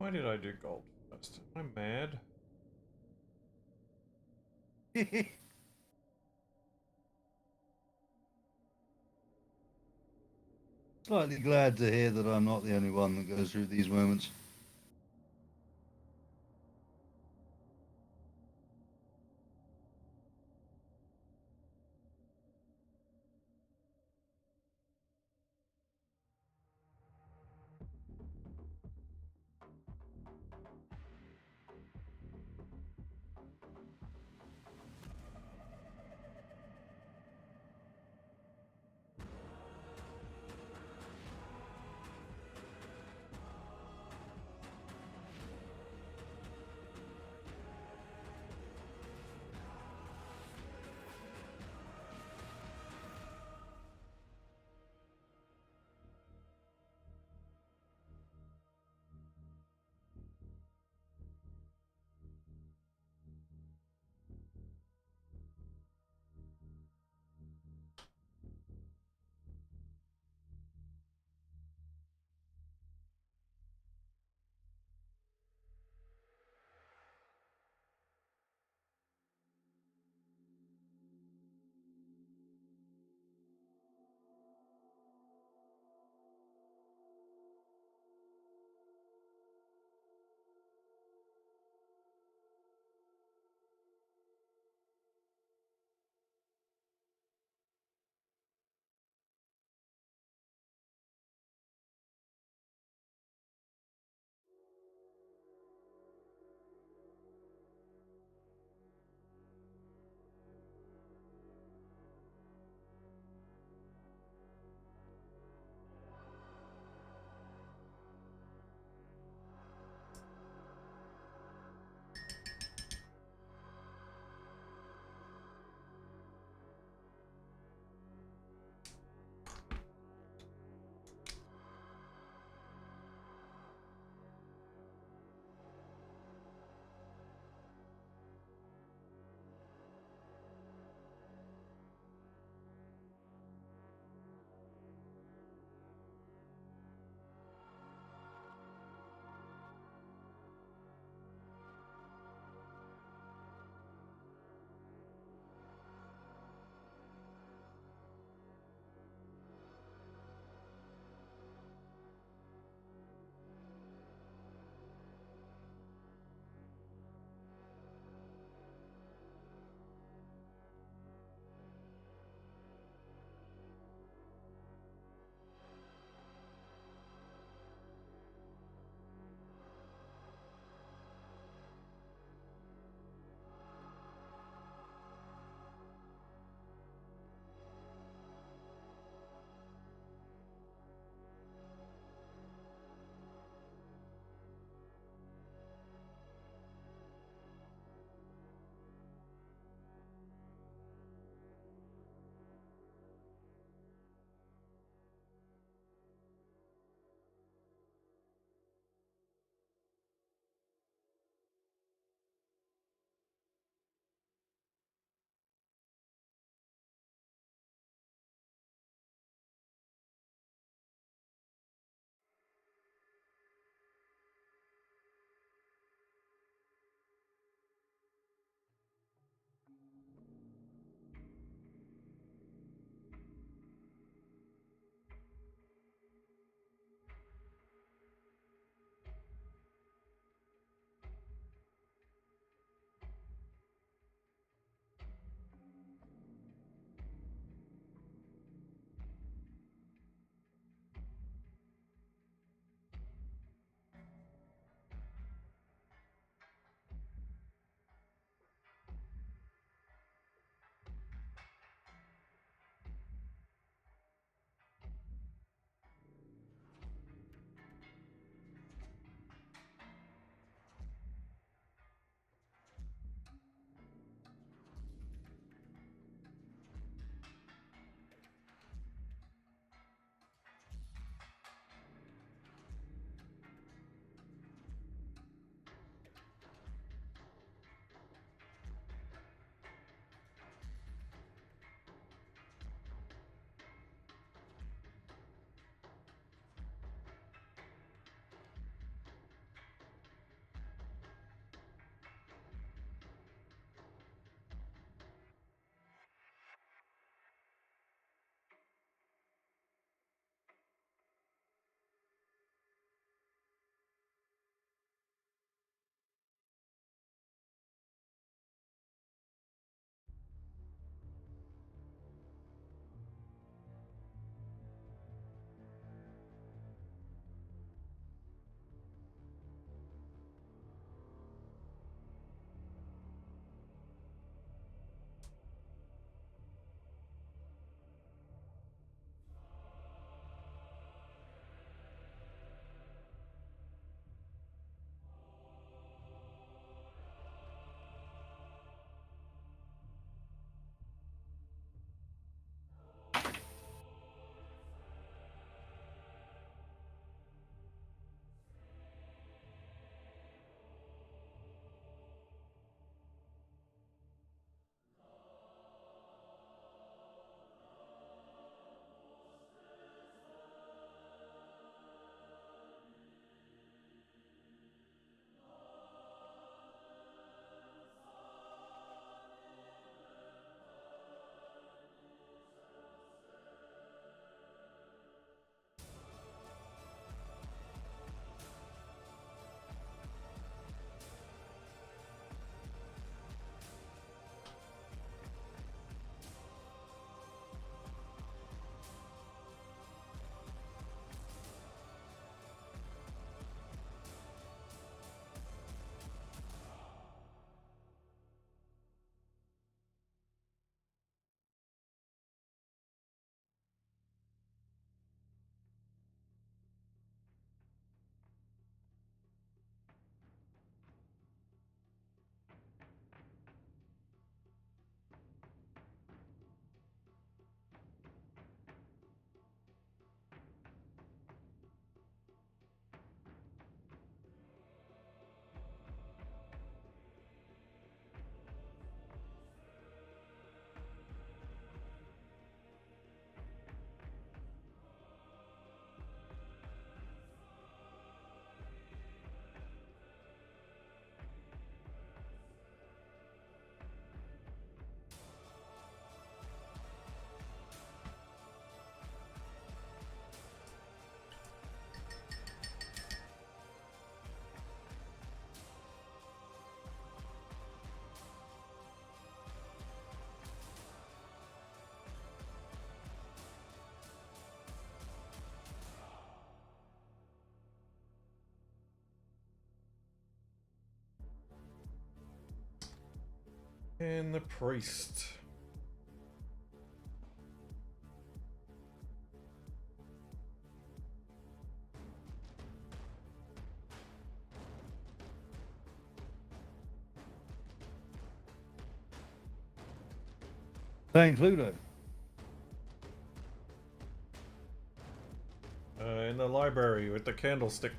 Why did I do gold first? I'm mad. Slightly glad to hear that I'm not the only one that goes through these moments. And the priest. Thanks, Ludo. In the library with the candlestick.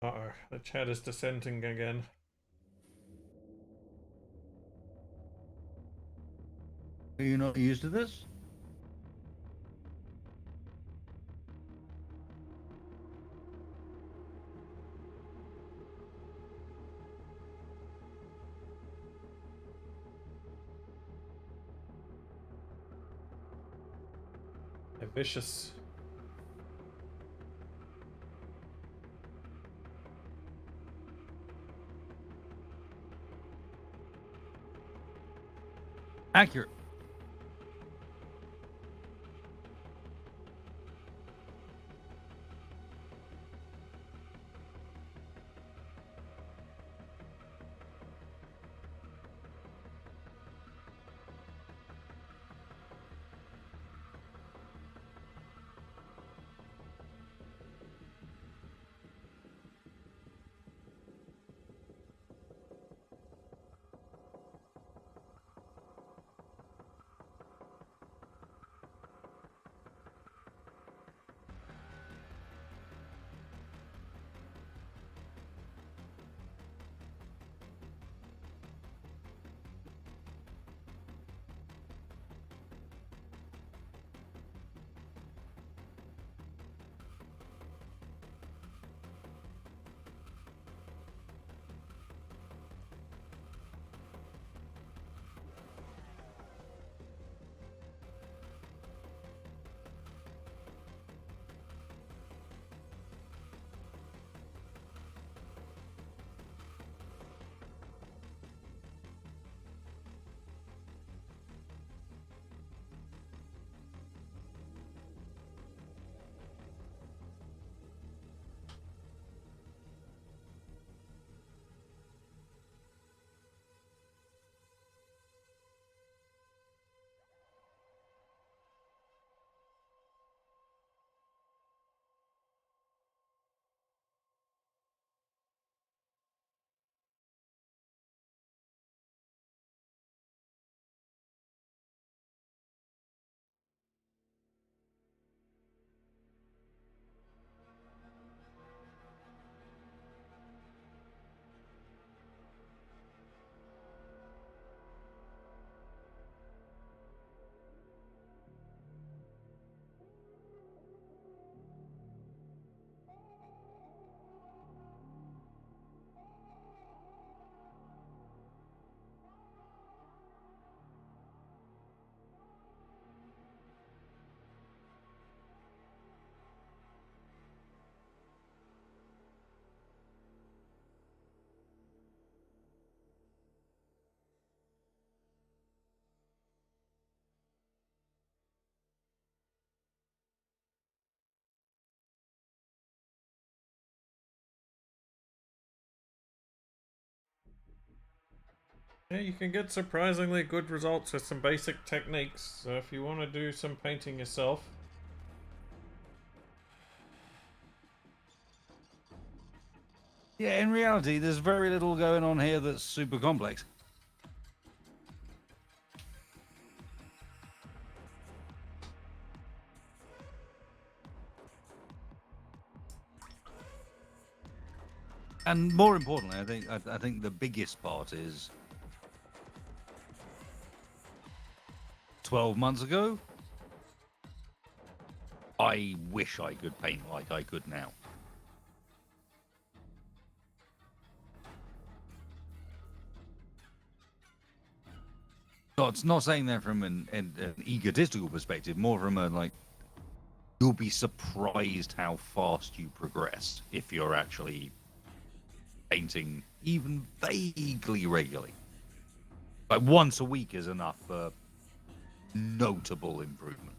Uh-oh, the chat is dissenting again. Are you not used to this? They're vicious. Accurate. Yeah, you can get surprisingly good results with some basic techniques. So if you want to do some painting yourself, Yeah, in reality, there's very little going on here that's super complex. And more importantly, I think the biggest part is 12 months ago, I wish I could paint like I could now. Not saying that from an egotistical perspective, more from a like, you'll be surprised how fast you progress if you're actually painting even vaguely regularly. Like once a week is enough for notable improvement.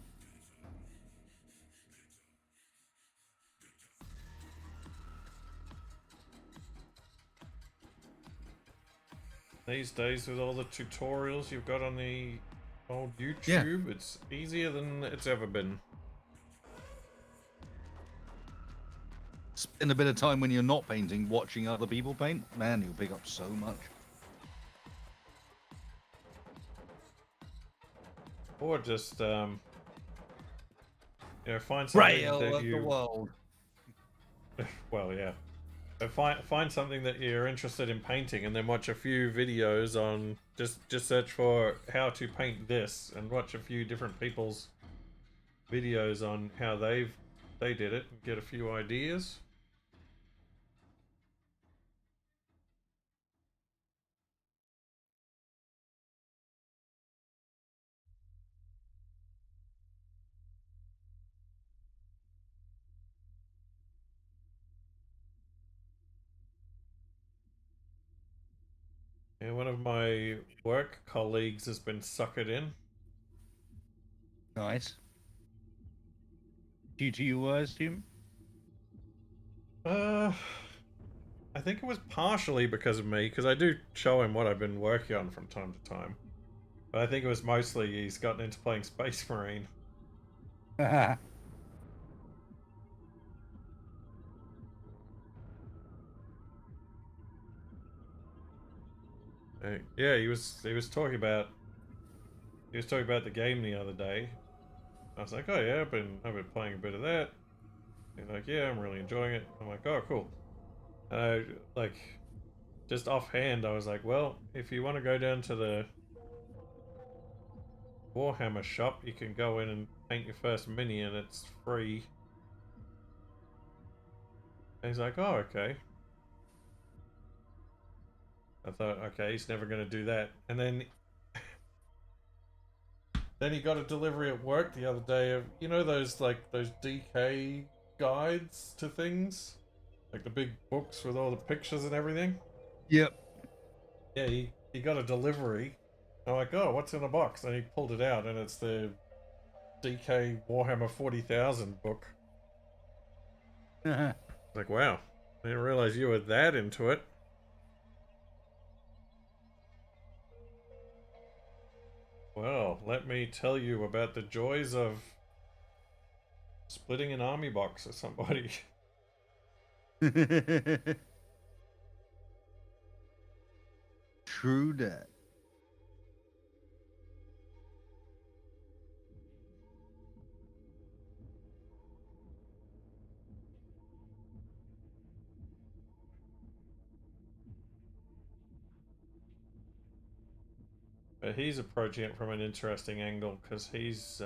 these days with all the tutorials you've got on the old Yeah. YouTube, it's easier than it's ever been. Spend a bit of time when you're not painting, watching other people paint. Man, you'll pick up so much. Or just find something Rail that of the you world. well, yeah. Find something that you're interested in painting, and then watch a few videos on. Just search for how to paint this, and watch a few different people's videos on how they did it, and get a few ideas. And one of my work colleagues has been suckered in. Nice. Due to you, I assume? Uh, I think it was partially because of me, because I do show him what I've been working on from time to time. But I think it was mostly he's gotten into playing Space Marine. Yeah, he was talking about the game the other day. I was like, oh yeah, I've been playing a bit of that. He's like, yeah, I'm really enjoying it. I'm like, oh cool. And I like just offhand, I was like, well, if you want to go down to the Warhammer shop, you can go in and paint your first mini, and it's free. And he's like, oh okay. I thought, okay, he's never going to do that. And then he got a delivery at work the other day of those DK guides to things, like the big books with all the pictures and everything. Yep. Yeah, he got a delivery. I'm like, oh, what's in the box? And he pulled it out, and it's the DK Warhammer 40,000 book. Like, wow, I didn't realize you were that into it. Well, let me tell you about the joys of splitting an army box with somebody. True that. But he's approaching it from an interesting angle because he's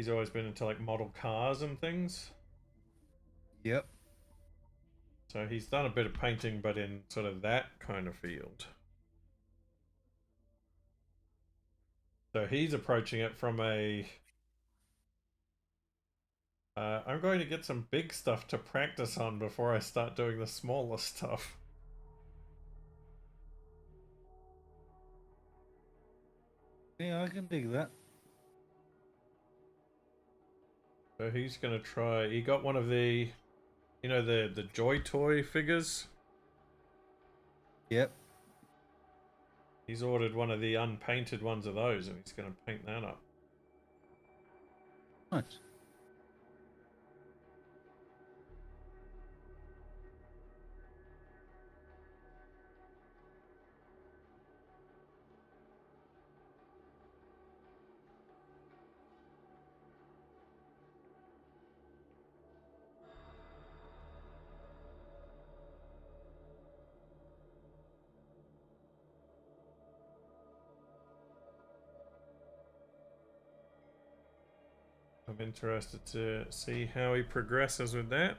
always been into like model cars and things. Yep. So he's done a bit of painting, but in sort of that kind of field. So he's approaching it from a I'm going to get some big stuff to practice on before I start doing the smaller stuff. Yeah, I can dig that. So he's going to try. He got one of the, the Joy Toy figures. Yep. He's ordered one of the unpainted ones of those, and he's going to paint that up. Nice. I'm interested to see how he progresses with that.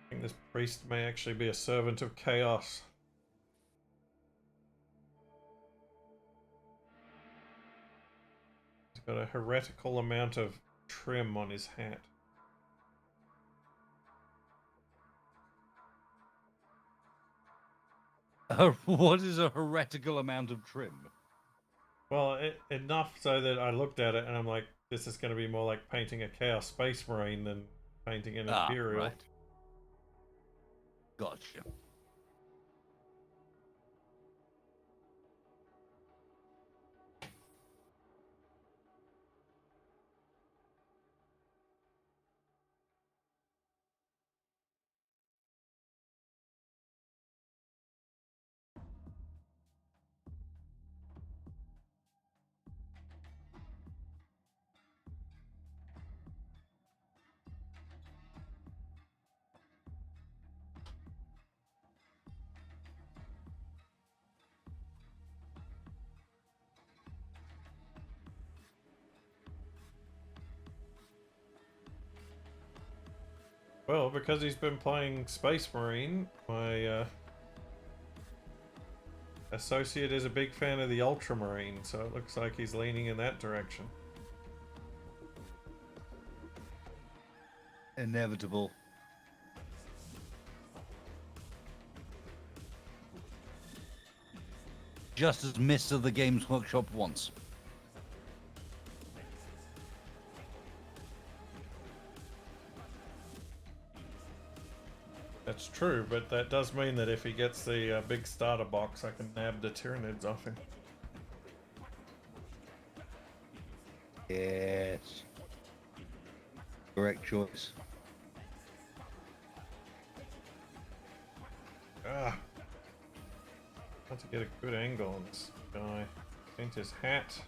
I think this priest may actually be a servant of chaos. He's got a heretical amount of trim on his hat. What is a heretical amount of trim? Well, enough so that I looked at it and I'm like, this is going to be more like painting a Chaos Space Marine than painting an Imperial. Right. Gotcha. Well, because he's been playing Space Marine, my associate is a big fan of the Ultramarine, so it looks like he's leaning in that direction. Inevitable. Just as Mr. the Games Workshop wants. That's true, but that does mean that if he gets the big starter box, I can nab the Tyranids off him. Yes. Correct choice. Ah! How to get a good angle on this guy. Paint his hat.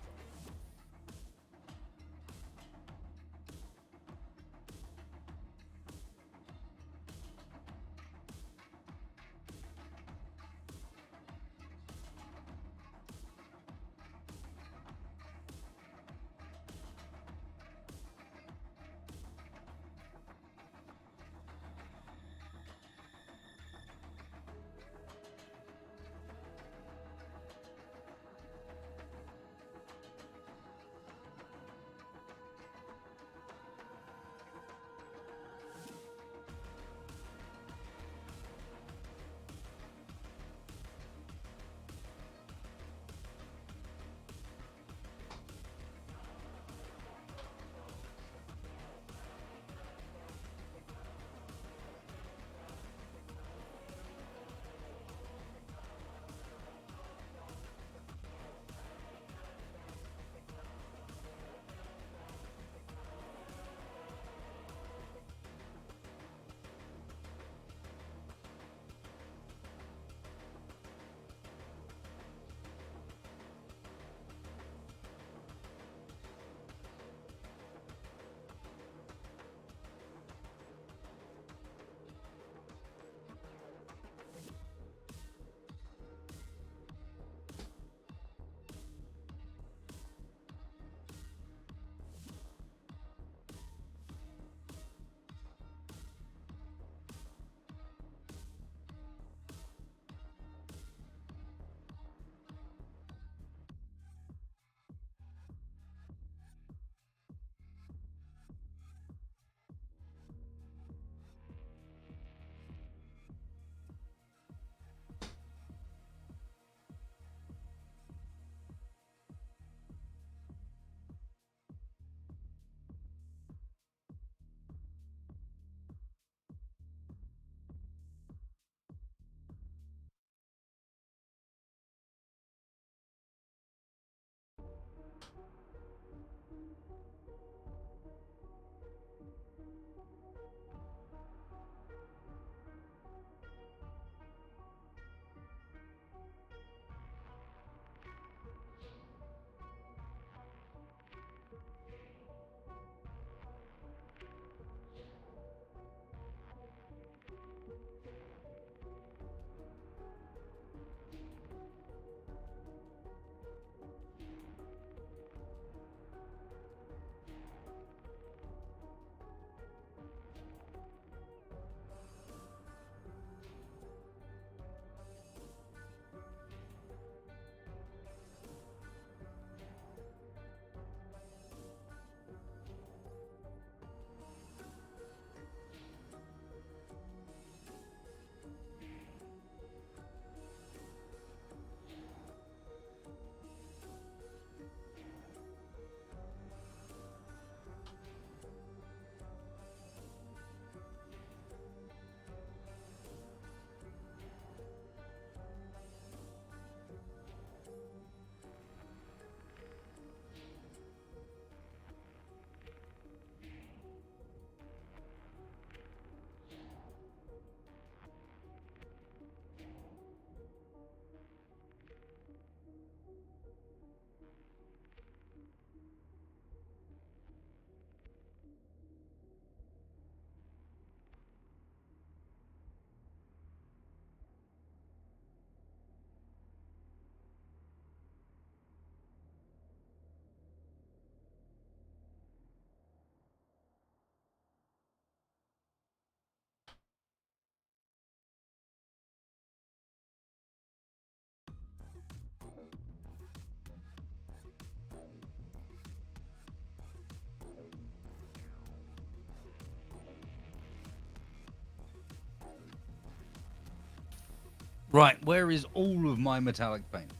Right, where is all of my metallic paint?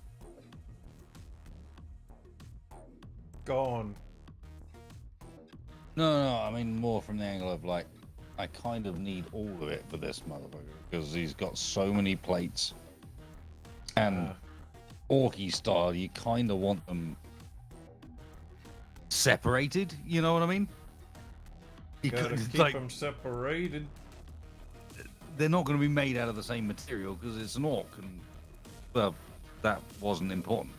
Gone. No, I mean more from the angle of like, I kind of need all of it for this motherfucker because he's got so many plates, and Orky style, you kind of want them separated. You know what I mean? You Gotta could- keep like, them separated. they're not going to be made out of the same material because it's an orc, and well, that wasn't important.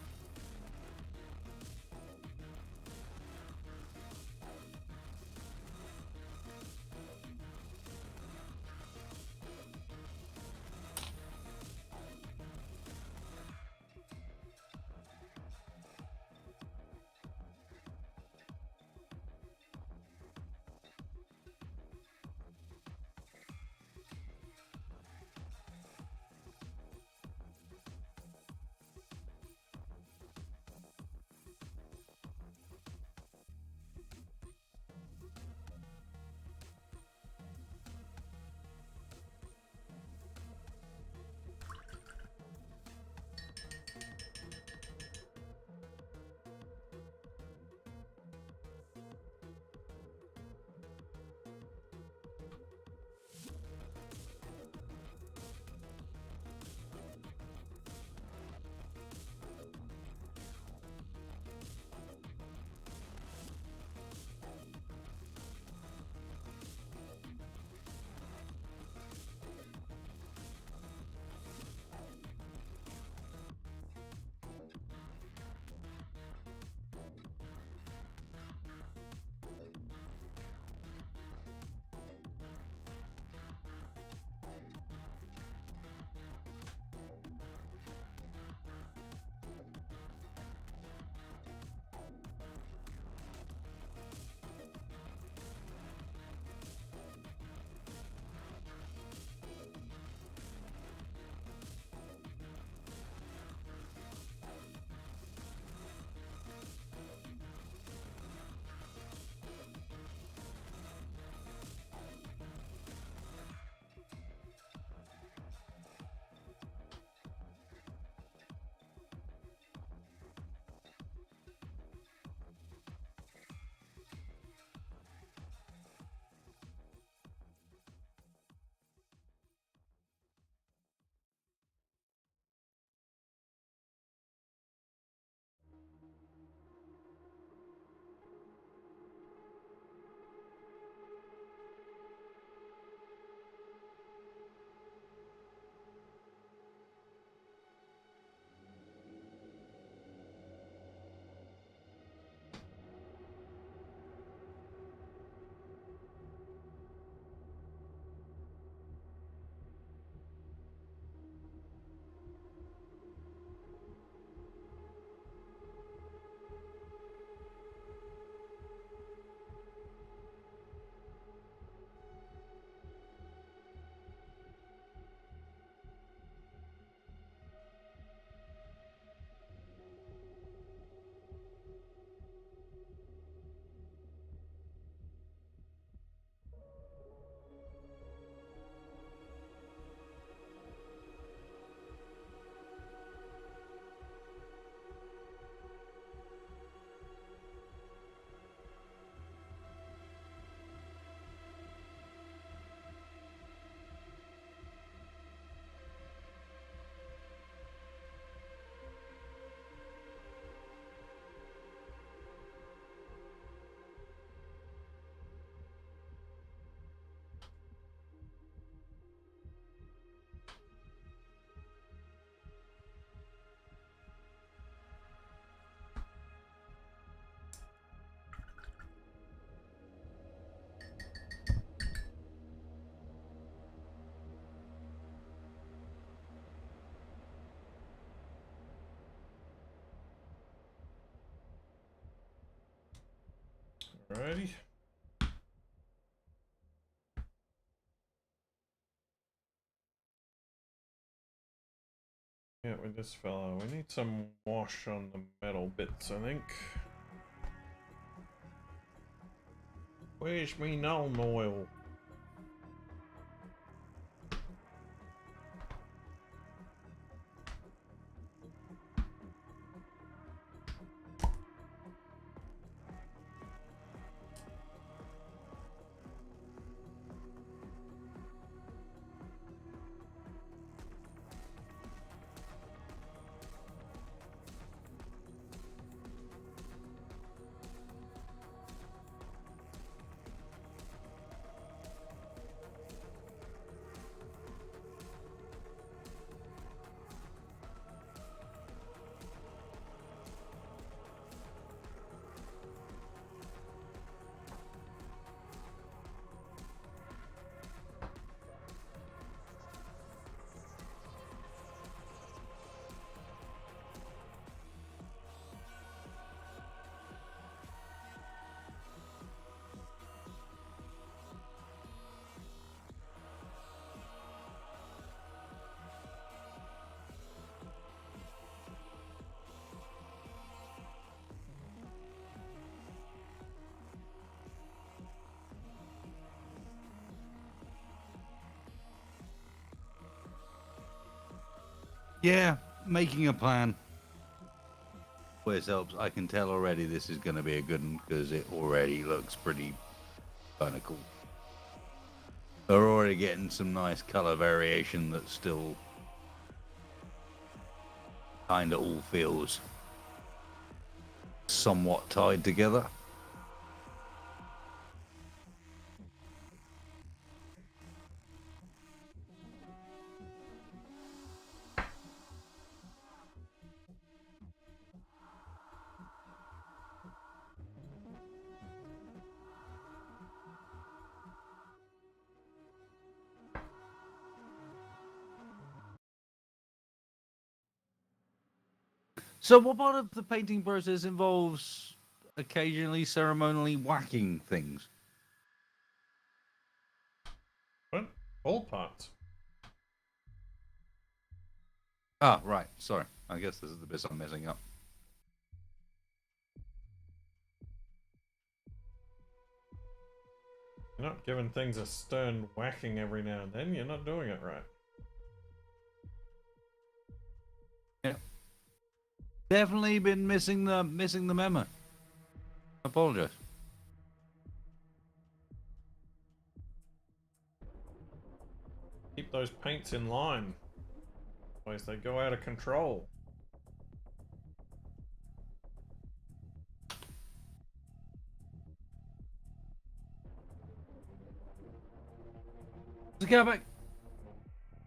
Alrighty. Yeah, with this fella, we need some wash on the metal bits, I think. Where's me null oil? Yeah, making a plan always helps. I can tell already this is going to be a good one because it already looks pretty kind of cool. They're already getting some nice color variation that still kind of all feels somewhat tied together. So, what part of the painting process involves occasionally ceremonially whacking things? What? All parts. Ah, right. Sorry. I guess this is the bit I'm messing up. You're not giving things a stern whacking every now and then. You're not doing it right. Yeah. Definitely been missing the memo. Apologize. Keep those paints in line. Otherwise they go out of control. Mr. Capac,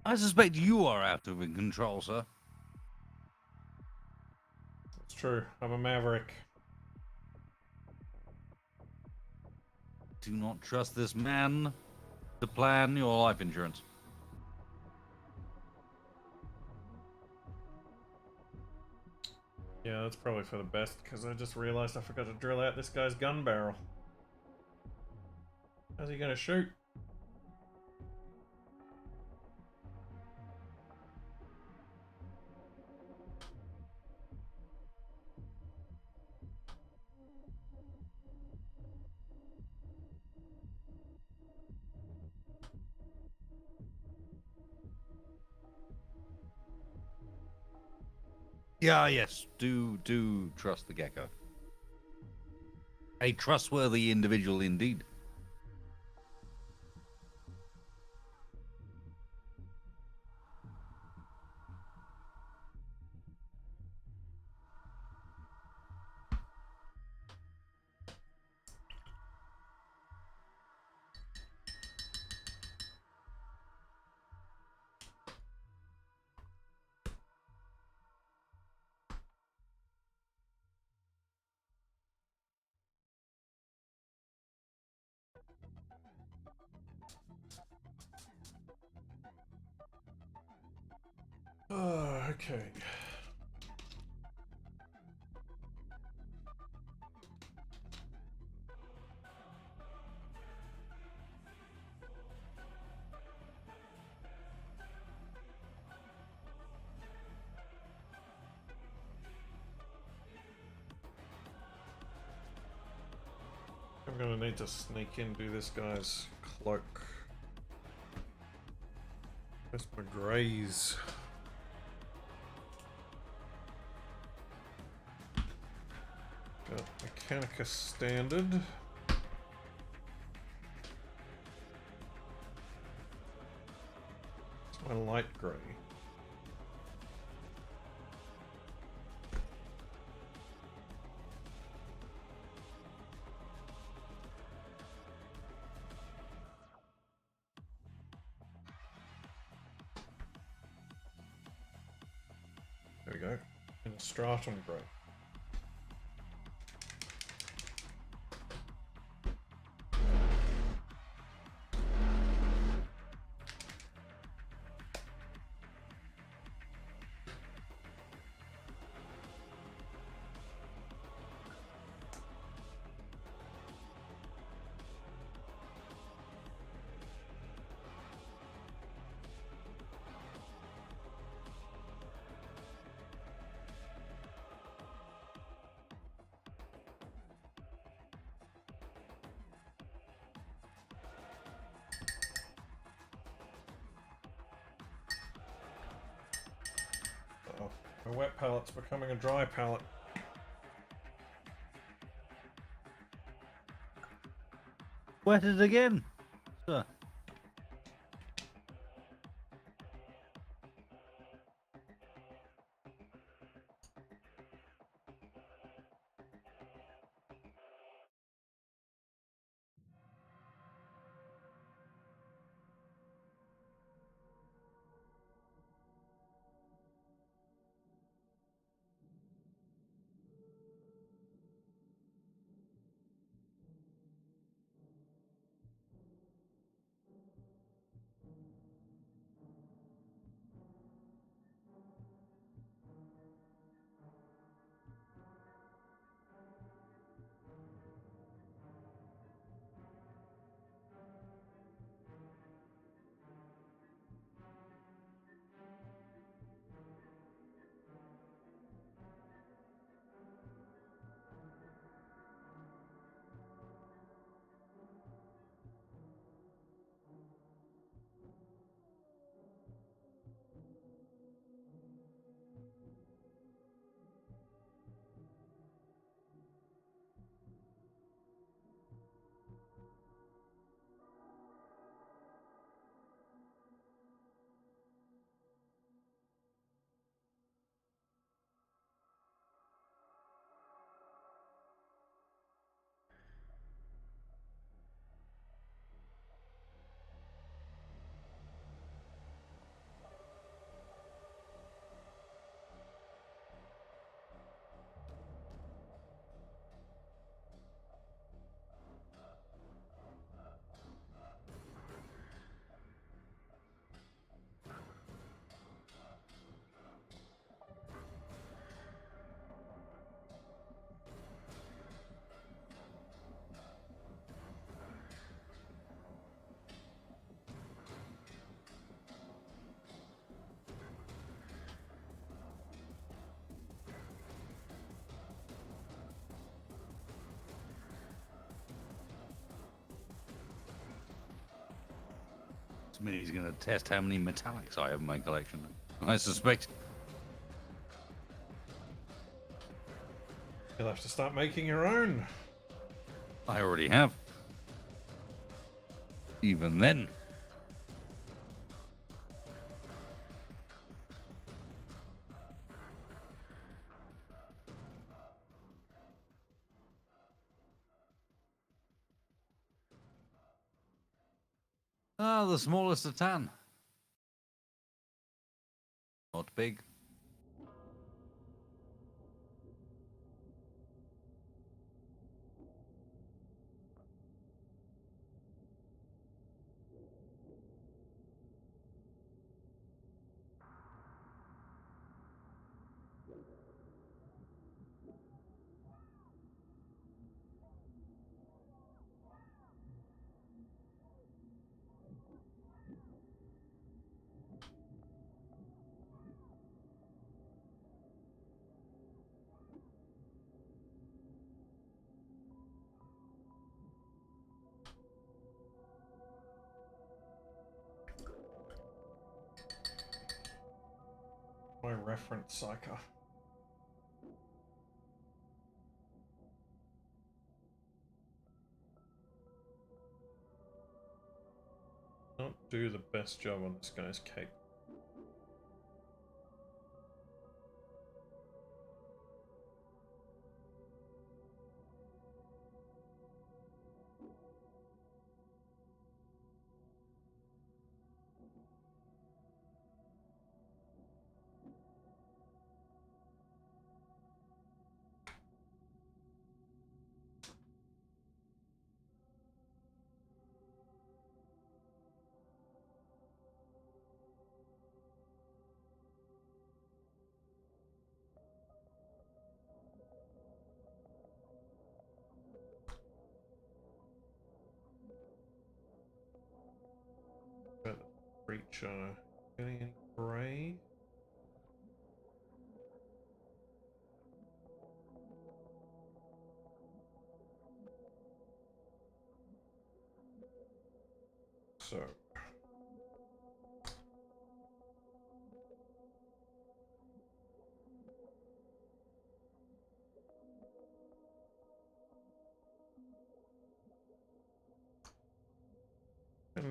I suspect you are out of control, sir. It's true. I'm a maverick. Do not trust this man to plan your life insurance. Yeah, that's probably for the best, because I just realized I forgot to drill out this guy's gun barrel. How's he gonna shoot? Yeah, yes. Do trust the gecko. A trustworthy individual indeed. Oh, okay. I'm gonna need to sneak in, do this guy's cloak. Where's my greys? Got Mechanicus Standard. It's my light grey. There we go. And a stratum grey. A wet pallet's becoming a dry pallet. Wetted again, sir. He's going to test how many metallics I have in my collection. I suspect. You'll have to start making your own. I already have. Even then. Ah, the smallest of 10. Not big. My reference psycho. Don't do the best job on this guy's cape. But the creature getting any gray? So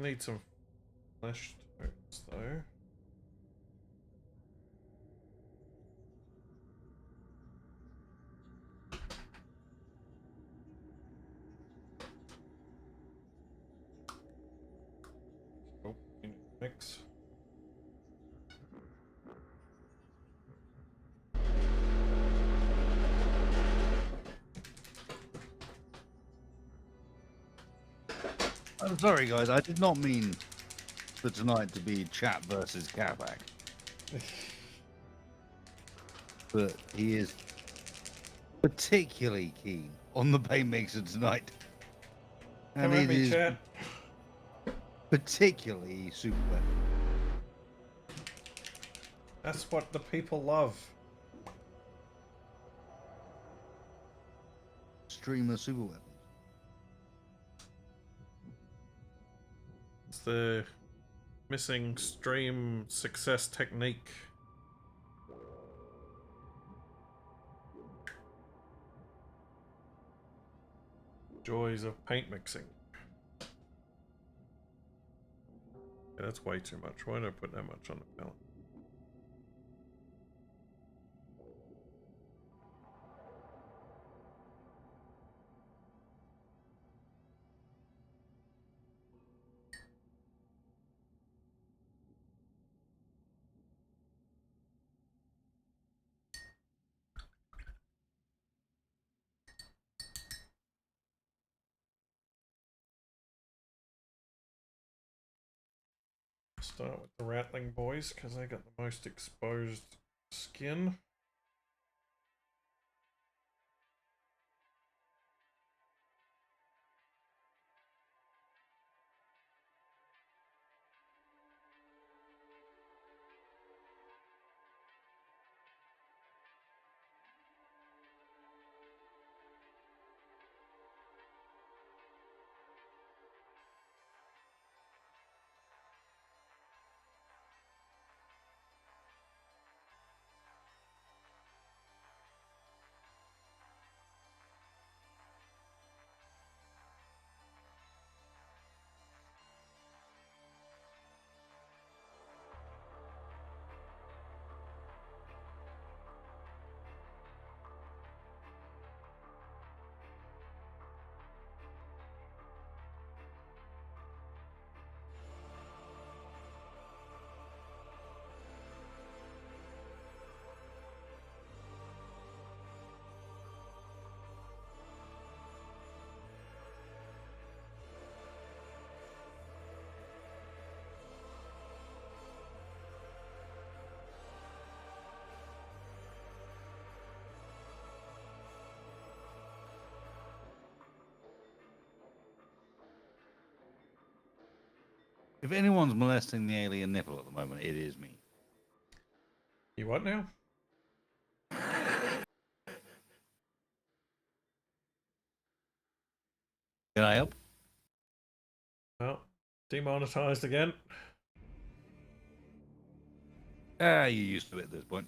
need some flesh totes, though. Oh, mix. I'm sorry, guys. I did not mean for tonight to be Chap versus Capac. But he is particularly keen on the paint mixer tonight. Come And at it me, is chat. particularly super weapon. That's what the people love. Streamer super weapons. It's the missing stream success technique. Joys of paint mixing. Yeah, that's way too much. Why don't I put that much on the palette? Start with the Rattling Boys because they got the most exposed skin. If anyone's molesting the alien nipple at the moment, it is me. You what now? Can I help? Well, demonetized again. Ah, you're used to it at this point.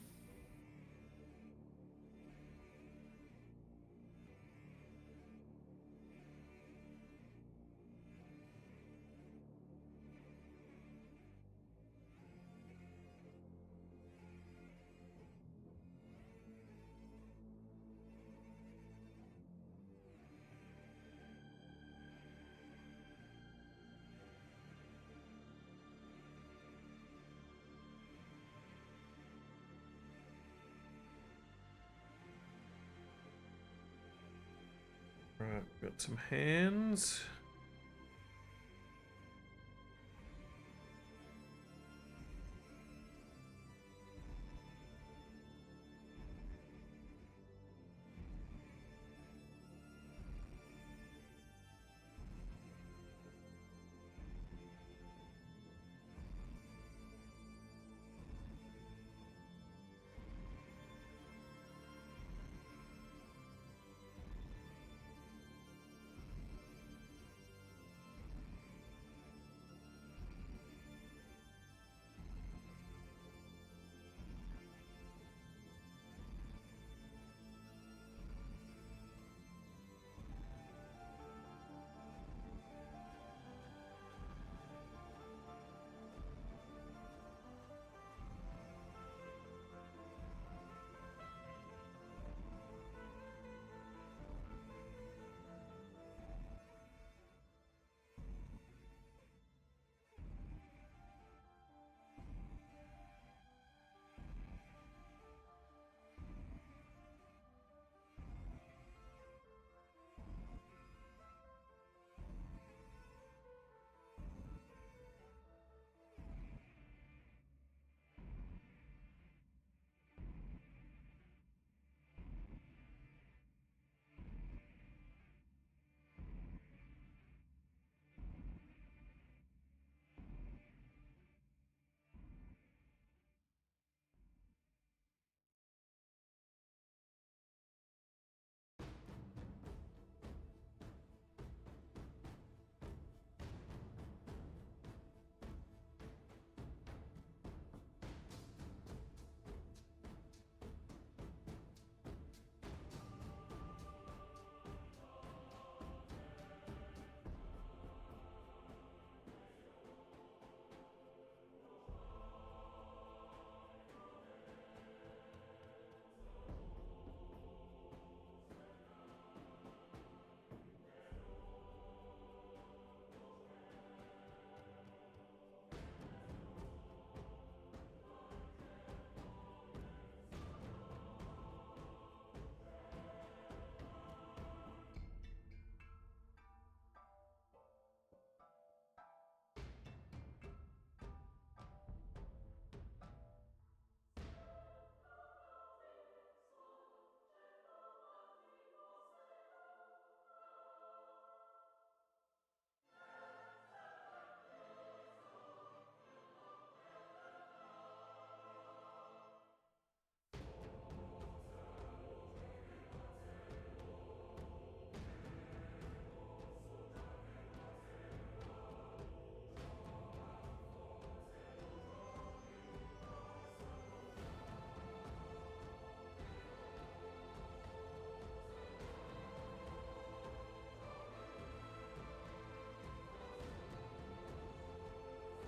Right, got some hands.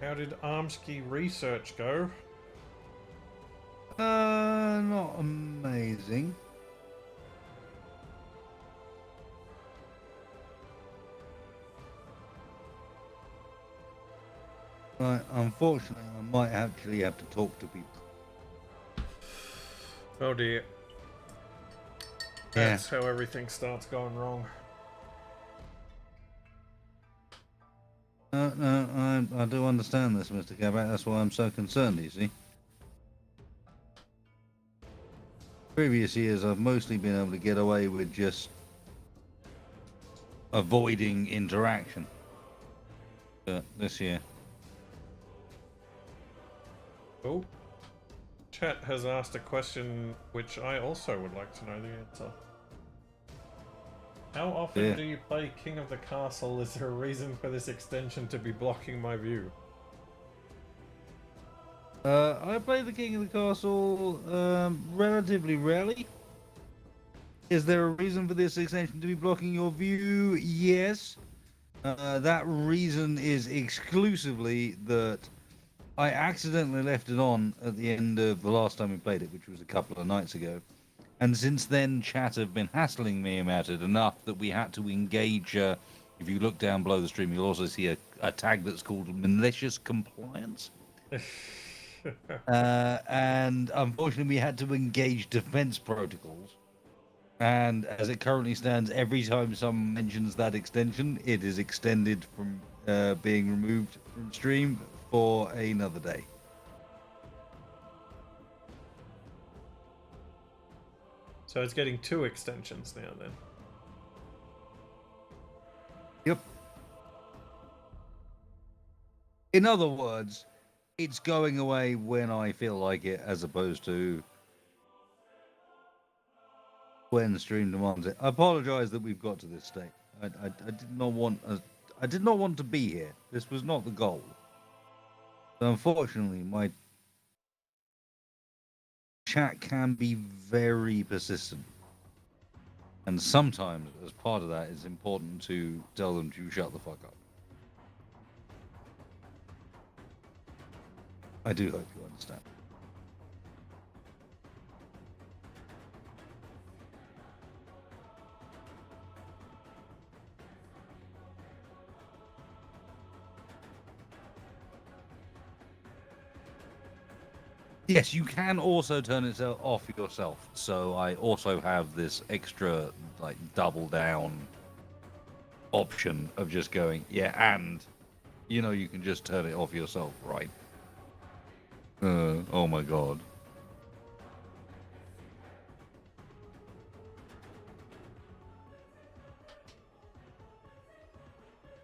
How did Armsky research go? Not amazing. Right, unfortunately, I might actually have to talk to people. Oh dear. Yeah. That's how everything starts going wrong. No, I do understand this, Mr. Capac. That's why I'm so concerned, you see. Previous years, I've mostly been able to get away with just avoiding interaction. But this year... Oh. Chat has asked a question which I also would like to know the answer. How often do you play King of the Castle? Is there a reason for this extension to be blocking my view? I play the King of the Castle relatively rarely. Is there a reason for this extension to be blocking your view? Yes. That reason is exclusively that I accidentally left it on at the end of the last time we played it, which was a couple of nights ago. And since then, chat have been hassling me about it enough that we had to engage. If you look down below the stream, you'll also see a tag that's called malicious compliance. And unfortunately, we had to engage defense protocols. And as it currently stands, every time someone mentions that extension, it is extended from being removed from stream for another day. So it's getting 2 extensions now then. Yep. In other words, it's going away when I feel like it, as opposed to when stream demands it. I apologize that we've got to this state. I did not want I did not want to be here. This was not the goal. But unfortunately, my chat can be very persistent. And sometimes, as part of that, it's important to tell them to shut the fuck up. I do hope you understand. Yes, you can also turn it off yourself. So I also have this extra, like, double down option of just going, yeah, and, you know, you can just turn it off yourself, right? Oh my god.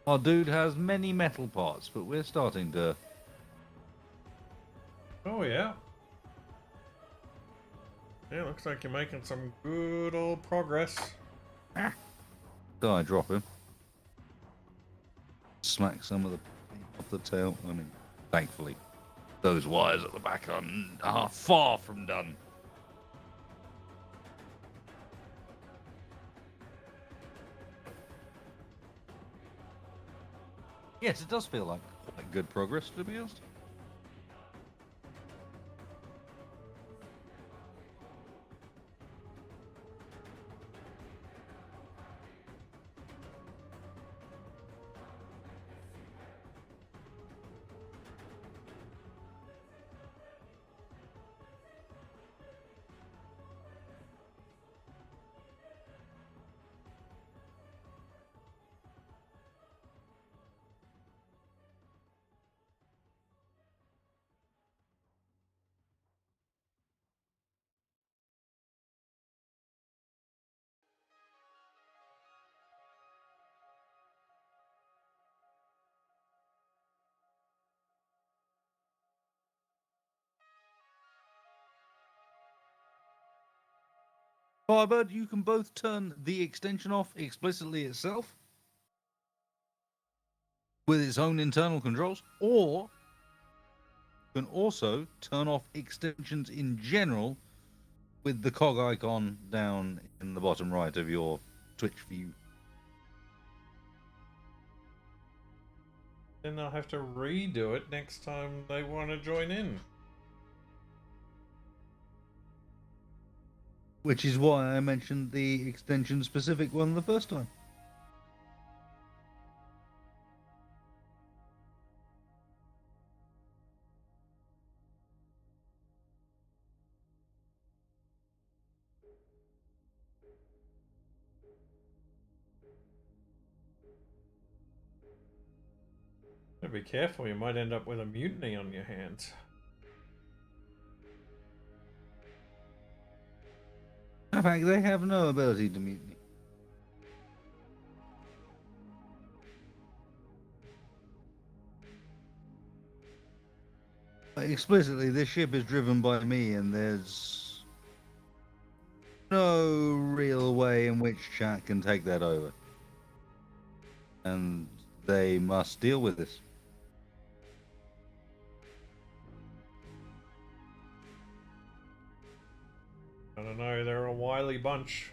Our dude has many metal parts, but we're starting to... Oh yeah. Yeah, looks like you're making some good old progress. So I drop him. Smack some of the off the tail. I mean, thankfully, those wires at the back are far from done. Yes, it does feel like quite good progress, to be honest. Firebird, you can both turn the extension off explicitly itself with its own internal controls, or you can also turn off extensions in general with the cog icon down in the bottom right of your Twitch view. Then they'll have to redo it next time they want to join in. Which is why I mentioned the extension specific one the first time. Be careful, you might end up with a mutiny on your hands. In fact, they have no ability to mutiny. Explicitly, this ship is driven by me, and there's no real way in which chat can take that over. And they must deal with this. I don't know, they're a wily bunch.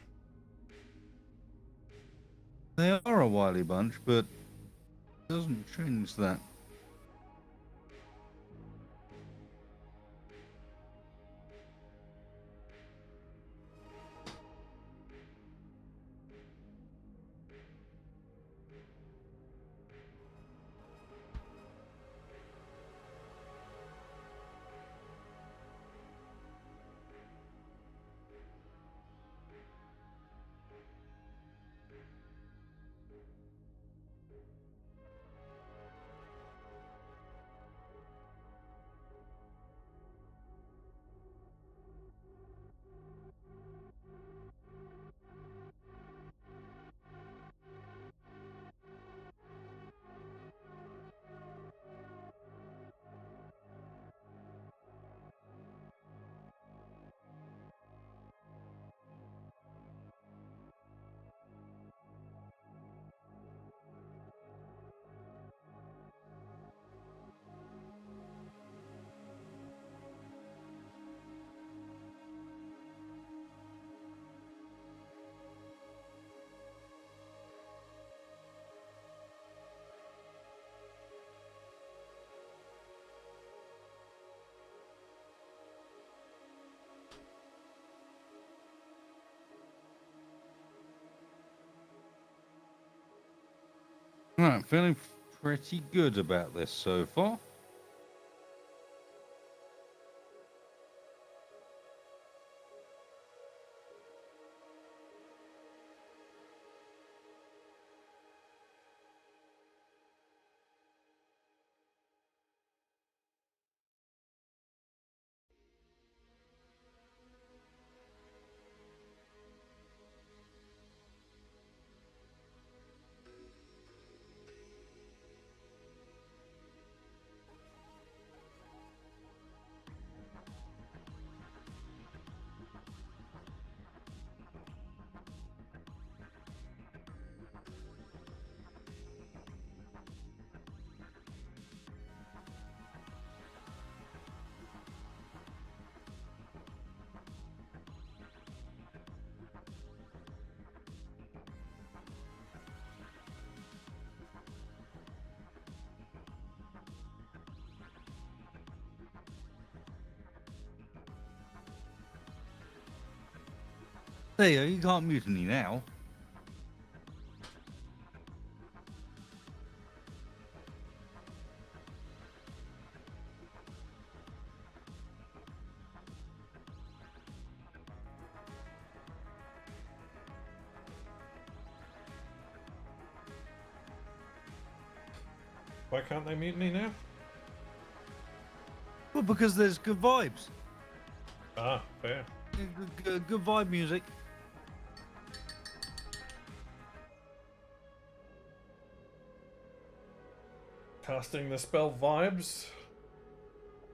They are a wily bunch, but it doesn't change that. Right, feeling pretty good about this so far. There you go, you can't mutiny now. Why can't they mutiny now? Well, because there's good vibes. Ah, fair. Good vibe music. Casting the spell Vibes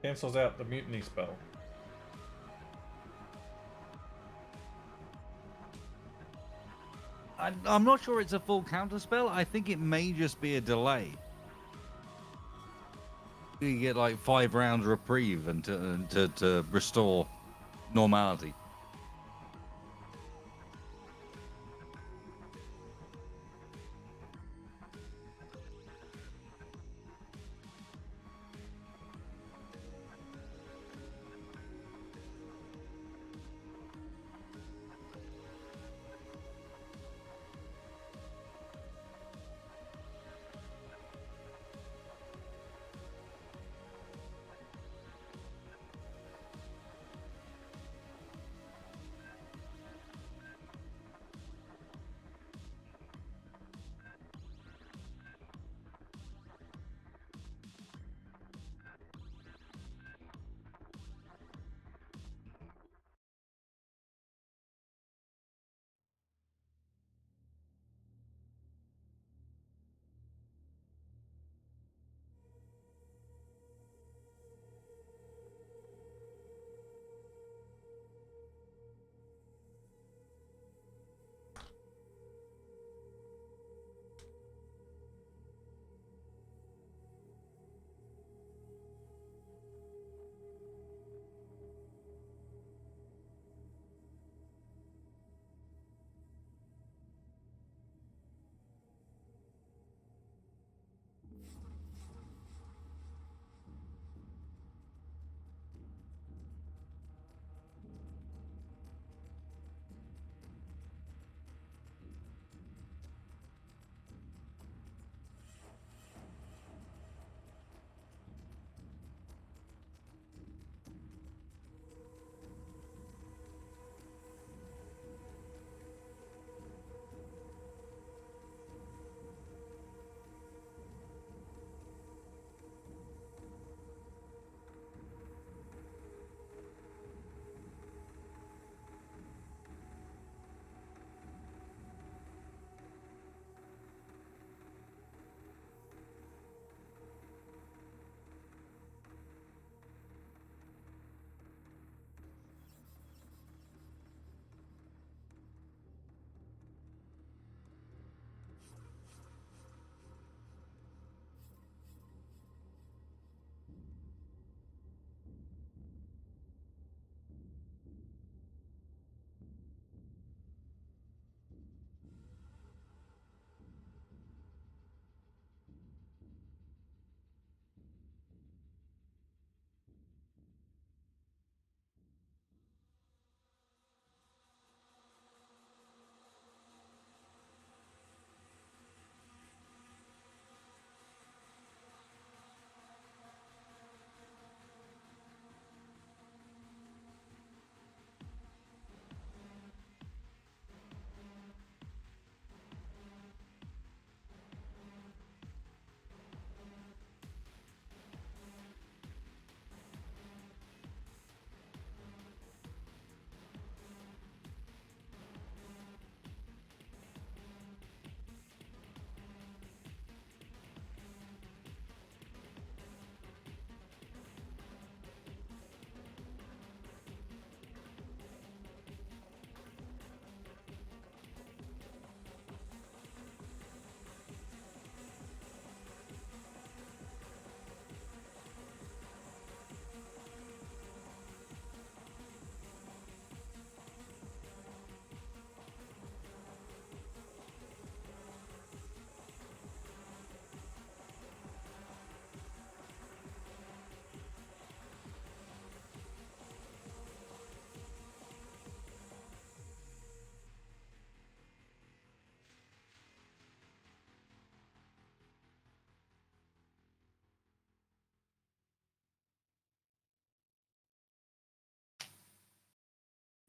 cancels out the mutiny spell. I'm not sure it's a full counter spell. I think it may just be a delay. You get like 5 rounds reprieve and to restore normality.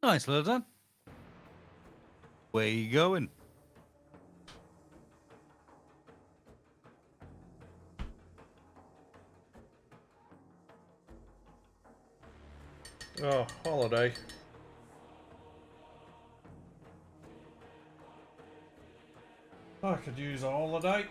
Nice, well done. Where you going? Oh, holiday. I could use a holiday.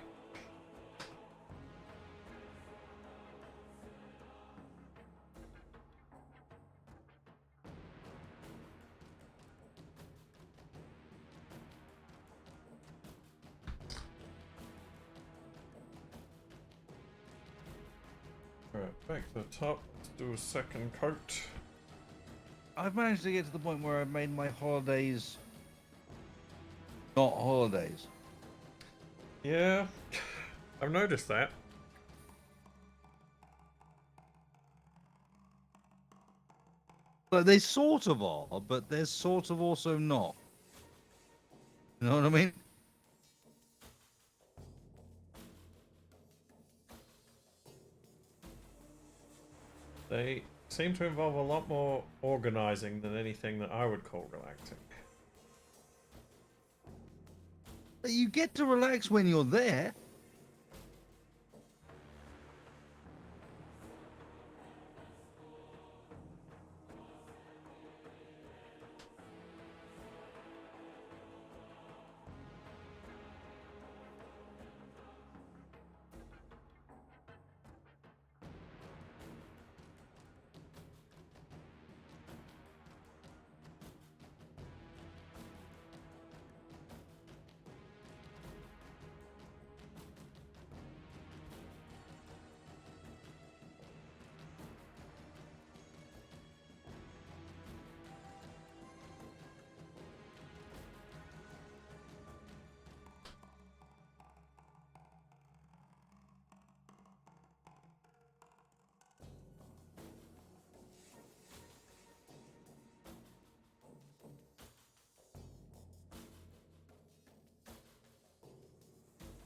Alright, back to the top. Let's do a second coat. I've managed to get to the point where I've made my holidays not holidays. Yeah, I've noticed that. But they sort of are, but they're sort of also not. You know what I mean? They seem to involve a lot more organizing than anything that I would call relaxing. But you get to relax when you're there.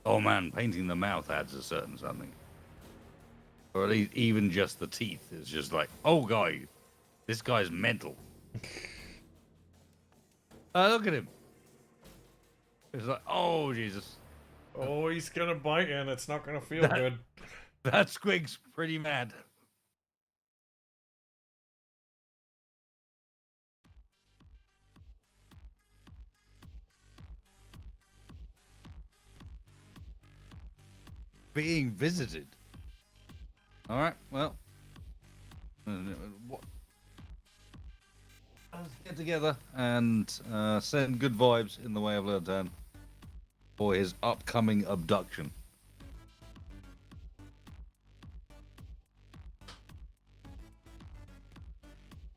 Oh man, painting the mouth adds a certain something. Or at least even just the teeth is just like, oh guy, this guy's mental. Look at him. It's like, oh Jesus. Oh, he's gonna bite you and it's not gonna feel good. That squig's pretty mad. Being visited. All right, well, let's get together and send good vibes in the way of Lertan for his upcoming abduction.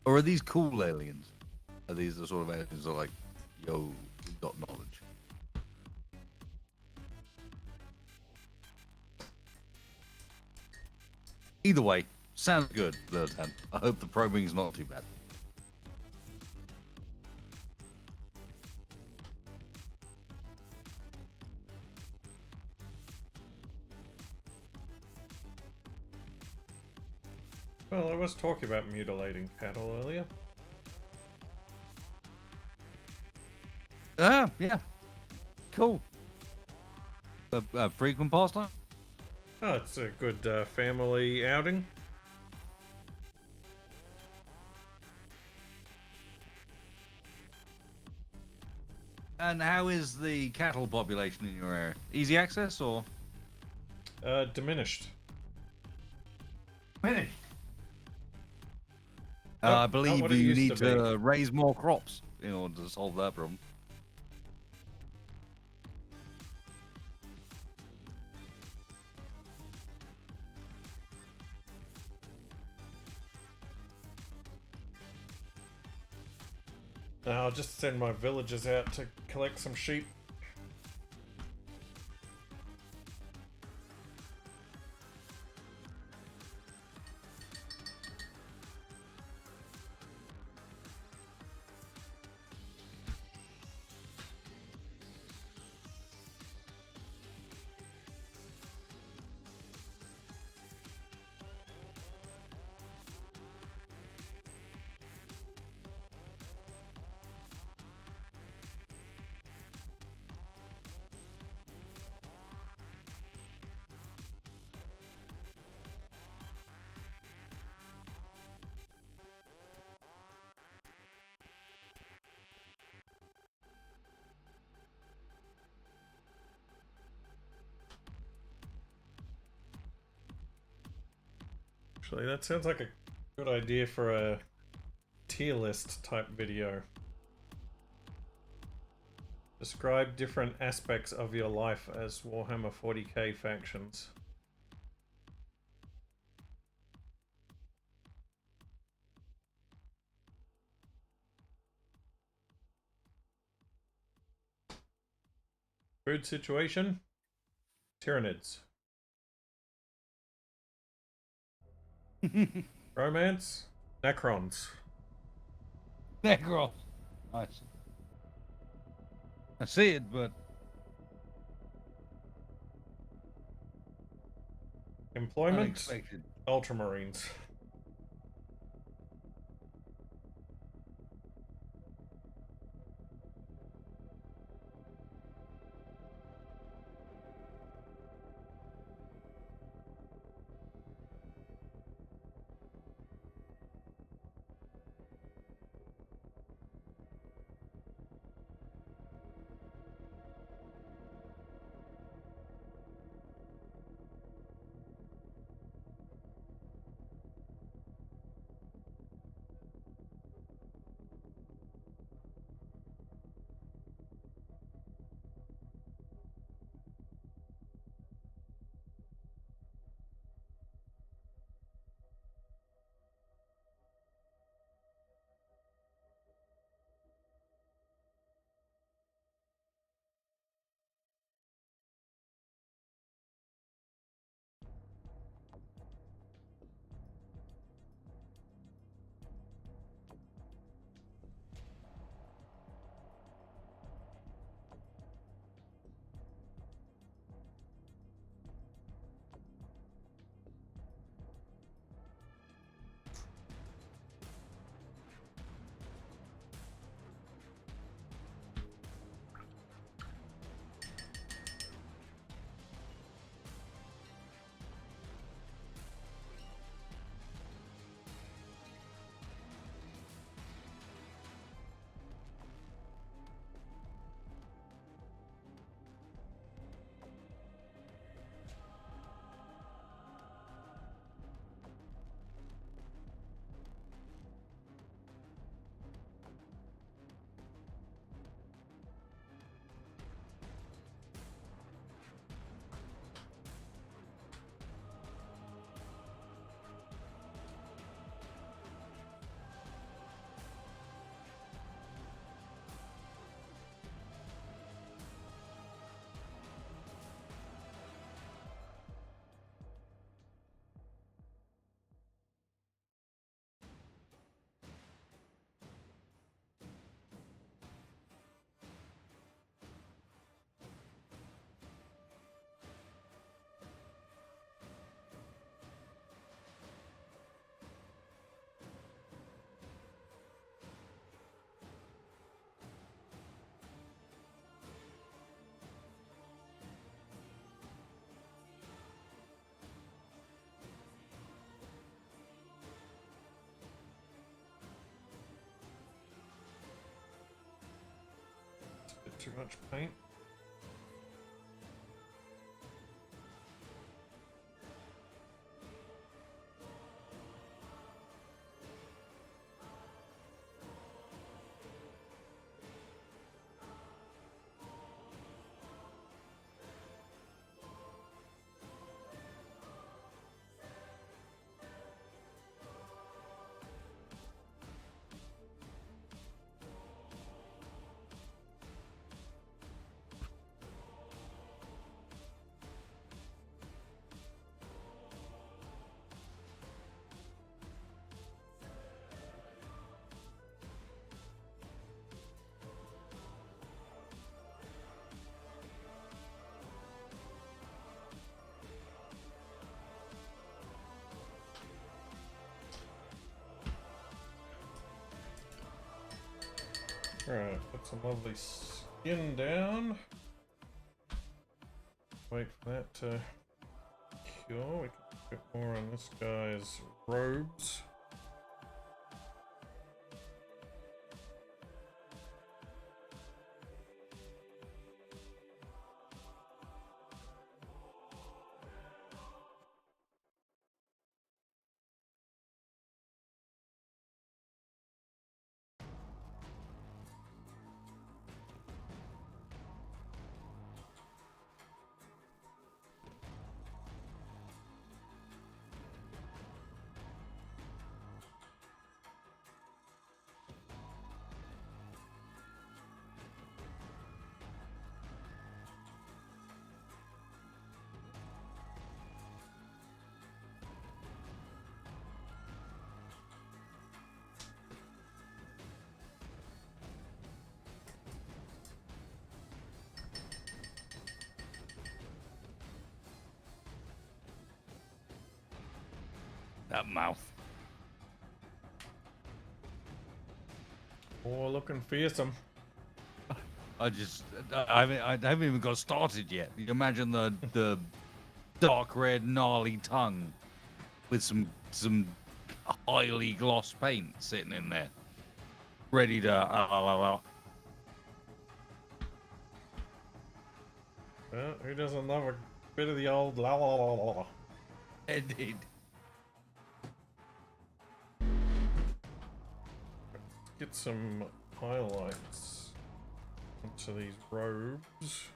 Or are these cool aliens? Are these the sort of aliens that are like, yo, we've got knowledge? Either way, sounds good, Lertan. I hope the probing is not too bad. Well, I was talking about mutilating cattle earlier. Ah, yeah. Cool. A frequent pastime? Oh, it's a good family outing. And how is the cattle population in your area? Easy access or? Diminished. Finished. Not- I not believe what it you used need to be. to raise more crops in order to solve that problem. I'll just send my villagers out to collect some sheep. Actually, that sounds like a good idea for a tier list type video. Describe different aspects of your life as Warhammer 40k factions. Food situation? Tyranids. Romance? Necrons. Necros. Nice. I see it, but Employment? unexpected. Ultramarines. Bit too much paint. Alright, put some lovely skin down. Wait for that to cure. We can put more on this guy's robes. That mouth. Oh, looking fearsome. I haven't even got started yet. You imagine the dark red gnarly tongue with some highly gloss paint sitting in there, ready to. Well, who doesn't love a bit of the old la la la la la? Indeed. Get some highlights onto these robes.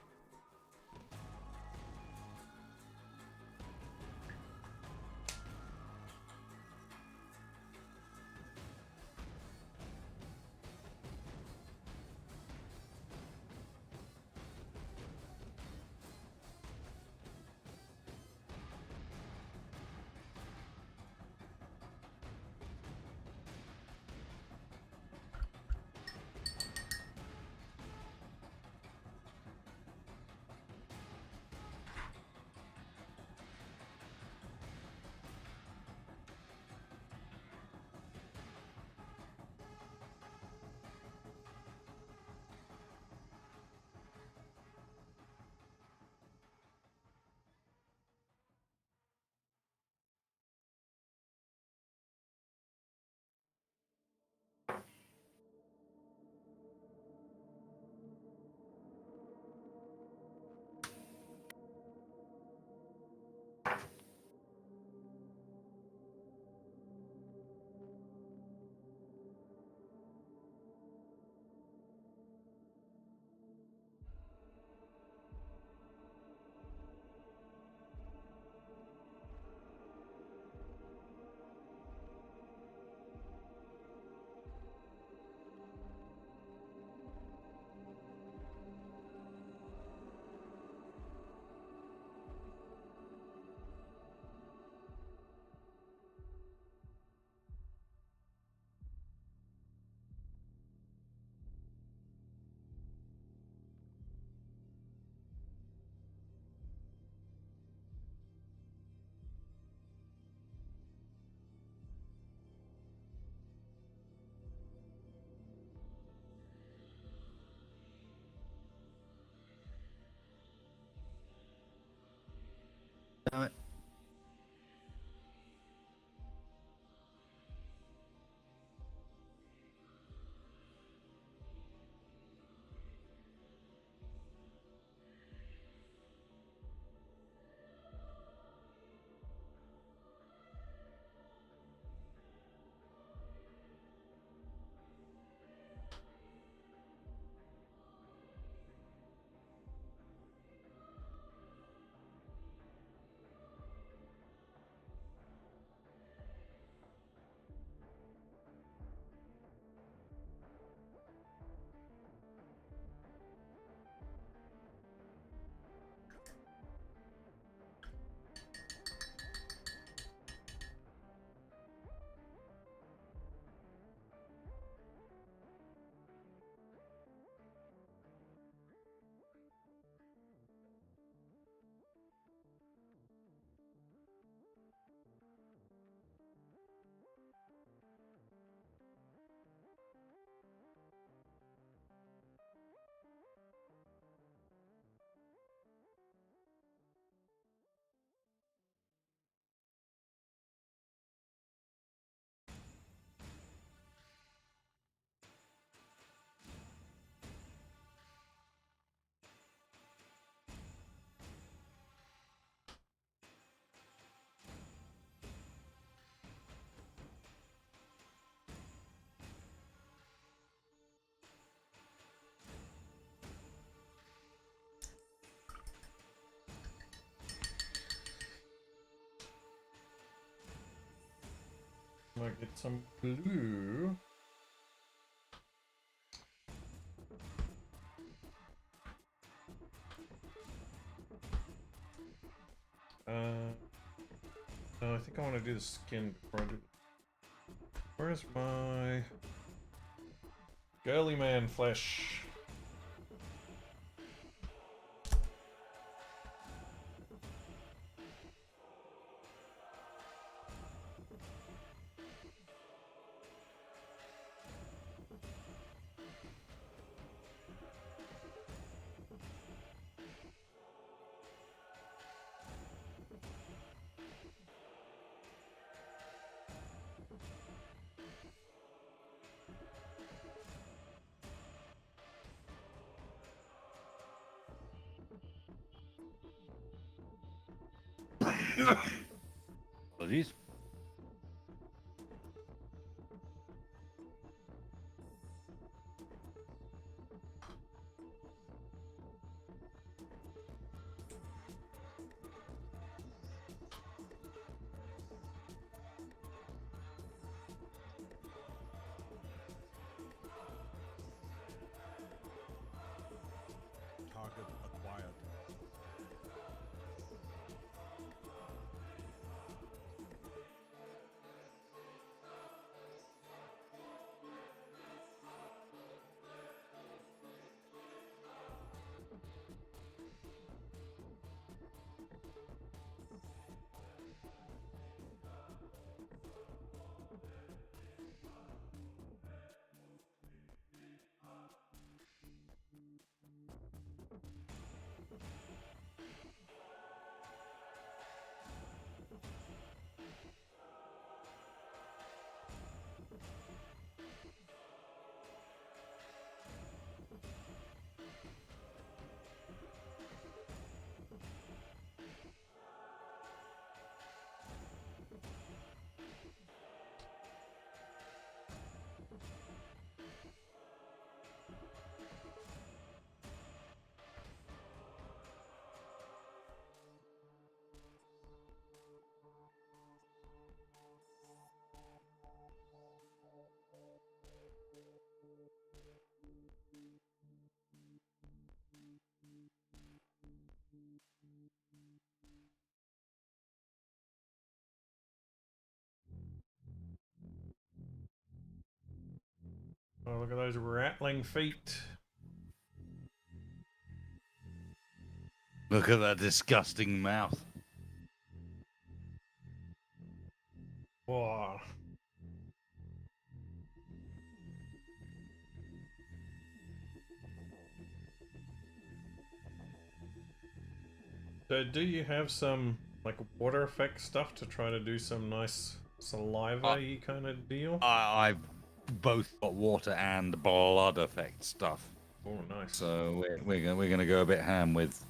Damn it. Might get some glue. No, I think I want to do the skin before I do. Where's my girly man flesh? Apologies. Target acquired. Oh, look at those rattling feet. Look at that disgusting mouth. Whoa. So, do you have some like water effect stuff to try to do some nice saliva-y kind of deal? I've both got water and blood effect stuff, Oh, nice. so we're gonna go a bit ham with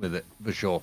it for sure.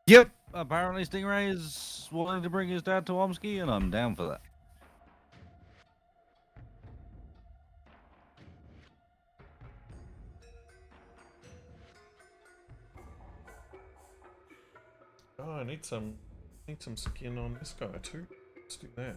Yep. Apparently, Stingray is wanting to bring his dad to Omsky, and I'm down for that. Oh, I need some skin on this guy too. Let's do that.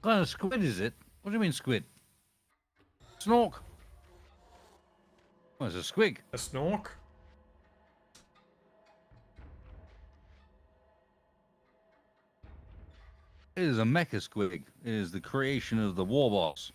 What kind of squid is it? What do you mean squid? Snork. Well, it's a squig. A snork? It is a mecha squig. It is the creation of the war boss.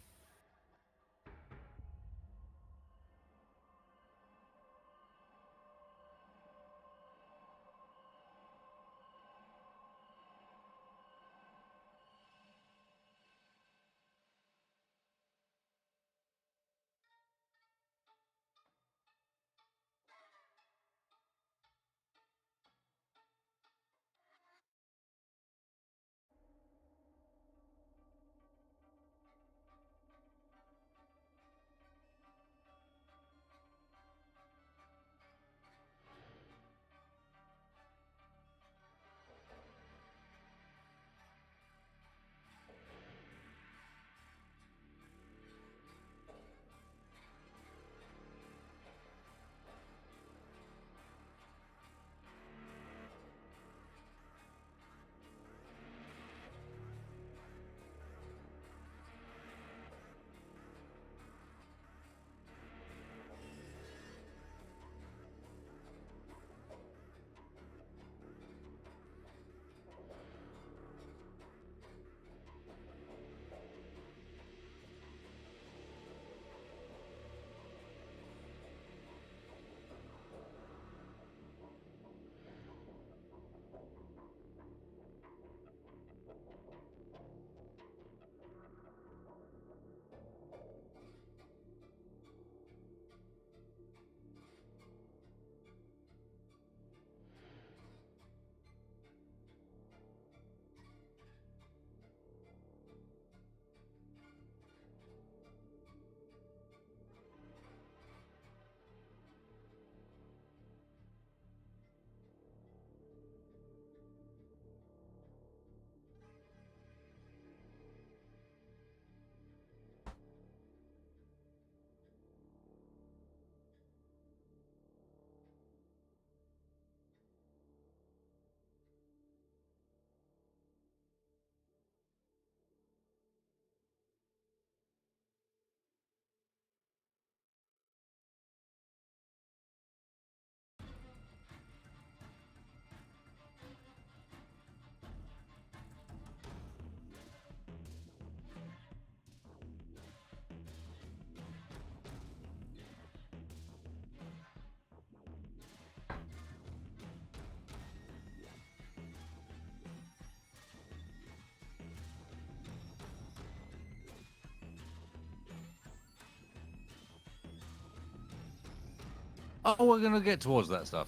Oh, we're gonna get towards that stuff.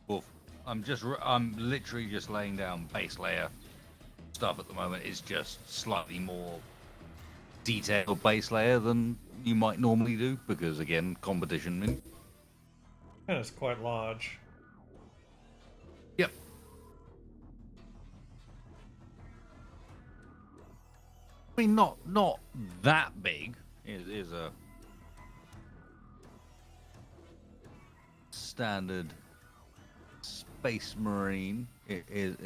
Wolf. I'm literally just laying down base layer stuff at the moment. It's just slightly more detailed base layer than you might normally do because, again, competition. And it's quite large. Yep. I mean, not that big. Is a standard Space Marine. It is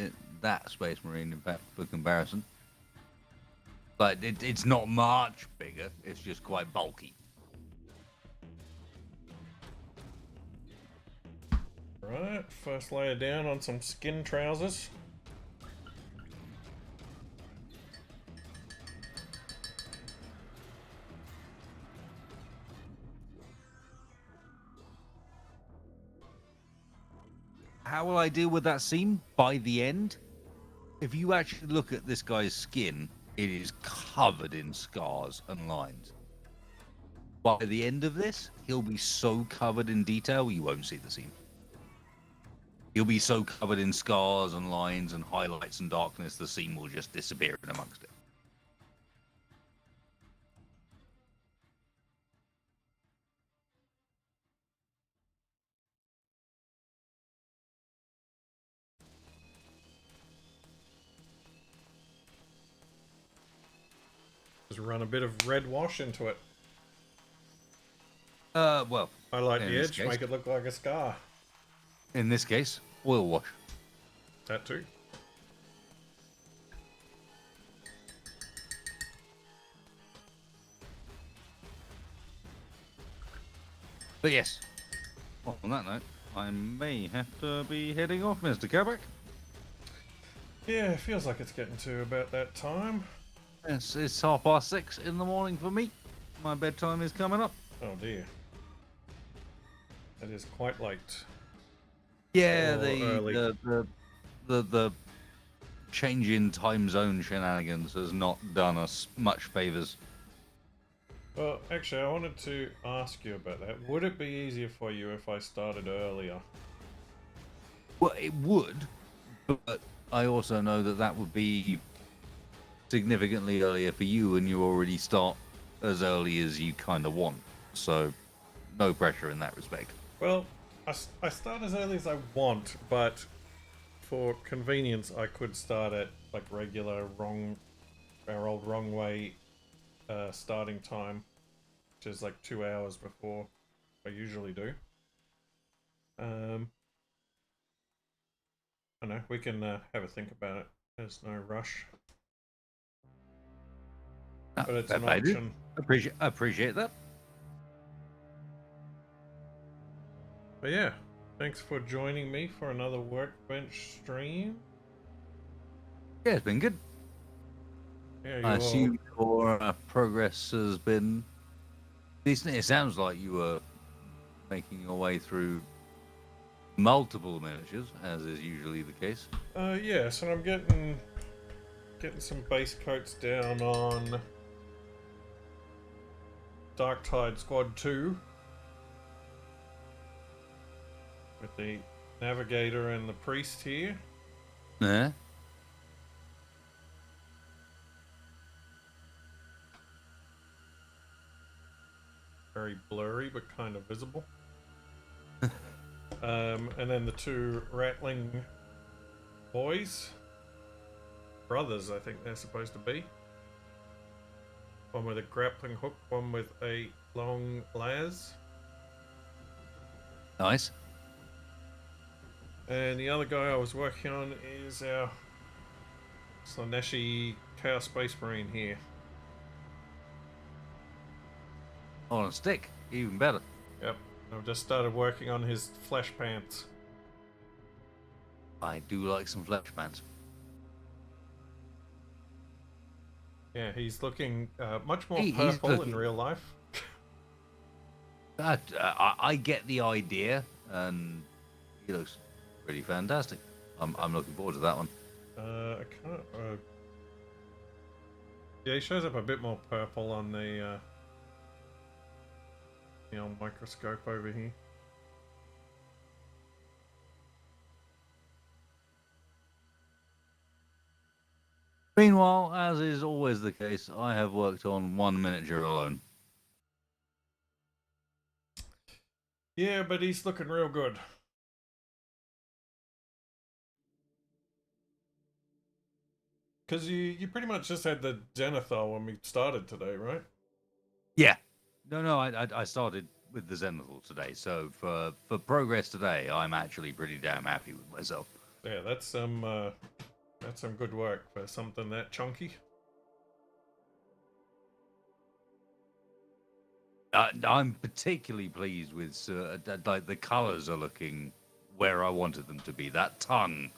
that Space Marine, in fact, for comparison. But it's not much bigger. It's just quite bulky. Right, first layer down on some skin trousers. How will I deal with that seam by the end? If you actually look at this guy's skin, it is covered in scars and lines. By the end of this, he'll be so covered in detail, you won't see the seam. He'll be so covered in scars and lines and highlights and darkness, the seam will just disappear in amongst it. Just run a bit of red wash into it. Well, Highlight in the this edge, case- make it look like a scar. in this case, oil wash. That too. But yes, well, on that note, I may have to be heading off, Mr. Capac. Yeah, it feels like it's getting to about that time. It's 6:30 in the morning for me. My bedtime is coming up. Oh dear. It is quite late. Yeah, Or early. the change in time zone shenanigans has not done us much favors. Well, actually, I wanted to ask you about that. Would it be easier for you if I started earlier? Well, it would, but I also know that that would be significantly earlier for you, and you already start as early as you kind of want. So, no pressure in that respect. Well, I start as early as I want, but for convenience, I could start at like regular our old wrong way starting time, which is like 2 hours before I usually do. I know we can have a think about it. There's no rush, but it's an I do. option. Appreciate that. But yeah, thanks for joining me for another workbench stream. Yeah, it's been good. Yeah, I you're assume your progress has been decent. It sounds like you were making your way through multiple miniatures, as is usually the case. yeah, so I'm getting some base coats down on Dark Tide Squad 2 with the Navigator and the Priest here. Yeah. Very blurry, but kind of visible. And then the two Rattling boys. Brothers, I think they're supposed to be. One with a grappling hook, one with a long las. Nice. And the other guy I was working on is our Slaneshi Chaos Space Marine here. On a stick, even better. Yep, I've just started working on his flesh pants. I do like some flesh pants. Yeah, he's looking much more He's purple looking- in real life. I get the idea, and he looks pretty fantastic. I'm looking forward to that one. I can't. Yeah, he shows up a bit more purple on the old microscope over here. Meanwhile, as is always the case, I have worked on one miniature alone. Yeah, but he's looking real good. Because you pretty much just had the Zenithal when we started today, right? Yeah. No, I started with the Zenithal today, so for progress today, I'm actually pretty damn happy with myself. Yeah, that's some good work for something that chunky. I'm particularly pleased with like the colours are looking where I wanted them to be. That tongue,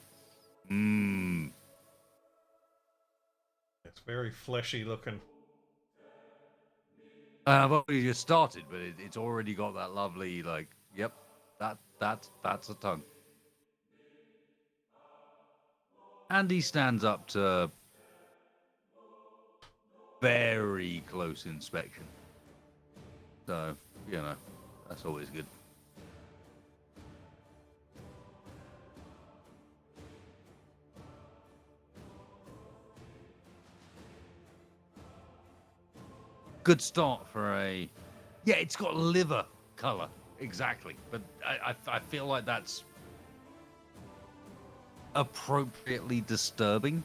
It's very fleshy looking. I've only just started, but it's already got that lovely like. Yep, that's a tongue. And he stands up to very close inspection. So, that's always good. Good start for a... Yeah, it's got liver color. Exactly. But I feel like that's appropriately disturbing.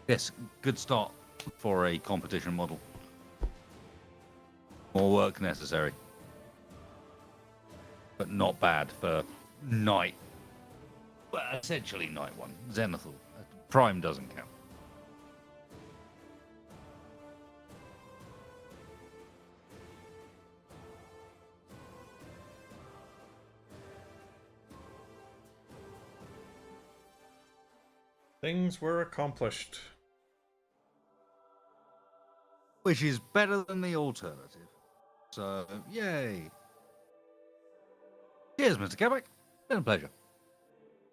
Yes, good start for a competition model. More work necessary. But not bad for Night. Well, essentially Night 1. Zenithal. Prime doesn't count. Things were accomplished. Which is better than the alternative. So, yay. Cheers, Mr. Capac. Been a pleasure.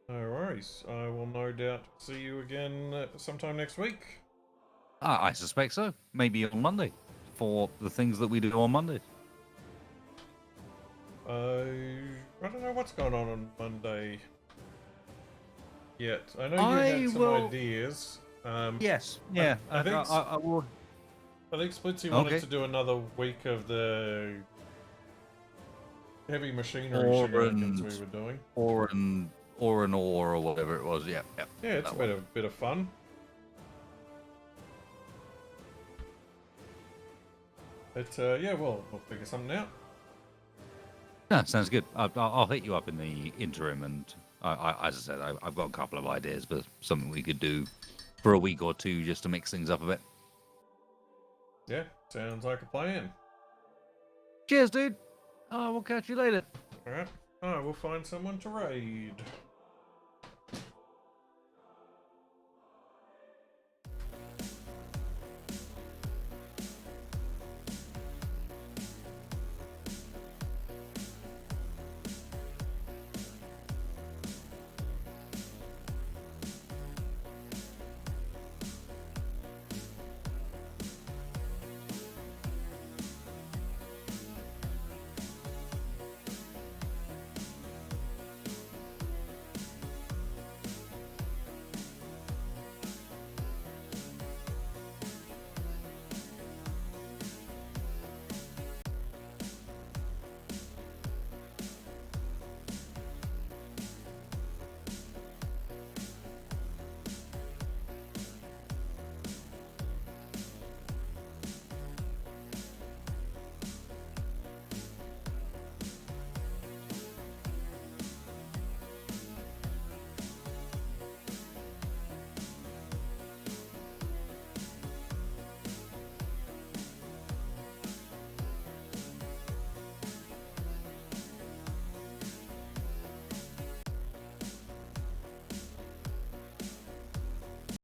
No worries. I will no doubt see you again sometime next week. I suspect so. Maybe on Monday. For the things that we do on Monday. I don't know what's going on Monday yet. I know you I had some will- ideas. Yes. Yeah. I think I will. I think Splitsy wanted Okay. to do another week of the heavy machinery Or shenanigans and- we were doing. or an ore or whatever it was. Yeah. Yeah. Yeah, it's a bit of fun. But yeah, we'll figure something out. No, sounds good. I'll hit you up in the interim, and as I said, I've got a couple of ideas for something we could do for a week or two just to mix things up a bit. Yeah, sounds like a plan. Cheers, dude. We'll catch you later. Alright. We'll find someone to raid.